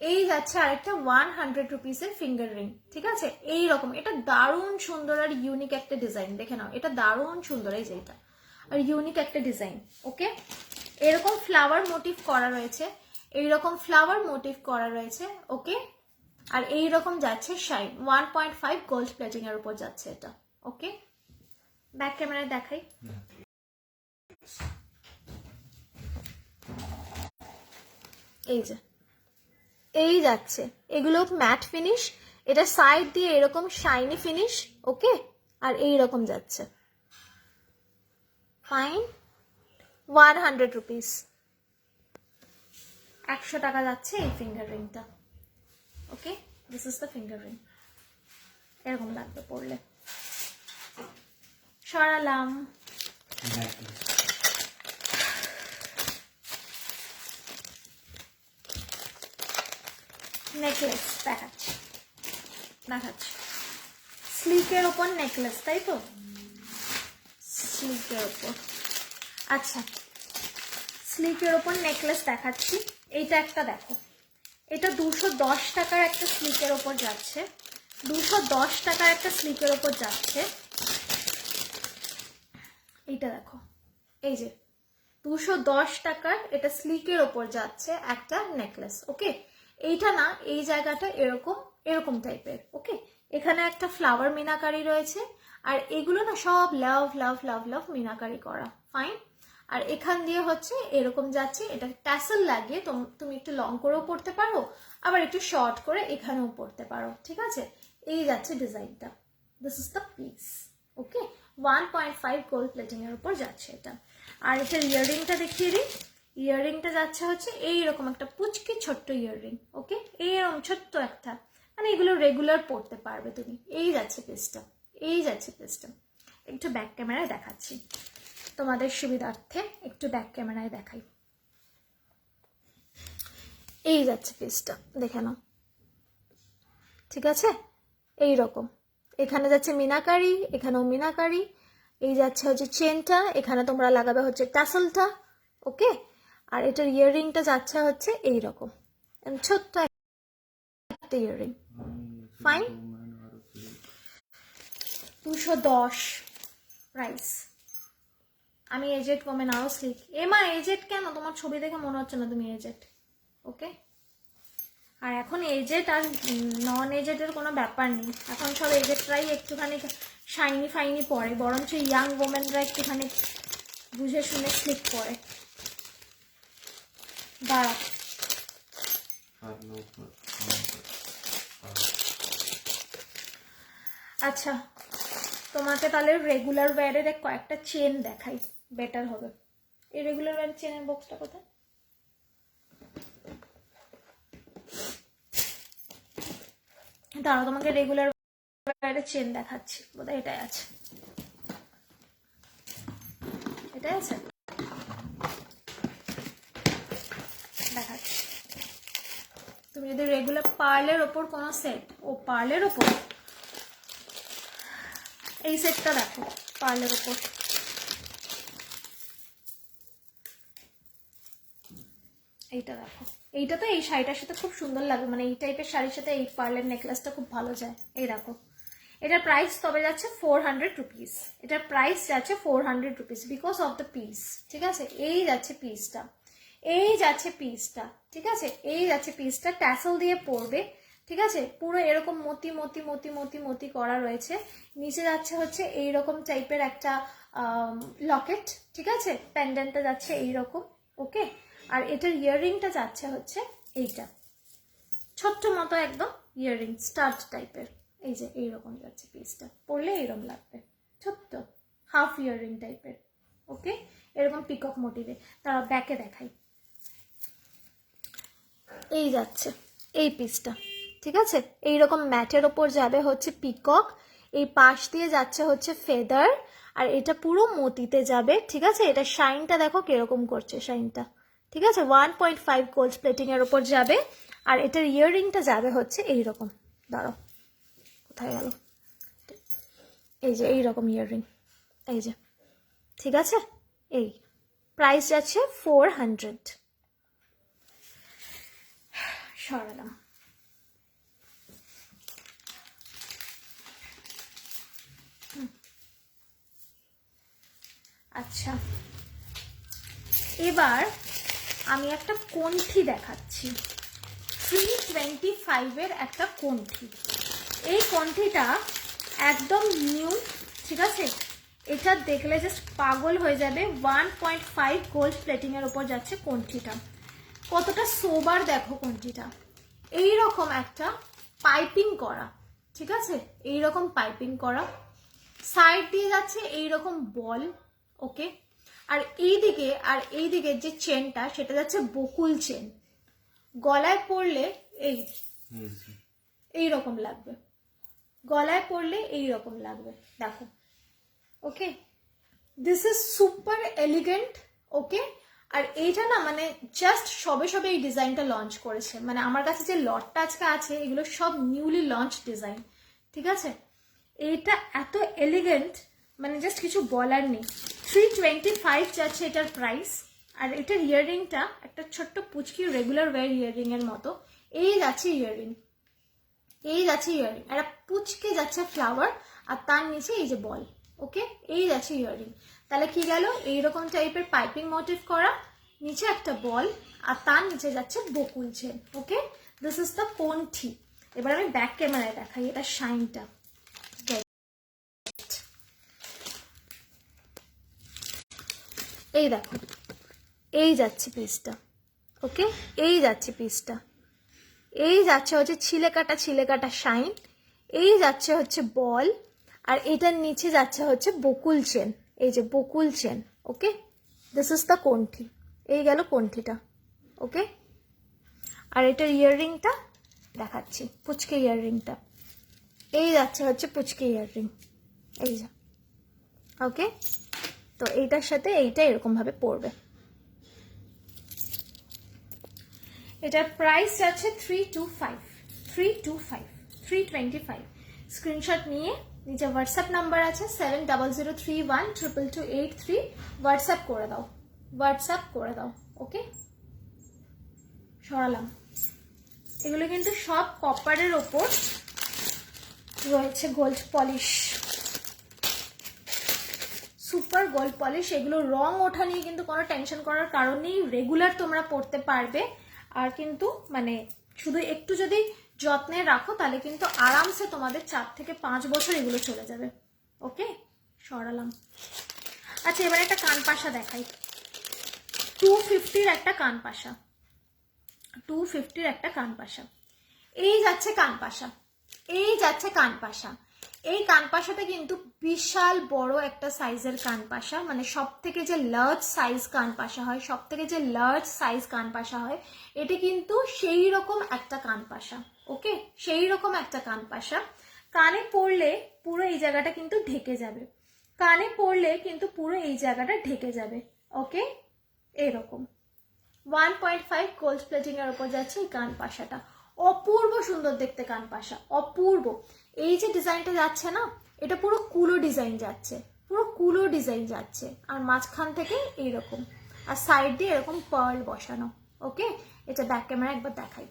এই যাচ্ছে আরেকটা 100 রুপিসের ফিঙ্গার রিং। ঠিক আছে, এই রকম। এটা দারুণ সুন্দর আর ইউনিক একটা ডিজাইন, দেখে নাও, এটা দারুণ সুন্দর। এই যে এটা আর ইউনিক একটা ডিজাইন। ওকে, এরকম ফ্লাওয়ার মোটিভ করা রয়েছে, এইরকম ফ্লাওয়ার মোটিভ করা রয়েছে। ওকে, আর এইরকম যাচ্ছে শাইন, 1.5 গোল্ড প্লেটিং এর উপর যাচ্ছে এটা। ওকে, ব্যাক ক্যামেরায় দেখাই। এই যে এই যাচ্ছে, এগুলো ম্যাট ফিনিশ, এটা সাইড দিয়ে এরকম শাইনি ফিনিশ। ওকে, আর এই রকম যাচ্ছে। ফাইন, 100 রুপিস, 100 টাকা যাচ্ছে এই ফিঙ্গার রিংটা। Okay, this is the finger ring. এরকম লাগবে পড়লে। সরালাম। নেকলেস দেখাচ্ছি, স্লিকের ওপর নেকলেস, তাই তো? স্লিকের ওপর, আচ্ছা, স্লিকের ওপর নেকলেস দেখাচ্ছি। এইটা একটা দেখো, এটা 210 টাকার একটা স্লিকের ওপর যাচ্ছে, 210 টাকার একটা স্লিকের ওপর যাচ্ছে। এইটা দেখো, এই যে 210 টাকার এটা স্লিকের ওপর যাচ্ছে একটা নেকলেস। ওকে, এইটা না, এই জায়গাটা এরকম এরকম টাইপের। ওকে, এখানে একটা ফ্লাওয়ার মিনাকারি রয়েছে, আর এগুলো না সব লাভ লাভ লাভ লাভ মিনাকারি করা। ফাইন, আর এখান দিয়ে হচ্ছে এরকম যাচ্ছে, এটা ট্যাসেল লাগিয়ে তুমি একটু লং করেও পরতে পারো, আবার একটু শর্ট করে এখানেও পরতে পারো, ঠিক আছে? এই যাচ্ছে ডিজাইনটা, this is the piece. Okay, 1.5 gold plating এর উপর যাচ্ছে এটা। আর এটার ইয়াররিংটা দেখিয়ে দিই। ইয়াররিংটা যাচ্ছে হচ্ছে এইরকম একটা পুচকি ছোট্ট ইয়াররিং। ওকে, এইরকম ছোট্ট একটা, মানে এগুলো রেগুলার পরতে পারবে তুমি। এই যাচ্ছে পিসটা, এই যাচ্ছে পিসটা। একটু ব্যাক ক্যামেরায় দেখাচ্ছি তোমাদের সুবিধার্থে, একটু ব্যাক ক্যামেরায় দেখাই। এই যাচ্ছে পিসটা, দেখে নাও, ঠিক আছে? এই রকম এখানে যাচ্ছে মিনাকারি, এখানেও মিনাকারি। এই যাচ্ছে হচ্ছে চেনটা, এখানে তোমরা লাগাবে হচ্ছে টাসেলটা। ওকে, আর এটার ইয়াররিংটা যাচ্ছে হচ্ছে এই রকম ছোট্ট একটা ইয়াররিং। Fine, 210 price. আমি এজেড কমেন আরো স্লিক। এমা এজেড কেন? তোমার ছবি দেখে মনে হচ্ছে না তুমি এজেড। ওকে, আর এখন এজেড আর নন এজেডের কোনো ব্যাপার নেই, এখন সব এজেডরাই একটুখানি শাইনি ফাইনি পরে, বরঞ্চ ইয়াং ওমেনরা একটুখানি বুঝে শুনে স্লিপ পরে। দাঁড়া, আচ্ছা তোমাকে তাহলে রেগুলার ওয়্যারের কয়েকটা চেন দেখাই, বেটার হবে। এই রেগুলার ওয়্যারের চেনের বক্সটা কোথায়? দাঁড়াও, তোমাকে রেগুলার ওয়্যারের চেন দেখাচ্ছি, বোধহয় এটাই আছে, এটাই আছে, দেখাচ্ছি। তুমি যদি রেগুলার পার্লের ওপর কোনো সেট, ও পার্লের ওপর এই সেটটা দেখো, পার্লের ওপর এইটা দেখো, এইটা তো এই শাড়িটার সাথে খুব সুন্দর লাগবে, মানে এই টাইপের শাড়ির সাথে এই পার্লের নেকলেসটা খুব ভালো যায়। এই দেখো, এটার প্রাইস তবে যাচ্ছে 400 রুপিস। এটার প্রাইস যাচ্ছে 400 rupees because of the piece, ঠিক আছে? এই যাচ্ছে পিসটা, এই যাচ্ছে পিসটা, ঠিক আছে? এই যাচ্ছে পিসটা, ট্যাসেল দিয়ে পরবে, ঠিক আছে? পুরো এরকম মতি মতি মতি মতি মতি করা রয়েছে। নিচে যাচ্ছে হচ্ছে এইরকম টাইপের একটা লকেট, ঠিক আছে? প্যান্ডেন্টটা যাচ্ছে এইরকম। ওকে, আর এটার ইয়াররিংটা যাচ্ছে হচ্ছে এইটা, ছোট্ট মতো একদম ইয়াররিং স্টাড টাইপের। এই যে এইরকম যাচ্ছে পিসটা, পরলে এইরকম লাগবে, ছোট্ট হাফ ইয়াররিং টাইপের। ওকে, এরকম পিকক মোটিভে। তারা ব্যাকে দেখাই, এই যাচ্ছে এই পিসটা, ঠিক আছে? এইরকম ম্যাটের ওপর যাবে হচ্ছে পিকক, এই পাশ দিয়ে যাচ্ছে হচ্ছে ফেদার, আর এটা পুরো মতিতে যাবে, ঠিক আছে? এটা শাইনটা দেখো কিরকম করছে শাইনটা, ঠিক আছে? 1.5 গোল্ড প্লেটিং এর ওপর যাবে, আর এটার ইয়াররিংটা যাবে হচ্ছে এইরকম। দাঁড়ো, কোথায় গেল? এই যে এইরকম ইয়াররিং, এই যে, ঠিক আছে? এই প্রাইস যাচ্ছে 400। সরালাম। আচ্ছা, এবার আমি একটা কণ্ঠি দেখাচ্ছি, 325-এর একটা কণ্ঠি। এই কণ্ঠিটা একদম নিউ, ঠিক আছে? এটা দেখলে জাস্ট পাগল হয়ে যাবে। 1.5 গোল্ড প্লেটিং এর উপর যাচ্ছে কণ্ঠিটা। কতটা সোবার দেখো কণ্ঠিটা, এইরকম একটা পাইপিং করা, ঠিক আছে? এইরকম পাইপিং করা, সাইড দিয়ে যাচ্ছে এইরকম বল। ওকে, আর এইদিকে যে চেনটা সেটা যাচ্ছে বকুল চেন। গলায় পরলে এইরকম লাগবে, গলায় পরলে এইরকম লাগবে, দেখো। ওকে, দিস ইজ সুপার এলিগেন্ট। ওকে, আর এইটা না মানে জাস্ট সবে সবে এই ডিজাইনটা লঞ্চ করেছে, মানে আমার কাছে যে লটটা আজকে আছে এগুলো সব নিউলি লঞ্চ ডিজাইন, ঠিক আছে? এইটা এত এলিগেন্ট, মানে জাস্ট কিছু বলার নেই। 325 যাচ্ছে এটার প্রাইস। আর এটার ইয়াররিংটা একটা ছোট্ট পুচকি রেগুলার ওয়্যার ইয়াররিং এর মতো। এই যাচ্ছে ইয়াররিং, এই যাচ্ছে ইয়াররিং, একটা পুচকে যাচ্ছে ফ্লাওয়ার, আর তার নিচে এই যে বল। ওকে, এই যাচ্ছে ইয়াররিং। তাহলে কি গেল? এইরকম টাইপের পাইপিং মোটিভ করা, নিচে একটা বল, আর তার নিচে যাচ্ছে বকুল chain. Okay, this is the কণ্ঠি। এবার আমি ব্যাক ক্যামেরায় দেখাই এটা শাইনটা। এই দেখো, এই যাচ্ছে পিসটা, ওকে, এই যাচ্ছে পিসটা, এই যাচ্ছে হচ্ছে ছিলে কাটা শাইন, এই যাচ্ছে হচ্ছে বল, আর এটার নিচে যাচ্ছে হচ্ছে বকুল চেন, এই যে বকুল chain, okay. This is the কণ্ঠি, এই গেল কণ্ঠিটা, ওকে। আর এটার ইয়াররিংটা দেখাচ্ছি, পুচকে ইয়াররিংটা, এই যাচ্ছে হচ্ছে পুচকে ইয়াররিং, এই যা, ওকে। তো এইটার সাথে এইটা এরকম ভাবে পড়বে। এটার প্রাইস আছে 325 স্ক্রিনশট নিয়ে নিচে হোয়াটসঅ্যাপ নাম্বার আছে 7003122283, হোয়াটসঅ্যাপ করে দাও, ওকে। সরালাম। এগুলো কিন্তু সব কপারের ওপর রয়েছে gold polish, super gold polish. এগুলো রং ওঠা নিয়ে কিন্তু কোনো টেনশন করার কারণ নেই, রেগুলার তোমরা পড়তে পারবে। আর কিন্তু মানে শুধু একটু যদি যত্নে রাখো তাহলে কিন্তু আরামসে তোমাদের 4 থেকে 5 বছর এগুলো চলে যাবে, ওকে। সরালাম। আচ্ছা, এবার একটা কানপাশা দেখাই, 250-র একটা কানপাশা, 250-র একটা কানপাশা। এই যাচ্ছে কানপাশা, এই যাচ্ছে কানপাশা। এই কানপাশাটা কিন্তু বিশাল বড় একটা সাইজের কানপাশা, মানে সব থেকে যে লার্জ সাইজ কানপাশা হয়, সব থেকে যে লার্জ সাইজ কানপাশা হয়, এটি কিন্তু সেই রকম একটা কানপাশা, ওকে, সেই রকম একটা কানপাশা। কানে পড়লে পুরো এই জায়গাটা কিন্তু ঢেকে যাবে, কানে পড়লে কিন্তু পুরো এই জায়গাটা ঢেকে যাবে, ওকে। এরকম 1.5 গোল্ড প্লেটিং এর উপর যাচ্ছে এই কানপাশাটা, অপূর্ব সুন্দর দেখতে কানপাশা, অপূর্ব। এই যে ডিজাইনটা যাচ্ছে না, এটা পুরো কুলো ডিজাইন যাচ্ছে, পুরো কুলো ডিজাইন যাচ্ছে, আর মাঝখান থেকে এইরকম, আর সাইড দিয়ে এরকম পার্ল বসানো, ওকে। এটা ব্যাক ক্যামেরা একবার দেখাই,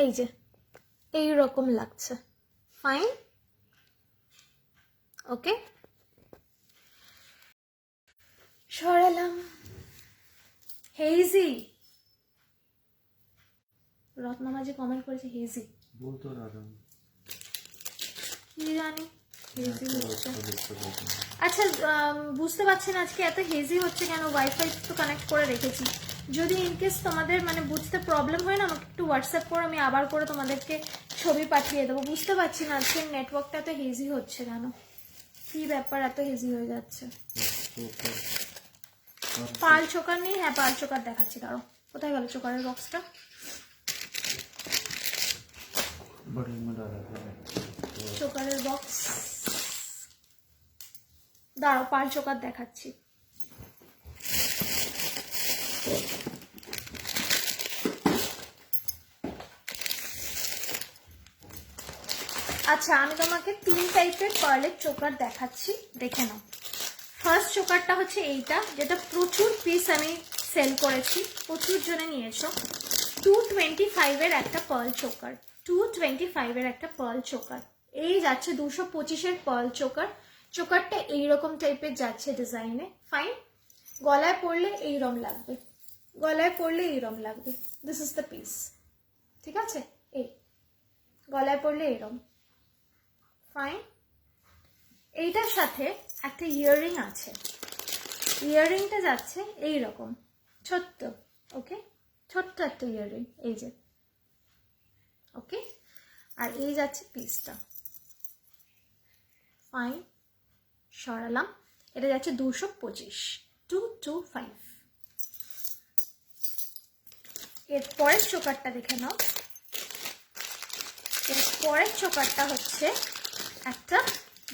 এই যে এইরকম লাগছে, ফাইন, ওকে। সরালাম। হেজি, রত্নমাজি কমেন্ট করেছে হেজি,
বলতো দাদা
কি জানি হেজি হচ্ছে। আচ্ছা, বুঝতে পারছি না আজকে এত হেজি হচ্ছে কেন, ওয়াইফাই তো কানেক্ট করে রেখেছি। যদি ইনকেস তোমাদের মানে বুঝতে প্রবলেম হয় না, আমাকে একটু হোয়াটসঅ্যাপ করো, আমি আবার করে তোমাদেরকে ছবি পাঠিয়ে দেবো। বুঝতে পারছি না আজকে নেটওয়ার্কটা এত হেজি হচ্ছে কেন, কি ব্যাপার এত হেজি হয়ে যাচ্ছে। পাল চোকার নেই, হ্যাঁ পাল চোকার দেখাচ্ছি, দাঁড়ো, কোথায় গেল চোকারের বক্সটা, চোকারের বক্স, দাঁড়াও পাল চোকার দেখাচ্ছি। আচ্ছা, আমি তোমাকে 3 টাইপের পার্লের চোকার দেখাচ্ছি, দেখে নাও। ফার্স্ট চোকারটা হচ্ছে এইটা, যেটা প্রচুর পিস আমি সেল করেছি, প্রচুর জনে নিয়েছো। 225-এর একটা পার্ল চোকার, 225-এর একটা পার্ল চোকার। এই যাচ্ছে 225-এর পার্ল চোকার। চোকারটা এইরকম টাইপের যাচ্ছে ডিজাইনে, ফাইন। গলায় পরলে এইরকম লাগবে, গলায় পরলে এইরকম লাগবে, দিস ইজ দ্য পিস, ঠিক আছে। এই গলায় পরলে এইরকম, ফাইন। এইটার সাথে একটা ইয়াররিং আছে, ইয়াররিংটা যাচ্ছে এইরকম ছোট্ট, ওকে, ছোট্ট একটা ইয়াররিং, এই যে, ওকে। আর এই যাচ্ছে পিসটা, ফাইন। সরালাম। এটা যাচ্ছে 225, 225। এর পরের চোকারটা দেখে নাও। এর পরের চোকারটা হচ্ছে একটা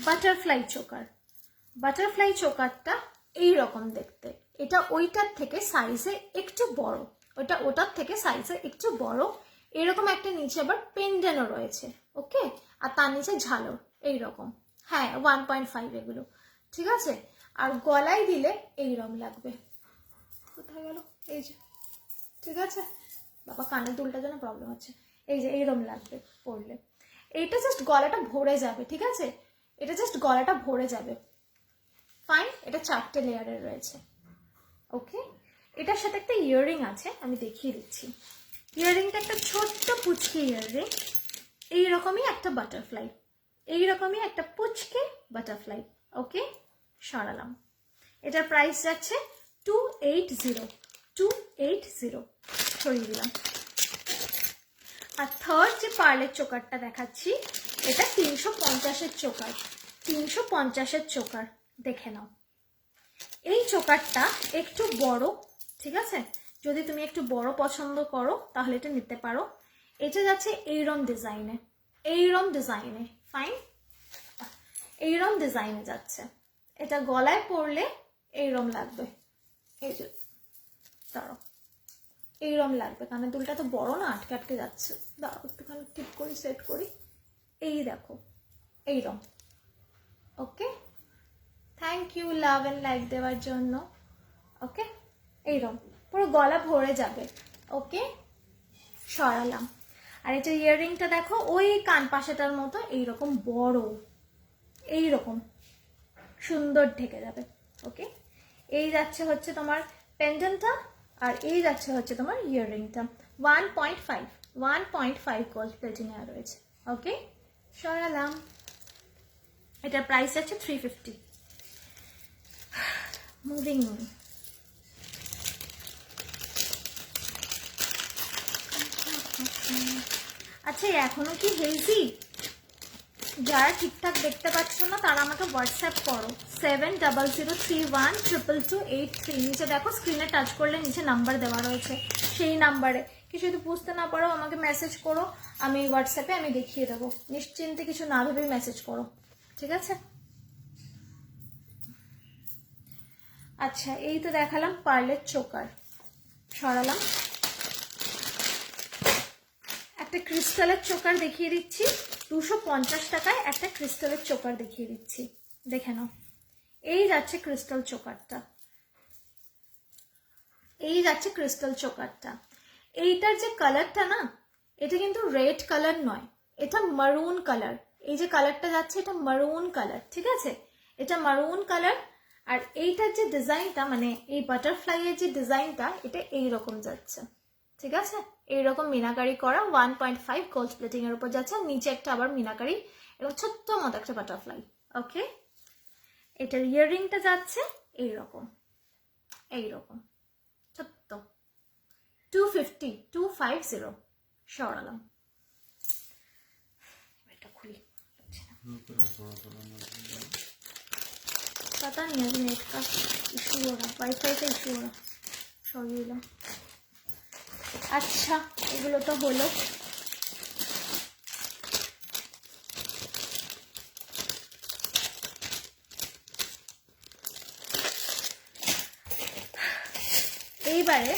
বাটারফ্লাই চোকার। বাটারফ্লাই চোকারটা এইরকম দেখতে, এটা ওইটার থেকে সাইজে একটু বড়, ওটার থেকে সাইজে একটু বড়। এরকম একটা নিচে আবার পেন্ডেন্টও রয়েছে, ওকে। আর তার নিচে ঝালর এইরকম, হ্যাঁ 1.5 এগুলো, ঠিক আছে। আর গলায় দিলে এইরকম লাগবে, কোথায় গেল, এই যে, ঠিক আছে। বাবা কানের দুলটার জন্য প্রবলেম হচ্ছে, এই যে এইরকম লাগবে পরলে। এইটা জাস্ট গলাটা ভরে যাবে, ঠিক আছে, এটা জাস্ট গলাটা ভরে যাবে, ফাইন। এটা 4টে লেয়ারের রয়েছে, ওকে। এটার সাথে একটা ইয়াররিং আছে, আমি দেখিয়ে দিচ্ছি। ইয়াররিংটা একটা ছোট্ট পুচকে ইয়াররিং, এইরকমই একটা বাটারফ্লাই, এইরকমই একটা পুচকে বাটারফ্লাই, ওকে। সরালাম। এটার প্রাইস যাচ্ছে 280 সরিয়ে দিলাম। আর থার্ড যে পার্লের চোকারটা দেখাচ্ছি, এটা 350-এর চোকার, 350-এর চোকার। দেখে নাও, এই চোকারটা একটু বড়, ঠিক আছে? যদি তুমি একটু বড় পছন্দ করো তাহলে এটা নিতে পারো। এটা যাচ্ছে এইরকম ডিজাইনে, এইরকম ডিজাইনে, ফাইন, এইরকম ডিজাইনে যাচ্ছে। এটা গলায় পরলে এইরকম লাগবে, এই যে দাঁড়াও, এইরকম লাগবে। কানের দুলটা তো বড় না, আটকে আটকে যাচ্ছে। দাঁড়াও একটুখানি ঠিক করি, সেট করি। এই দেখো এইরকম। Okay, thank you love and like দেওয়ার জন্য। ওকে, এইরকম পুরো গলা ভরে যাবে। ওকে, সরালাম। আর এটা ইয়াররিংটা দেখো, ওই কান পাশেটার মতো এইরকম বড়, এইরকম সুন্দর ঢেকে যাবে। ওকে, এই যাচ্ছে হচ্ছে তোমার পেন্ডেন্টটা, আর এই যাচ্ছে হচ্ছে তোমার ইয়াররিংটা। 1.5 গোল্ড প্লেটিং এ রয়েছে। ওকে, সরালাম। এটার প্রাইস আছে 350। মুভিং। আচ্ছা, এখনো কি হেলদি? যারা ঠিকঠাক দেখতে পাচ্ছ না তারা আমাকে হোয়াটসঅ্যাপ করো 7003122283। নিচে দেখো, স্ক্রিনে টাচ করলে নিচে নাম্বার দেওয়া রয়েছে, সেই নাম্বারে কিছু যদি বুঝতে না পারো আমাকে মেসেজ করো, আমি হোয়াটসঅ্যাপে আমি দেখিয়ে দেবো। নিশ্চিন্তে কিছু না ভেবেই মেসেজ করো, ঠিক আছে? আচ্ছা, এই তো দেখালাম পার্লের চোকার, সরালাম। একটা ক্রিস্টালের চোকার দেখিয়ে দিচ্ছি, 250 টাকায় একটা ক্রিস্টালের চোকার দেখিয়ে দিচ্ছি, দেখে নাও। এই যাচ্ছে ক্রিস্টাল চোকারটা, এই যাচ্ছে ক্রিস্টাল চোকারটা। এইটার যে কালারটা না, এটা কিন্তু রেড কালার নয়, এটা মারুন কালার। এই যে কালারটা যাচ্ছে এটা মারুন কালার, ঠিক আছে? এটা মারুন কালার। আর এইটার যে ডিজাইনটা, মানে এই বাটারফ্লাইয়ের যে ডিজাইনটা, এটা এইরকম যাচ্ছে, ঠিক আছে? এইরকম মিনাকারি করা 1.5 গোল্ড প্লেটিং এর উপর যাচ্ছে। নিচে একটা আবার মিনাকারি, এরকম ছোট্ট মতো একটা বাটারফ্লাই। ওকে, এটার ইয়াররিংটা যাচ্ছে এইরকম, এইরকম ছোট্ট। 250 সরালাম। এটা খুলি, पता नहीं अभी नेट का इशू हो रहा, वाईफाई का इशू हो रहा, সরিয়ে দিলাম। আচ্ছা, এগুলো তো হলো। এইবারে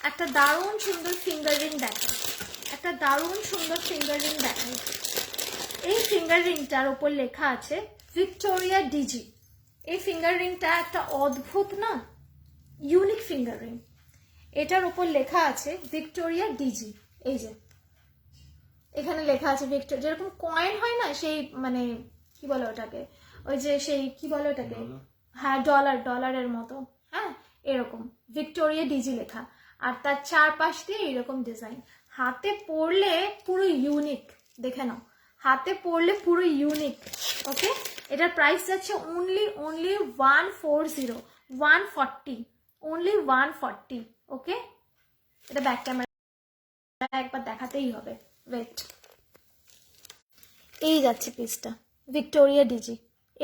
একটা দারুণ সুন্দর ফিঙ্গার রিং দেখাই, একটা দারুণ সুন্দর ফিঙ্গার রিং দেখাই। এই ফিঙ্গার রিংটার ওপর লেখা আছে ভিক্টোরিয়া ডিজি। এই ফিঙ্গার রিংটা একটা অদ্ভুত না, ইউনিক ফিঙ্গার রিং। এটার ওপর লেখা আছে ভিক্টোরিয়া ডিজি। এই যে এখানে লেখা আছে ভিক্টোরিয়া, যেরকম কয়েন হয় না, সেই মানে কি বলে ওটাকে, ওই যে সেই কি বলে ওটাকে, হ্যাঁ ডলার, ডলারের মতো, হ্যাঁ এরকম ভিক্টোরিয়া ডিজি লেখা। আর তার চারপাশ দিয়ে এইরকম ডিজাইন। হাতে পরলে পুরো ইউনিক, দেখে নাও, হাতে পরলে পুরো ইউনিক। ওকে, এটার প্রাইস যাচ্ছে অনলি 140 অনলি 140। ওকে, এটা ব্যাক ক্যামেরা একবার দেখাতেই হবে, ওয়েট। এই যাচ্ছে পিসটা, ভিক্টোরিয়া ডিজি,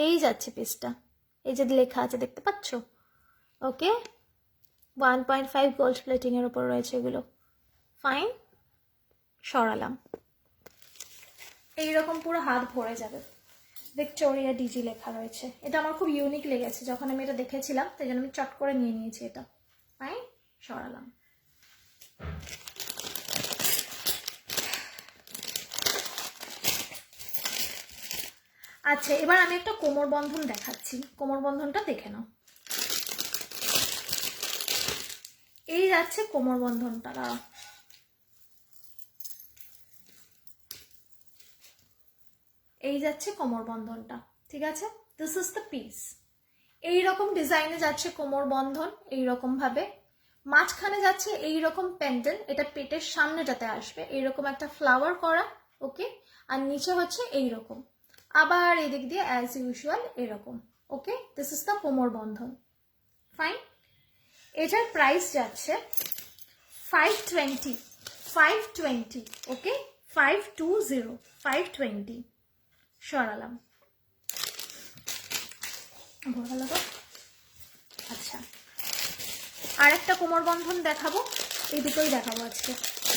এই যাচ্ছে পিসটা, এই যে লেখা আছে দেখতে পাচ্ছ? ওকে, 1.5 গোল্ড প্লেটিং এর উপর রয়েছে এগুলো। ফাইন, সরালাম। এইরকম পুরো হাত ভরে যাবে, ভিক্টোরিয়া ডিজি লেখা রয়েছে। এটা আমার খুব ইউনিক লেগেছে, যখন আমি এটা দেখেছিলাম তাই জন্য আমি চট করে নিয়ে নিয়েছি এটা। ফাইন, সরালাম। আচ্ছা, এবার আমি একটা কোমর বন্ধন দেখাচ্ছি, কোমর বন্ধনটা দেখে নাও। এই যাচ্ছে কোমর বন্ধনটা, এই যাচ্ছে কোমর বন্ধনটা, ঠিক আছে? This is the piece. এইরকম ডিজাইনে যাচ্ছে কোমর বন্ধন, এইরকম ভাবে মাঝখানে যাচ্ছে এইরকম প্যান্ডেল, এটা পেটের সামনেটাতে আসবে, এইরকম একটা ফ্লাওয়ার করা। ওকে, আর নিচে হচ্ছে এইরকম। আবার এদিক দিয়ে অ্যাজ ইউজুয়াল এরকম। ওকে, দিস ইজ দ্য কোমর বন্ধন। ফাইন। এটার প্রাইস যাচ্ছে 520, 520। ওকে, 520, 520 সরালাম। ভালো তো। আচ্ছা, আর একটা কোমর বন্ধন দেখাবো, এই দুটোই দেখাবো আজকে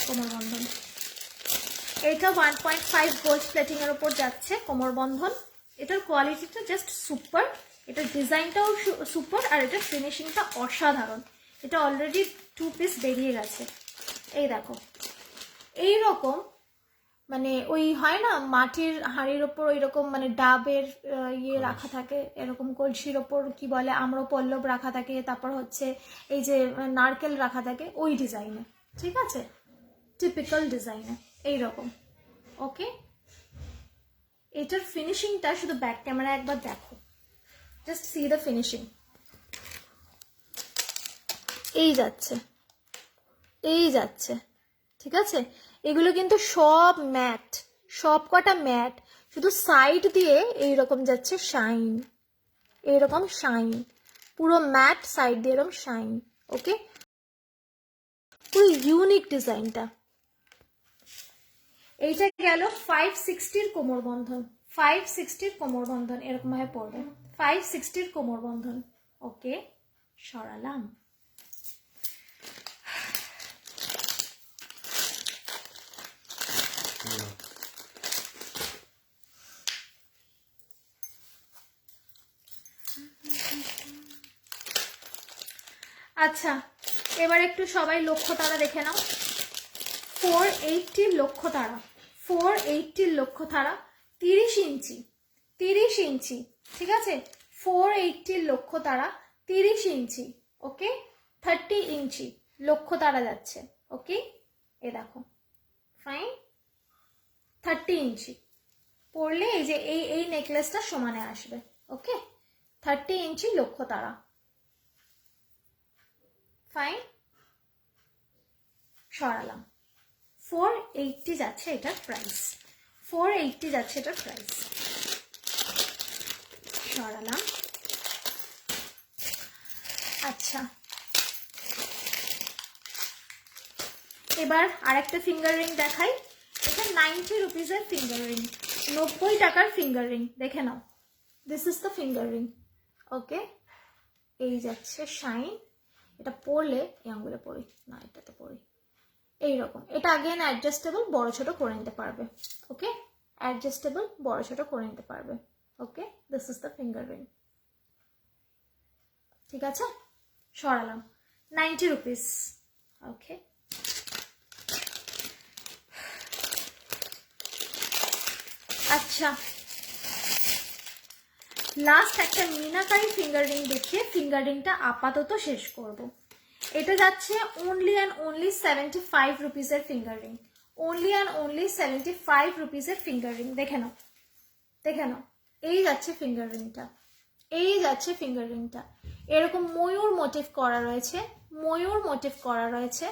কোমর বন্ধন। এটা 1.5 গোল্ড প্লেটিং এর উপর যাচ্ছে কোমর বন্ধন। এটার কোয়ালিটিটা জাস্ট সুপার, এটার ডিজাইনটাও সুপার, আর এটার ফিনিশিংটা অসাধারণ। এটা অলরেডি 2 পিস বেরিয়ে গেছে। এই দেখো, এই রকম মানে ওই হয় না মাটির হাঁড়ির ওপর ওই রকম মানে ডাবের ইয়ে রাখা থাকে, এরকম কলসির ওপর কি বলে আম্রপল্লব রাখা থাকে, তারপর হচ্ছে এই যে নারকেল রাখা থাকে, ওই ডিজাইনে, ঠিক আছে, টিপিক্যাল ডিজাইনে এইরকম। ওকে, এটার ফিনিশিংটা শুধু ব্যাক ক্যামেরা একবার দেখো, জাস্ট সি দ্য ফিনিশিং। এই যাচ্ছে, এই যাচ্ছে, ঠিক আছে। এগুলো কিন্তু সব ম্যাট, সব কটা ম্যাট, শুধু সাইড দিয়ে এইরকম যাচ্ছে শাইন, এইরকম শাইন, পুরো ম্যাট সাইড দিয়ে এরকম শাইন। ওকে, পুরো ইউনিক ডিজাইনটা। এইটা গেল 560-র কোমর বন্ধন, 560-র কোমর বন্ধন এরকম ভাবে পড়বে, 560-র কোমর বন্ধন। ওকে, সরালাম। আচ্ছা, এবার একটু সবাই লক্ষ্য তারা দেখে নাও। 480 লক্ষ্য তারা, 480 লক্ষ্য তারা, 30 ইঞ্চি, 30 ইঞ্চি, ঠিক আছে। 480 লক্ষ্য তারা, 30 ইঞ্চি। ওকে, 30 ইঞ্চি লক্ষ্য তারা যাচ্ছে। ওকে, এ দেখো, ফাইন, 30 ইঞ্চি পরলে এই যে এই নেকলেসটা সমানে আসবে। ওকে, 30 ইঞ্চি লক্ষ্য তারা। ফাইন, সরালাম। 480 যাচ্ছে এটার প্রাইস, 480 যাচ্ছে এটার প্রাইস, সরালাম। আচ্ছা, এবার আরেকটা ফিঙ্গার রিং দেখাই। এটা 90 রুপিসের ফিঙ্গার রিং, 90 টাকার ফিঙ্গার রিং, দেখে নাও। This is the finger ring. Okay, এই যাচ্ছে শাইন। এটা পরলে এই আঙ্গুলে পরি না, এটাতে পরি এইরকম। এটা আগেন অ্যাডজাস্টেবল, বড় ছোট করে নিতে পারবে। ওকে, অ্যাডজাস্টেবল, বড় ছোট করে নিতে পারবে। Okay, this is the finger ring, ঠিক আছে, সরালাম। 90 রুপিস। ওকে, আচ্ছা, লাস্ট একটা মিনাকারি ফিঙ্গার রিং দেখিয়ে ফিঙ্গার রিংটা আপাতত শেষ করব। এটা যাচ্ছে অনলি অ্যান্ড অনলি 75 রুপিসের finger ring, only and only 75 রুপিসের ফিঙ্গার রিং। দেখে নাও, দেখে নাও, এই যাচ্ছে ফিঙ্গার রিংটা, এই যাচ্ছে ফিঙ্গার রিংটা। এরকম ময়ূর মোটিভ করা রয়েছে, ময়ূর মোটিভ করা রয়েছে,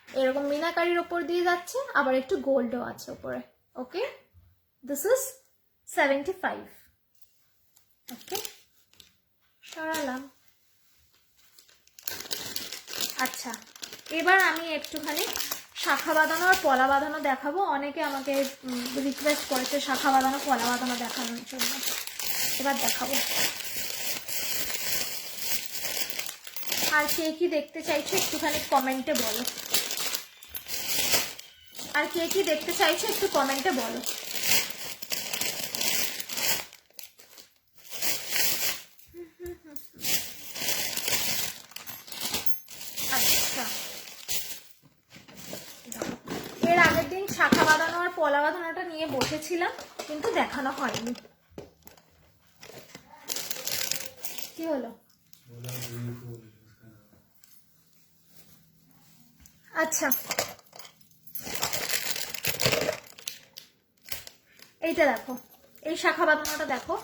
এরকম মিনাকারির ওপর দিয়ে যাচ্ছে, আবার একটু গোল্ডও আছে ওপরে। ওকে, দিস ইজ 75। ওকে, সরালাম। আচ্ছা, এবার আমি একটুখানি শাখা বাঁধানো আর পলা বাঁধানো দেখাবো। অনেকে আমাকে রিকোয়েস্ট করেছে শাখা বাঁধানো পলা বাঁধানো দেখানোর জন্য, এবার দেখাবো। আর কে কি দেখতে চাইছো একটুখানি কমেন্টে বলো, আর কে কি দেখতে চাইছো একটু কমেন্টে বলো। আচ্ছা, এর আগের দিন শাখা বাঁধানো আর পলা বাঁধানোটা নিয়ে বসেছিলাম, কিন্তু দেখানো হয়নি। কি হলো? আচ্ছা, এইটা দেখো, এই শাখা বাঁধানোটা দেখো,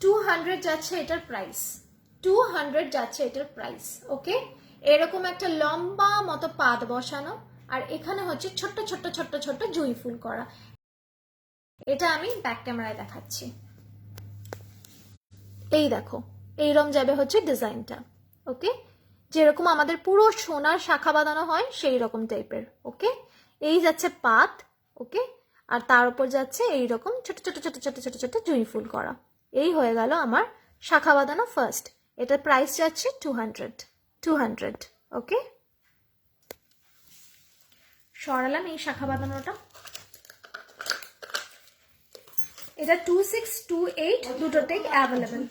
200 যাচ্ছে এটার প্রাইস, 200 যাচ্ছে এটার প্রাইস। ওকে, এরকম একটা লম্বা মতো পাত বসানো, আর এখানে হচ্ছে ছোট্ট ছোট্ট ছোট্ট ছোট্ট জুঁই ফুল করা। এটা আমি ব্যাক ক্যামেরায় দেখাচ্ছি। এই দেখো এইরকম যাবে হচ্ছে ডিজাইনটা। ওকে, যেরকম আমাদের পুরো সোনার শাখা বাঁধানো হয় সেই রকম টাইপের। ওকে, এই যাচ্ছে পাত। ওকে, আর তার উপর যাচ্ছে এইরকম ছোট ছোট ছোট ছোট ছোট ছোট জুঁই ফুল করা। এই হয়ে গেল আমার শাখা বাঁধানো ফার্স্ট। এটার প্রাইস যাচ্ছে 200। ওকে, সরালাম এই শাখা বাঁধানোটা। এটা 2628 দুটোতেই অ্যাভেলেবেল।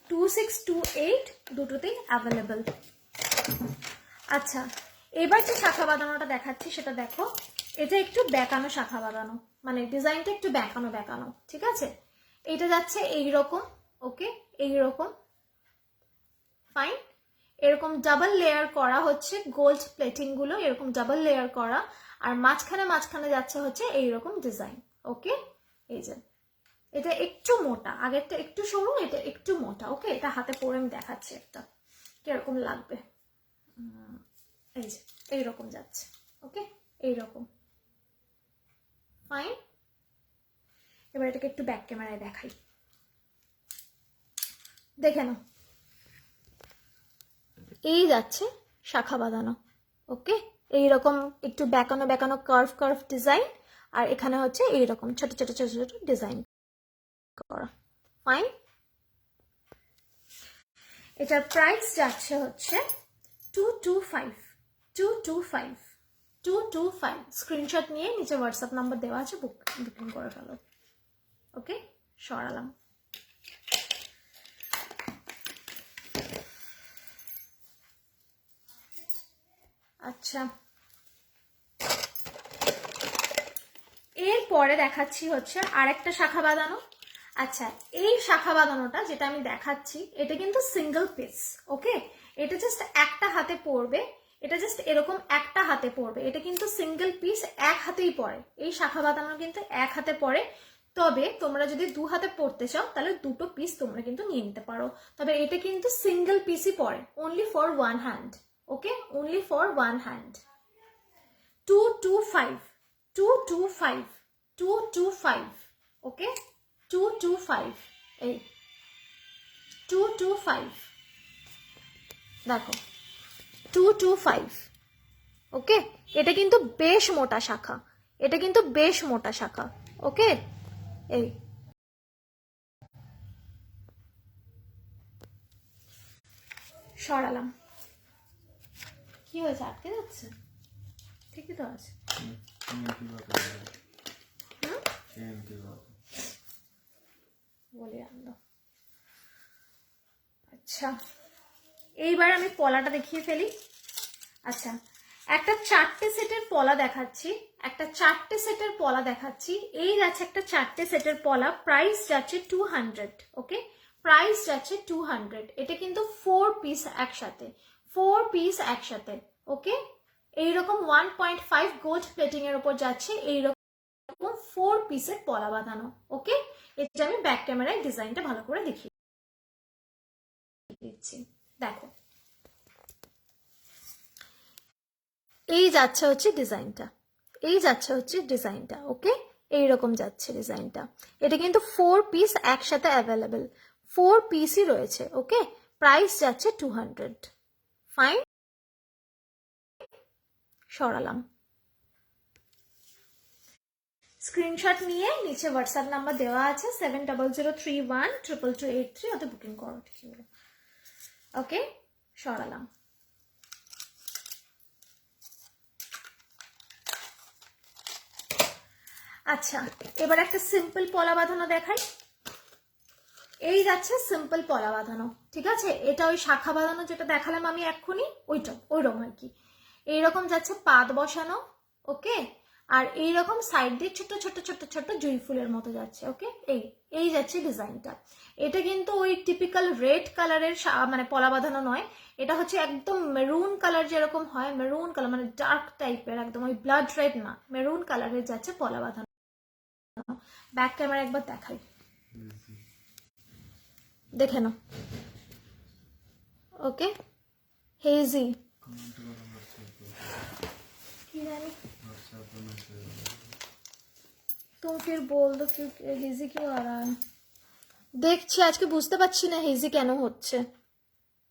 2628 দুটোতেই অ্যাভেলেবেল। আচ্ছা, এবার যে শাখা বাঁধানোটা দেখাচ্ছি সেটা দেখো। এটা একটু বেঁকানো শাখা বাঁধানো, মানে ডিজাইনটা একটু বেঁকানো বেঁকানো। ঠিক আছে, এটা যাচ্ছে এইরকম। ওকে, এইরকম ফাইন। এরকম ডাবল লেয়ার করা হচ্ছে গোল্ড প্লেটিং গুলো, এরকম ডাবল লেয়ার করা। আর মাঝখানে মাঝখানে যাচ্ছে হচ্ছে এইরকম ডিজাইন। ওকে, এই যে এটা একটু মোটা, আগেরটা একটু সরু, এটা একটু মোটা। ওকে, এটা হাতে পরে আমি দেখাচ্ছি একটা কিরকম লাগবে। এই যে এইরকম যাচ্ছে। ওকে, এইরকম ফাইন। এবার এটাকে একটু ব্যাক ক্যামেরায় দেখাই, দেখে নাও। এই যাচ্ছে শাখা বাঁধানো। ওকে, এইরকম একটু বেঁকানো বেঁকানো কার্ভ কার্ভ ডিজাইন, আর এখানে হচ্ছে এইরকম ছোট ছোট ছোট ছোট ডিজাইন করা। ফাইন। এটার প্রাইস যাচ্ছে হচ্ছে 225। স্ক্রিনশট নিয়ে নিচে হোয়াটসঅ্যাপ নাম্বার দেওয়া আছে, বুকিং করে ফেলো। ওকে, সরালাম। আচ্ছা, এরপরে দেখাচ্ছি হচ্ছে আরেকটা শাখা বাঁধানো। আচ্ছা, এই শাখা বাঁধানোটা যেটা আমি দেখাচ্ছি এটা কিন্তু সিঙ্গেল পিস। ওকে, এটা জাস্ট একটা হাতে পড়বে, এটা জাস্ট এরকম একটা হাতে পড়বে। এটা কিন্তু সিঙ্গেল পিস, এক হাতেই পড়ে। এই শাখা বাঁধানো কিন্তু এক হাতে পড়ে। তবে তোমরা যদি দু হাতে পড়তে চাও তাহলে দুটো পিস তোমরা কিন্তু নিয়ে নিতে পারো। তবে এটা কিন্তু সিঙ্গেল পিসই পড়ে, only for one hand. Okay, only for one hand. 225। ওকে, 225। এই 225 দেখো, 225। ওকে, এটা কিন্তু বেশ মোটা শাখা, এটা কিন্তু বেশ মোটা শাখা। ওকে, এই সরালাম। কি হয়েছে, আটকে যাচ্ছে? ঠিকই তো আছে। বলে আনলো। আচ্ছা, এইবার আমি পলাটা দেখিয়ে ফেলি। আচ্ছা, একটা চারটে সেটের পলা দেখাচ্ছি, একটা চারটে সেটের পলা দেখাচ্ছি। এই যাচ্ছে একটা চারটে সেটের পলা, প্রাইস যাচ্ছে 200। ওকে, প্রাইস যাচ্ছে 200। এটা কিন্তু 4 পিস একসাথে, 4 পিস একসাথে। ওকে, এইরকম 1.5 গোল্ড প্লেটিং এর উপর যাচ্ছে এইরকম 4 পিসের পলা বাঁধানো। ওকে, এটা আমি ব্যাক ক্যামেরায় ডিজাইনটা ভালো করে দেখিয়ে দিচ্ছি। দেখো, এই যাচ্ছে হচ্ছে ডিজাইনটা, এই যাচ্ছে হচ্ছে ডিজাইনটা। ওকে, এইরকম যাচ্ছে ডিজাইনটা। এটা কিন্তু 4 পিস একসাথে অ্যাভেলেবেল, 4 পিসই রয়েছে। ওকে, প্রাইস যাচ্ছে 200। ফাইন, সরালাম। স্ক্রিনশট নিয়ে নিচে হোয়াটসঅ্যাপ নাম্বার দেওয়া আছে 7003122283, ওতে বুকিং করো। ঠিক আছে, ওকে, সরালাম। আচ্ছা, এবার একটা সিম্পল পলা বাঁধানো দেখাই। এই যাচ্ছে সিম্পল পলা বাঁধানো। ঠিক আছে, এটা ওই শাখা বাঁধানো যেটা দেখালাম আমি এক্ষুনি, ওইরকম আর কি। এইরকম যাচ্ছে পাত বসানো। ওকে, আর এইরকম সাইড দিয়ে ছোট ছোট ছোট ছোট জুঁই ফুলের মতো যাচ্ছে। ওকে, এই যাচ্ছে ডিজাইনটা। এটা কিন্তু ওই টিপিক্যাল রেড কালারের মানে পলা বাঁধানো নয়, এটা হচ্ছে একদম মেরুন কালার, যেরকম হয় মেরুন কালার, মানে ডার্ক টাইপের, একদম ওই ব্লাড রেড না, মেরুন কালারের যাচ্ছে পলা বাঁধানো। ব্যাক ক্যামেরা একবার দেখাই, দেখে নাও। ওকে, হেজি কি জানি तुम फिर बोल दो क्यों हेजी क्यों आ रहा है। দেখছি আজকে বুঝতে পারছি না হেজি কেন হচ্ছে।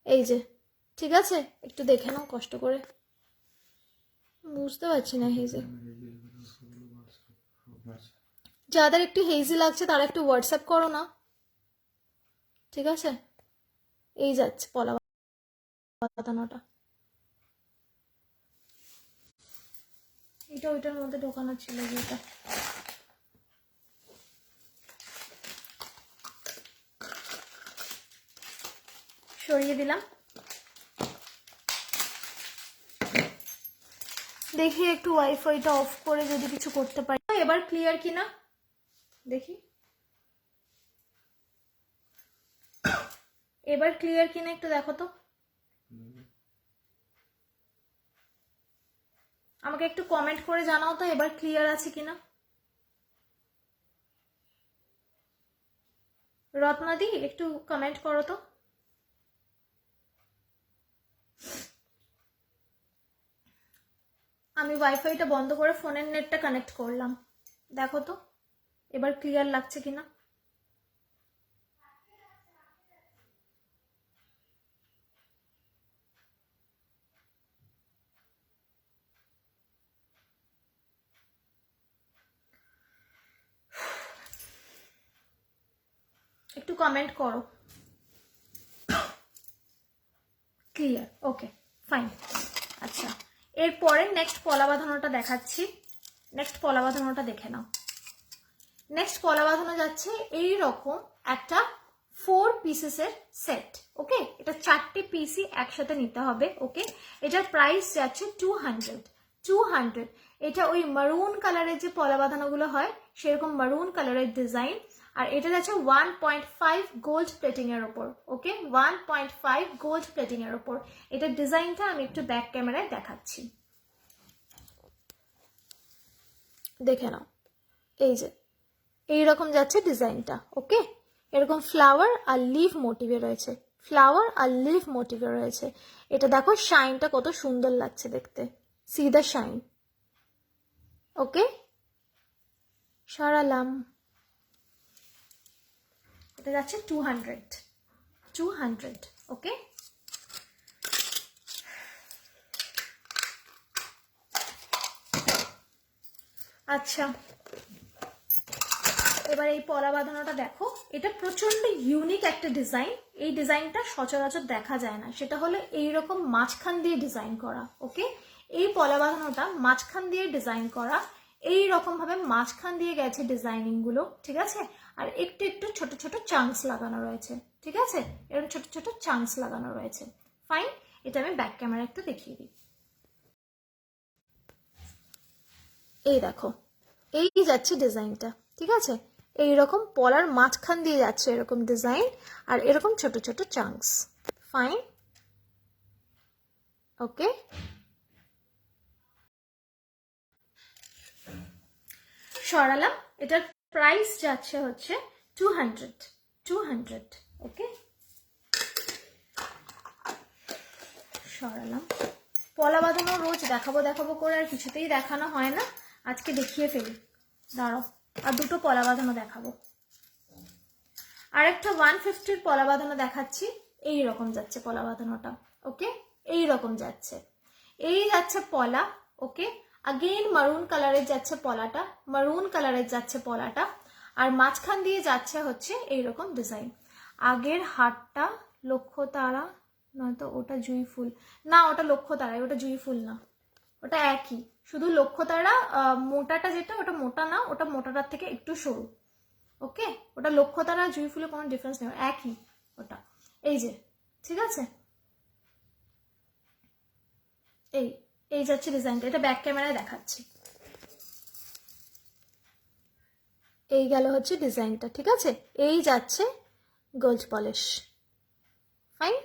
এই যে ঠিক আছে, একটু দেখে নাও কষ্ট করে। বুঝতে পারছি না হেজি। যাদের একটু হেজি লাগছে তারা একটু হোয়াটসঅ্যাপ করো না, ঠিক আছে। এই যাচ্ছে পলা বাঁধানোটা, এটা ওইটার মধ্যে ঢোকানো ছিল যেটা। সরিয়ে দিলাম। দেখি একটু ওয়াইফাইটা অফ করে যদি কিছু করতে পারি। এবার ক্লিয়ার কিনা দেখি, এবার ক্লিয়ার কিনা একটু দেখো তো। আমাকে একটু কমেন্ট করে জানাও তো এবার ক্লিয়ার আছে কিনা। রত্নাদি একটু কমেন্ট করো তো। আমি ওয়াইফাইটা বন্ধ করে ফোনের নেটটা কানেক্ট করলাম, দেখো তো এবার ক্লিয়ার লাগছে কিনা। একটু কমেন্ট করো। Clear, okay fine. আচ্ছা, এরপরে নেক্সট পলা বাঁধানোটা দেখাচ্ছি। নেক্সট পলা বাঁধানোটা দেখে নাও। নেক্সট পলা বাঁধানো যাচ্ছে এই রকম একটা 4 পিসেসের সেট। ওকে, এটা 4টে পিসই একসাথে নিতে হবে। ওকে, এটার প্রাইস যাচ্ছে 200। এটা ওই মারুন কালারের যে পলা বাঁধানোগুলো হয় সেরকম মারুন কালারের ডিজাইন। আর এটা যাচ্ছে 1.5 গোল্ড প্লেটিং এর ওপর। ওকে, 1.5 গোল্ড প্লেটিং এর ওপর। এটার ডিজাইনটা আমি একটু ব্যাক ক্যামেরায় দেখাচ্ছি, দেখে নাও। এই যে এইরকম যাচ্ছে ডিজাইনটা। ওকে, এরকম ফ্লাওয়ার আর লিভ মোটিভে রয়েছে, ফ্লাওয়ার আর লিভ মোটিভে রয়েছে। এটা দেখো শাইনটা কত সুন্দর লাগছে দেখতে, সি দ্য শাইন। ওকে, সরালাম। এটা যাচ্ছে 200। ওকে, আচ্ছা এবার এই পলা বাঁধানোটা দেখো। এটা প্রচন্ড ইউনিক একটা ডিজাইন। এই ডিজাইনটা সচরাচর দেখা যায় না, সেটা হলো এইরকম মাঝখান দিয়ে ডিজাইন করা। ওকে, এই পলা বাঁধানোটা মাঝখান দিয়ে ডিজাইন করা, এই রকম ভাবে মাঝখান দিয়ে গেছে ডিজাইনিং গুলো, ঠিক আছে। আর একটু একটু ছোট ছোট চাংস লাগানো রয়েছে, ঠিক আছে। এরকম ছোট ছোট চাংস লাগানো রয়েছে। ফাইন, এটা আমি ব্যাক ক্যামেরা একটু দেখিয়ে দিই। এই দেখো, এই যাচ্ছে ডিজাইনটা, ঠিক আছে। এইরকম পলার মাঝখান দিয়ে যাচ্ছে এরকম ডিজাইন, আর এরকম ছোট ছোট চাংস। ফাইন, ওকে। সরালাম। এটার প্রাইস যাচ্ছে হচ্ছে 200। ওকে, সরালাম। পলা বাঁধানো রোজ দেখাবো দেখাবো করে আর কিছুতেই দেখানো হয় না, আজকে দেখিয়ে ফেলি। দাঁড়াও, আর দুটো পলা বাঁধানো দেখাবো। আর একটা 150-র পলা বাঁধানো দেখাচ্ছি। এই রকম যাচ্ছে পলা বাঁধানোটা। ওকে, এই রকম যাচ্ছে, এই যাচ্ছে পলা। ওকে, अगेन মারুন কালারের যাচ্ছে পলাটা, মারুন কালারের যাচ্ছে পলাটা, আর মাঝখান দিয়ে যাচ্ছে হচ্ছে এইরকম ডিজাইন। আগের হাতটা লক্ষ্য তারা, নয়তো ওটা জুঁই ফুল না, ওটা লক্ষ্য তারা, ওটা জুঁই ফুল না, ওটা একই, শুধু লক্ষ্য তারা মোটাটা যেটা ওটা মোটা না, ওটা মোটাটার থেকে একটু সরু। ওকে, ওটা লক্ষ্য তারা জুঁই ফুলে কোনো ডিফারেন্স নেই, একই ওটা। এই যে, ঠিক আছে, এই এই যাচ্ছে ডিজাইনটা। এটা ব্যাক ক্যামেরায় দেখাচ্ছি। এই গেল হচ্ছে ডিজাইনটা, ঠিক আছে। এই যাচ্ছে গোল্ড পলিশ। ফাইন,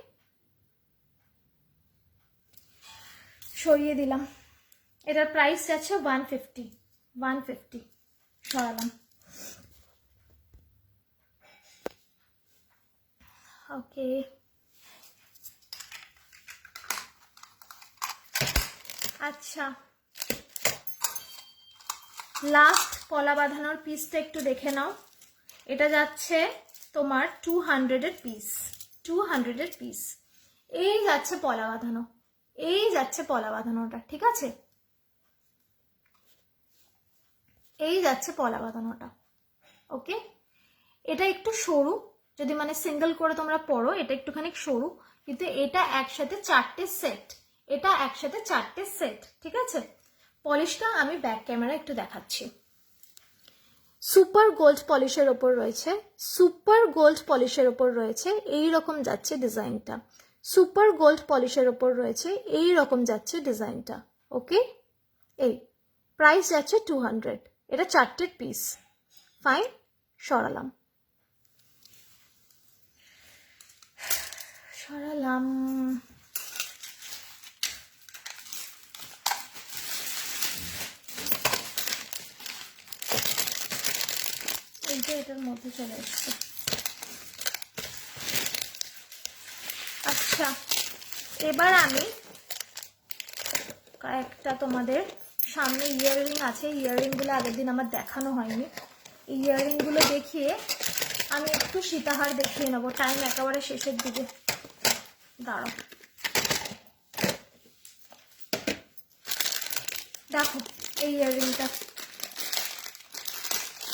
সরিয়ে দিলাম। এটার প্রাইস যাচ্ছে 150। সরালাম। ওকে, আচ্ছা লাস্ট পলা বাঁধানোর পিসটা একটু দেখে নাও। এটা যাচ্ছে তোমার 200-এর পিস, 200-এর পিস। এই যাচ্ছে পলা বাঁধানো, এই যাচ্ছে পলা বাঁধানোটা, ঠিক আছে? এই যাচ্ছে পলা বাঁধানোটা, ওকে? এটা একটু সরু, যদি মানে সিঙ্গেল করে তোমরা পরো এটা একটুখানি সরু, কিন্তু এটা একসাথে 4টে সেট, এটা একসাথে 4টে সেট, ঠিক আছে? পলিশটা আমি ব্যাক ক্যামেরা একটু দেখাচ্ছি। সুপার গোল্ড পলিশের ওপর রয়েছে, সুপার গোল্ড পলিশের ওপর রয়েছে, এই রকম যাচ্ছে ডিজাইনটা। সুপার গোল্ড পলিশের ওপর রয়েছে, এই রকম যাচ্ছে ডিজাইনটা, ওকে? এই প্রাইস যাচ্ছে 200, এটা 4টে পিস। ফাইন, সরালাম, সরালাম। এইটা এটার মধ্যে চলে এসছে। আচ্ছা, এবার আমি কয়েকটা তোমাদের সামনে ইয়াররিং আছে, ইয়াররিংগুলো আগের দিন আমার দেখানো হয়নি, এই ইয়াররিংগুলো দেখিয়ে আমি একটু সীতাহার দেখিয়ে নেবো। টাইম একেবারে শেষের দিকে, দাঁড়াও। দেখো এই ইয়াররিংটা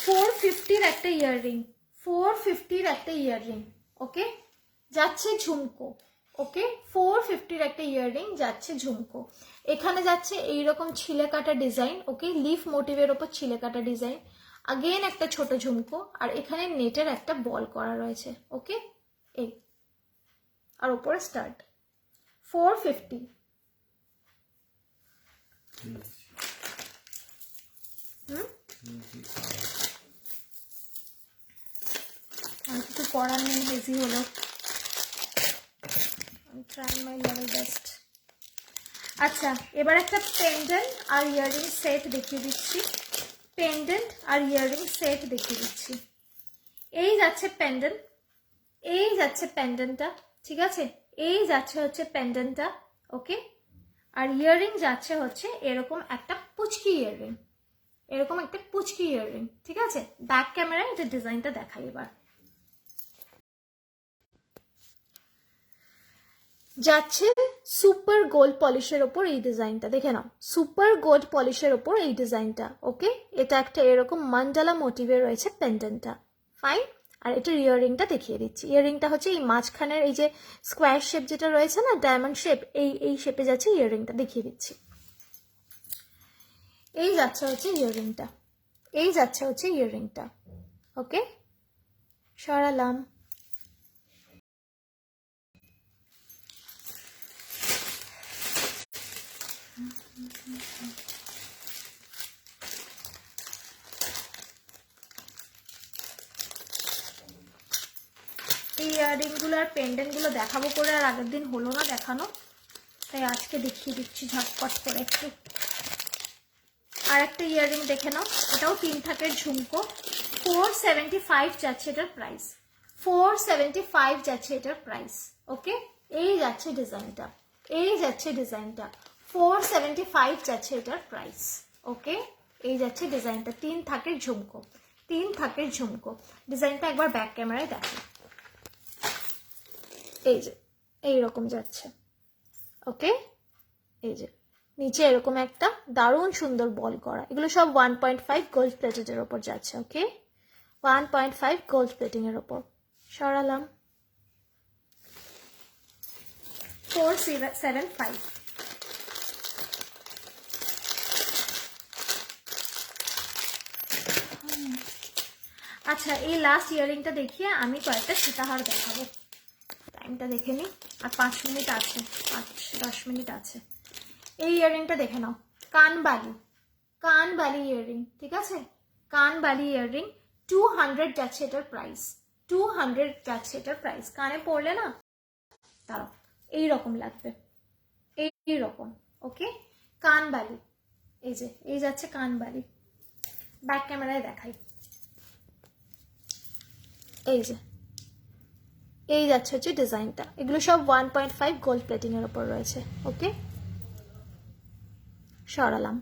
450-র একটা ইয়াররিং, 450-র একটা ইয়াররিং, ওকে? যাচ্ছে ঝুমকো, ওকে? 450-র একটা ইয়াররিং যাচ্ছে ঝুমকো। এখানে যাচ্ছে এইরকম ছিলে কাটা ডিজাইন, ওকে? লিফ মোটিভের ওপর ছিলে কাটা ডিজাইন, আগেন একটা ছোট ঝুমকো, আর এখানে নেটের একটা বল করা রয়েছে, ওকে? এই আর ওপরে স্টার্ট 450। আর কিছু করার নেই, হেজি হলো, ট্রাই মাই লেভেল বেস্ট। আচ্ছা, এবার একটা পেন্ডেন্ট আর ইয়াররিং সেট দেখিয়ে দিচ্ছি, পেন্ডেন্ট আর ইয়াররিং সেট দেখিয়ে দিচ্ছি। এই যাচ্ছে পেন্ডেন্ট, এই যাচ্ছে পেন্ডেন্টটা, ঠিক আছে? এই যাচ্ছে হচ্ছে পেন্ডেন্টটা, ওকে? আর ইয়াররিং যাচ্ছে হচ্ছে এরকম একটা পুচকি ইয়াররিং, এরকম একটা পুচকি ইয়াররিং, ঠিক আছে? ব্যাক ক্যামেরায় এটা ডিজাইনটা দেখাই। এবার যাচ্ছে সুপার গোল্ড পলিশের ওপর এই ডিজাইনটা, দেখে নাও, সুপার গোল্ড পলিশের ওপর এই ডিজাইনটা, ওকে? এটা একটা এরকম মান্ডালা মোটিভে রয়েছে পেন্ডেন্টটা, ফাইন। আর এটার ইয়াররিংটা দেখিয়ে দিচ্ছি। ইয়াররিংটা হচ্ছে এই মাঝখানের এই যে স্কোয়ার শেপ যেটা রয়েছে না, ডায়মন্ড শেপ, এই শেপে যাচ্ছে ইয়াররিংটা, দেখিয়ে দিচ্ছি। এই যাচ্ছে হচ্ছে ইয়াররিংটা, এই যাচ্ছে হচ্ছে ইয়াররিংটা, ওকে? সরালাম। এই ইয়াররিংগুলো আর পেন্ডেন্টগুলো দেখাবো করে আর আগের দিন হলো না দেখানো, তাই আজকে দেখিয়ে দিচ্ছি ঝটপট করে একটু। আর একটা ইয়াররিং দেখে নাও, এটাও 3 থাকের ঝুমকো, 475 যাচ্ছে এটার প্রাইস, 475 যাচ্ছে এটার প্রাইস, ওকে? এই যাচ্ছে ডিজাইনটা, এই যাচ্ছে ডিজাইনটা, 475 যাচ্ছে এটার প্রাইস, ওকে? এই যাচ্ছে ডিজাইনটা, 3 থাকের ঝুমকো, 3 থাকের ঝুমকো। ডিজাইনটা একবার ব্যাক ক্যামেরায় দেখো, এই যে এইরকম যাচ্ছে, ওকে? এই যে নিচে এরকম একটা দারুণ সুন্দর বল করা, এগুলো সব 1.5 গোল্ড প্লেটেডের ওপর যাচ্ছে, ওকে? 1.5 গোল্ড প্লেটিং এর ওপর। সরালাম। 475। আচ্ছা, এই লাস্ট ইয়াররিংটা দেখিয়ে আমি কয়েকটা সীতাহার দেখাবো। টাইমটা দেখে নিই, আর 5 মিনিট আছে, 5-10 মিনিট আছে। এই ইয়াররিংটা দেখে নাও, কানবালি, কানবালি ইয়াররিং, ঠিক আছে? কানবালি ইয়াররিং 200 যাচ্ছে এটার প্রাইস, 200 যাচ্ছে এটার প্রাইস। কানে পড়লে না দাঁড়াও এইরকম লাগবে, এইরকম, ওকে? কানবালি, এই যে এই যাচ্ছে কানবালি, ব্যাক ক্যামেরায় দেখাই, এই যে এই যাচ্ছে হচ্ছে ডিজাইনটা। এগুলো সব 1.5 গোল্ড প্লেটিং এর উপর রয়েছে, ওকে? সরালাম।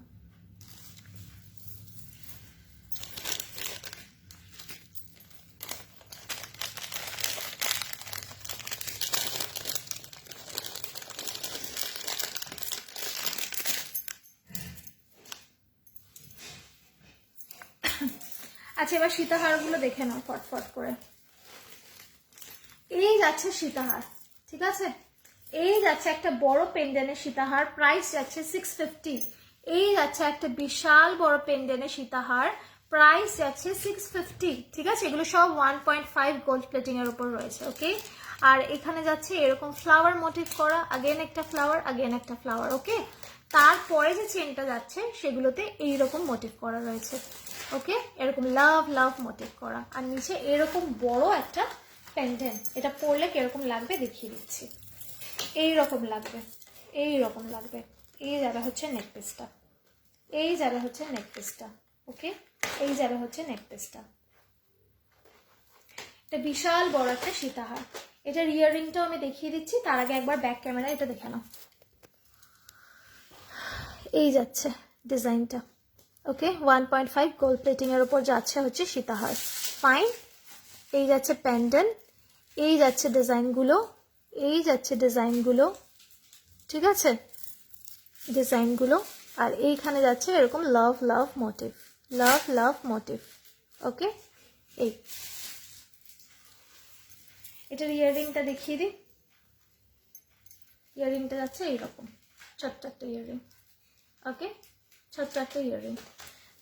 আচ্ছা এবার সীতাহারগুলো দেখে নাও ফটফট করে। এই যাচ্ছে সীতাহার, ঠিক আছে, এই যাচ্ছে একটা বড় পেন্ডেন্টের সীতাহার, প্রাইস যাচ্ছে 650। এই যাচ্ছে একটা বিশাল বড় পেন্ডেন্টের সীতাহার, প্রাইস যাচ্ছে 650, ঠিক আছে। এগুলো সব 1.5 গোল্ড প্লেটিং এর উপর রয়েছে, ওকে। আর এখানে যাচ্ছে এরকম ফ্লাওয়ার মোটিভ করা, আগেন একটা ফ্লাওয়ার, আগেন একটা ফ্লাওয়ার, ওকে। তারপরে যে চেনটা যাচ্ছে সেগুলোতে এইরকম মোটিভ করা রয়েছে, ওকে, এরকম লাভ লাভ মোটিভ করা। আর নিচে এরকম বড় একটা পেন্ডেন্ট, এটা পরলে কিরকম লাগবে দেখিয়ে দিচ্ছি। এইরকম লাগবে, এইরকম লাগবে। এই যাবে হচ্ছে নেক পিসটা, এই যাবে হচ্ছে নেক পিসটা, ওকে, এই যাবে হচ্ছে নেক পিসটা। এটা বিশাল বড় একটা সীতাহার। এটার ইয়াররিংটাও আমি দেখিয়ে দিচ্ছি, তার আগে একবার ব্যাক ক্যামেরা এটা দেখে নাও। এই যাচ্ছে ডিজাইনটা, ওকে, 1.5 গোল্ড প্লেটিং এর উপর যাচ্ছে হচ্ছে সীতাহার, ফাইন। এই যাচ্ছে প্যান্ডেন্ট, এই যাচ্ছে ডিজাইনগুলো, এই যাচ্ছে ডিজাইনগুলো, ঠিক আছে, ডিজাইনগুলো। আর এইখানে যাচ্ছে এরকম লাভ লাভ মোটিভ, লাভ লাভ মোটিভ, ওকে। এই এটার ইয়াররিংটা দেখিয়ে দিই। ইয়াররিংটা যাচ্ছে এইরকম ছোট্ট একটা ইয়াররিং, ওকে, ছোট্ট একটা ইয়াররিং।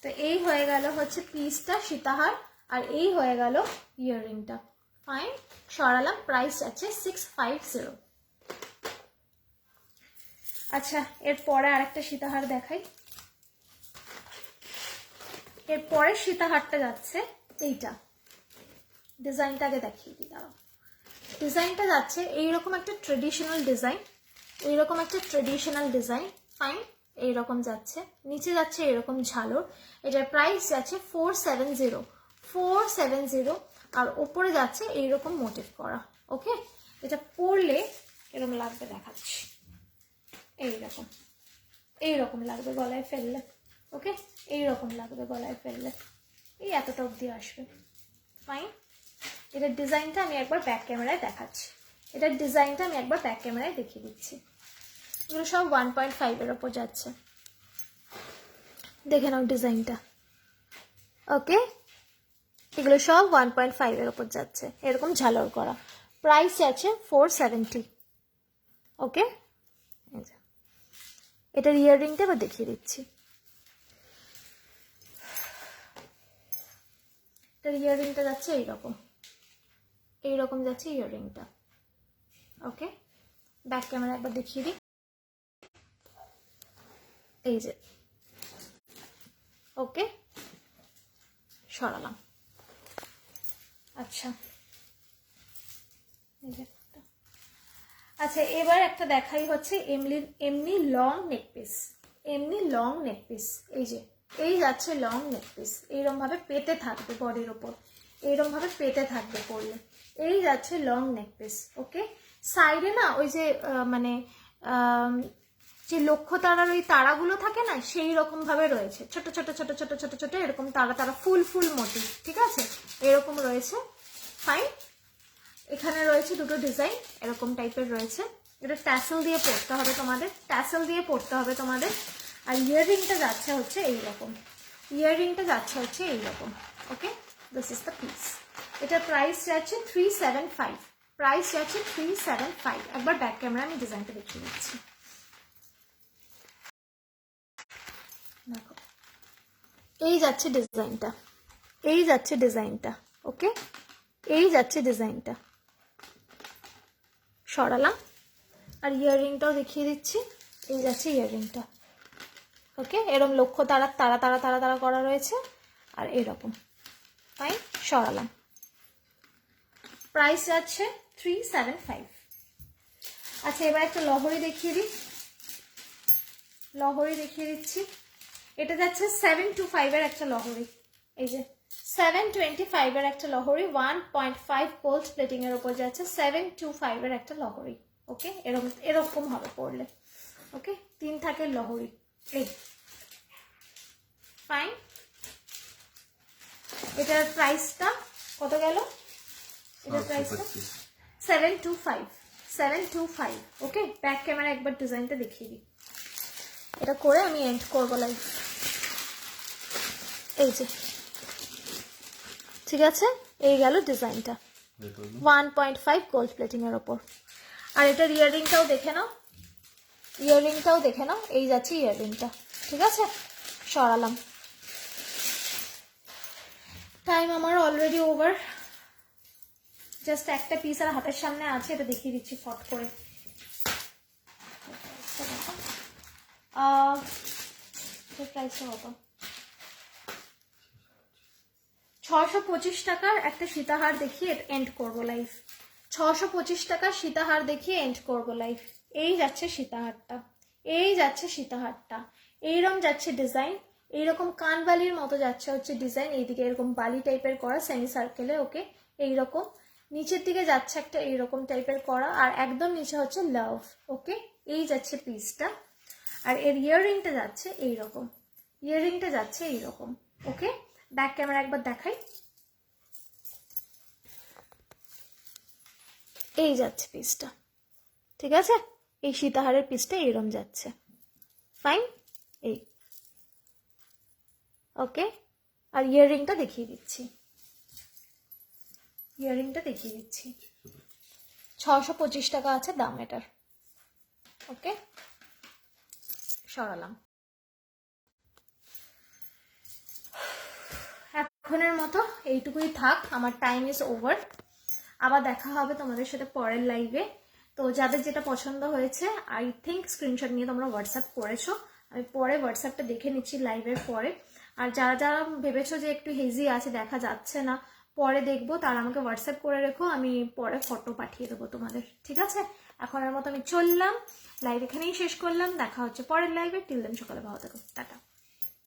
তো এই হয়ে গেল হচ্ছে পিসটা সীতাহার, আর এই হয়ে গেল ইয়াররিংটা, ফাইন, সরালাম। প্রাইস আছে 650। আচ্ছা এরপরে আরেকটা সীতাহার দেখাই। এরপরে সীতাহারটা যাচ্ছে এইটা, ডিজাইনটা আগে দেখিয়ে দিই, দাঁড়াও। ডিজাইনটা যাচ্ছে এইরকম একটা ট্রেডিশনাল ডিজাইন, এইরকম একটা ট্রেডিশনাল ডিজাইন, ফাইন, এইরকম যাচ্ছে, নিচে যাচ্ছে এরকম ঝালর। এটার প্রাইস যাচ্ছে 470, আর ওপরে যাচ্ছে এইরকম মোটিভ করা, ওকে। এটা পরলে এরকম লাগবে দেখাচ্ছি, এইরকম, এইরকম লাগবে গলায় ফেললে, ওকে, এইরকম লাগবে গলায় ফেললে, এই এতটা অবধি আসবে, ফাইন। এটার ডিজাইনটা আমি একবার ব্যাক ক্যামেরায় দেখাচ্ছি, এটার ডিজাইনটা আমি একবার ব্যাক ক্যামেরায় দেখিয়ে দিচ্ছি। এগুলো সব 1.5 এর ওপর যাচ্ছে, দেখে নাও ডিজাইনটা, ওকে। এগুলো সব 1.5 এর ওপর যাচ্ছে, এরকম ঝালর করা, প্রাইস আছে 470, ওকে। এটার ইয়াররিংটা এবার দেখিয়ে দিচ্ছি। এটার ইয়াররিংটা যাচ্ছে এইরকম, এইরকম যাচ্ছে ইয়াররিংটা, ওকে। ব্যাক ক্যামেরা একবার দেখিয়ে দিই, এই যে, ওকে, সরালাম। আচ্ছা আচ্ছা এবার একটা দেখাই হচ্ছে এমনি লং নেক পিস, এমনি লং নেক পিস, এই যে, এই যাচ্ছে লং নেক পিস, এইরকম ভাবে পেতে থাকবে বডির ওপর, এইরকম ভাবে পেতে থাকবে পরলে, এই যাচ্ছে লং নেক পিস, ওকে। সাইডে না ওই যে মানে যে লক্ষ্য তারার ওই তারাগুলো থাকে না, সেই রকম ভাবে রয়েছে, ছোট ছোট ছোট ছোট ছোট ছোট এরকম তারা তারা ফুল ফুল মোটিভ, ঠিক আছে, এরকম রয়েছে, ফাইন। এখানে রয়েছে দুটো ডিজাইন, এরকম টাইপের রয়েছে। এটা ট্যাসেল দিয়ে পরতে হবে তোমাদের, ট্যাসেল দিয়ে পরতে হবে তোমাদের। আর ইয়াররিংটা যাচ্ছে হচ্ছে এইরকম, ইয়াররিংটা যাচ্ছে হচ্ছে এইরকম, okay. This is the piece. এটার প্রাইস যাচ্ছে 375, প্রাইস যাচ্ছে 375। একবার ব্যাক ক্যামেরা আমি ডিজাইনটা দেখিয়ে দিচ্ছি, দেখো, এই যাচ্ছে ডিজাইনটা, এই যাচ্ছে ডিজাইনটা, ওকে, এই যাচ্ছে ডিজাইনটা, সরালাম। আর ইয়াররিংটাও দেখিয়ে দিচ্ছি, এই যাচ্ছে ইয়াররিংটা, ওকে। এরকম লক্ষ্য তারা তারা তারা তারা তারা করা রয়েছে, আর এরকম, ফাইন, সরালাম। প্রাইস যাচ্ছে 375। আচ্ছা এবার একটা লহরি দেখিয়ে দিই, লহরি দেখিয়ে দিচ্ছি। এটা যাচ্ছে 725 এর একটা লহরি, এই যে 725 এর একটা লহরি, 1.5 গোল্ড প্লেটিং এর উপর যাচ্ছে, 725 এর একটা লহরি, ওকে। এরকম এরকম হবে পড়লে, ওকে, 3 থাকের লহরি, এই, ফাইন। এটার প্রাইসটা কত গেল? এটার প্রাইসটা 725, 725, ওকে। ব্যাক ক্যামেরা একবার ডিজাইনটা দেখিয়ে দিই, এটা করে আমি এন্ড করবো লাইভ। এই যে ঠিক আছে, এই গেল ডিজাইনটা
বের করলো
1.5 গোল্ড প্লেটিং এর ওপর। আর এটার ইয়াররিংটাও দেখে নাও, ইয়াররিংটাও দেখে নাও, এই যাচ্ছে ইয়াররিংটা। ঠিক আছে, সরালাম। টাইম আমার অলরেডি ওভার। জাস্ট একটা পিস আর হাতের সামনে আছে, এটা দেখিয়ে দিচ্ছি ফট করে। প্রাইসটা কত? 625 টাকার একটা সীতাহার দেখিয়ে এন্ড করবো লাইভ। 625 টাকার সীতাহার দেখিয়ে এন্ড করবো লাইভ। এই যাচ্ছে সীতাহারটা, এই যাচ্ছে সীতাহারটা, এইরকম যাচ্ছে ডিজাইন, এইরকম কানবালির মতো যাচ্ছে হচ্ছে ডিজাইন, এইদিকে এরকম বালি টাইপের করা সেমি সার্কেলে, ওকে, এইরকম নিচের দিকে যাচ্ছে একটা এইরকম টাইপের করা, আর একদম নিচে হচ্ছে লাভ, ওকে, এই যাচ্ছে পিসটা। আর এর ইয়াররিংটা যাচ্ছে এইরকম, ইয়াররিংটা যাচ্ছে এইরকম, ওকে। ব্যাক ক্যামেরা একবার দেখাই, এই যাচ্ছে পিসটা। ঠিক আছে, এই সীতাহারের পিসটা এইরকম যাচ্ছে, ফাইন, এই, ওকে। আর ইয়াররিংটা দেখিয়ে দিচ্ছি, ইয়াররিংটা দেখিয়ে দিচ্ছি। 625 টাকা আছে দাম এটার, ওকে, সরালাম। এখনের মতো এইটুকুই থাক, আমার টাইম ইজ ওভার। আবার দেখা হবে তোমাদের সাথে পরের লাইভে। তো যাদের যেটা পছন্দ হয়েছে, আই থিঙ্ক স্ক্রিনশট নিয়ে তোমরা হোয়াটসঅ্যাপ করেছো, আমি পরে হোয়াটসঅ্যাপটা দেখে নিচ্ছি লাইভের পরে। আর যারা যারা ভেবেছো যে একটু হেজি আছে, দেখা যাচ্ছে না, পরে দেখবো, তারা আমাকে হোয়াটসঅ্যাপ করে রেখো, আমি পরে ফটো পাঠিয়ে দেবো তোমাদের। ঠিক আছে, এখনের মতো আমি চললাম, লাইভ এখানেই শেষ করলাম। দেখা হচ্ছে পরের লাইভে, টিল দেন সকালে ভালো থাকো, টাটা।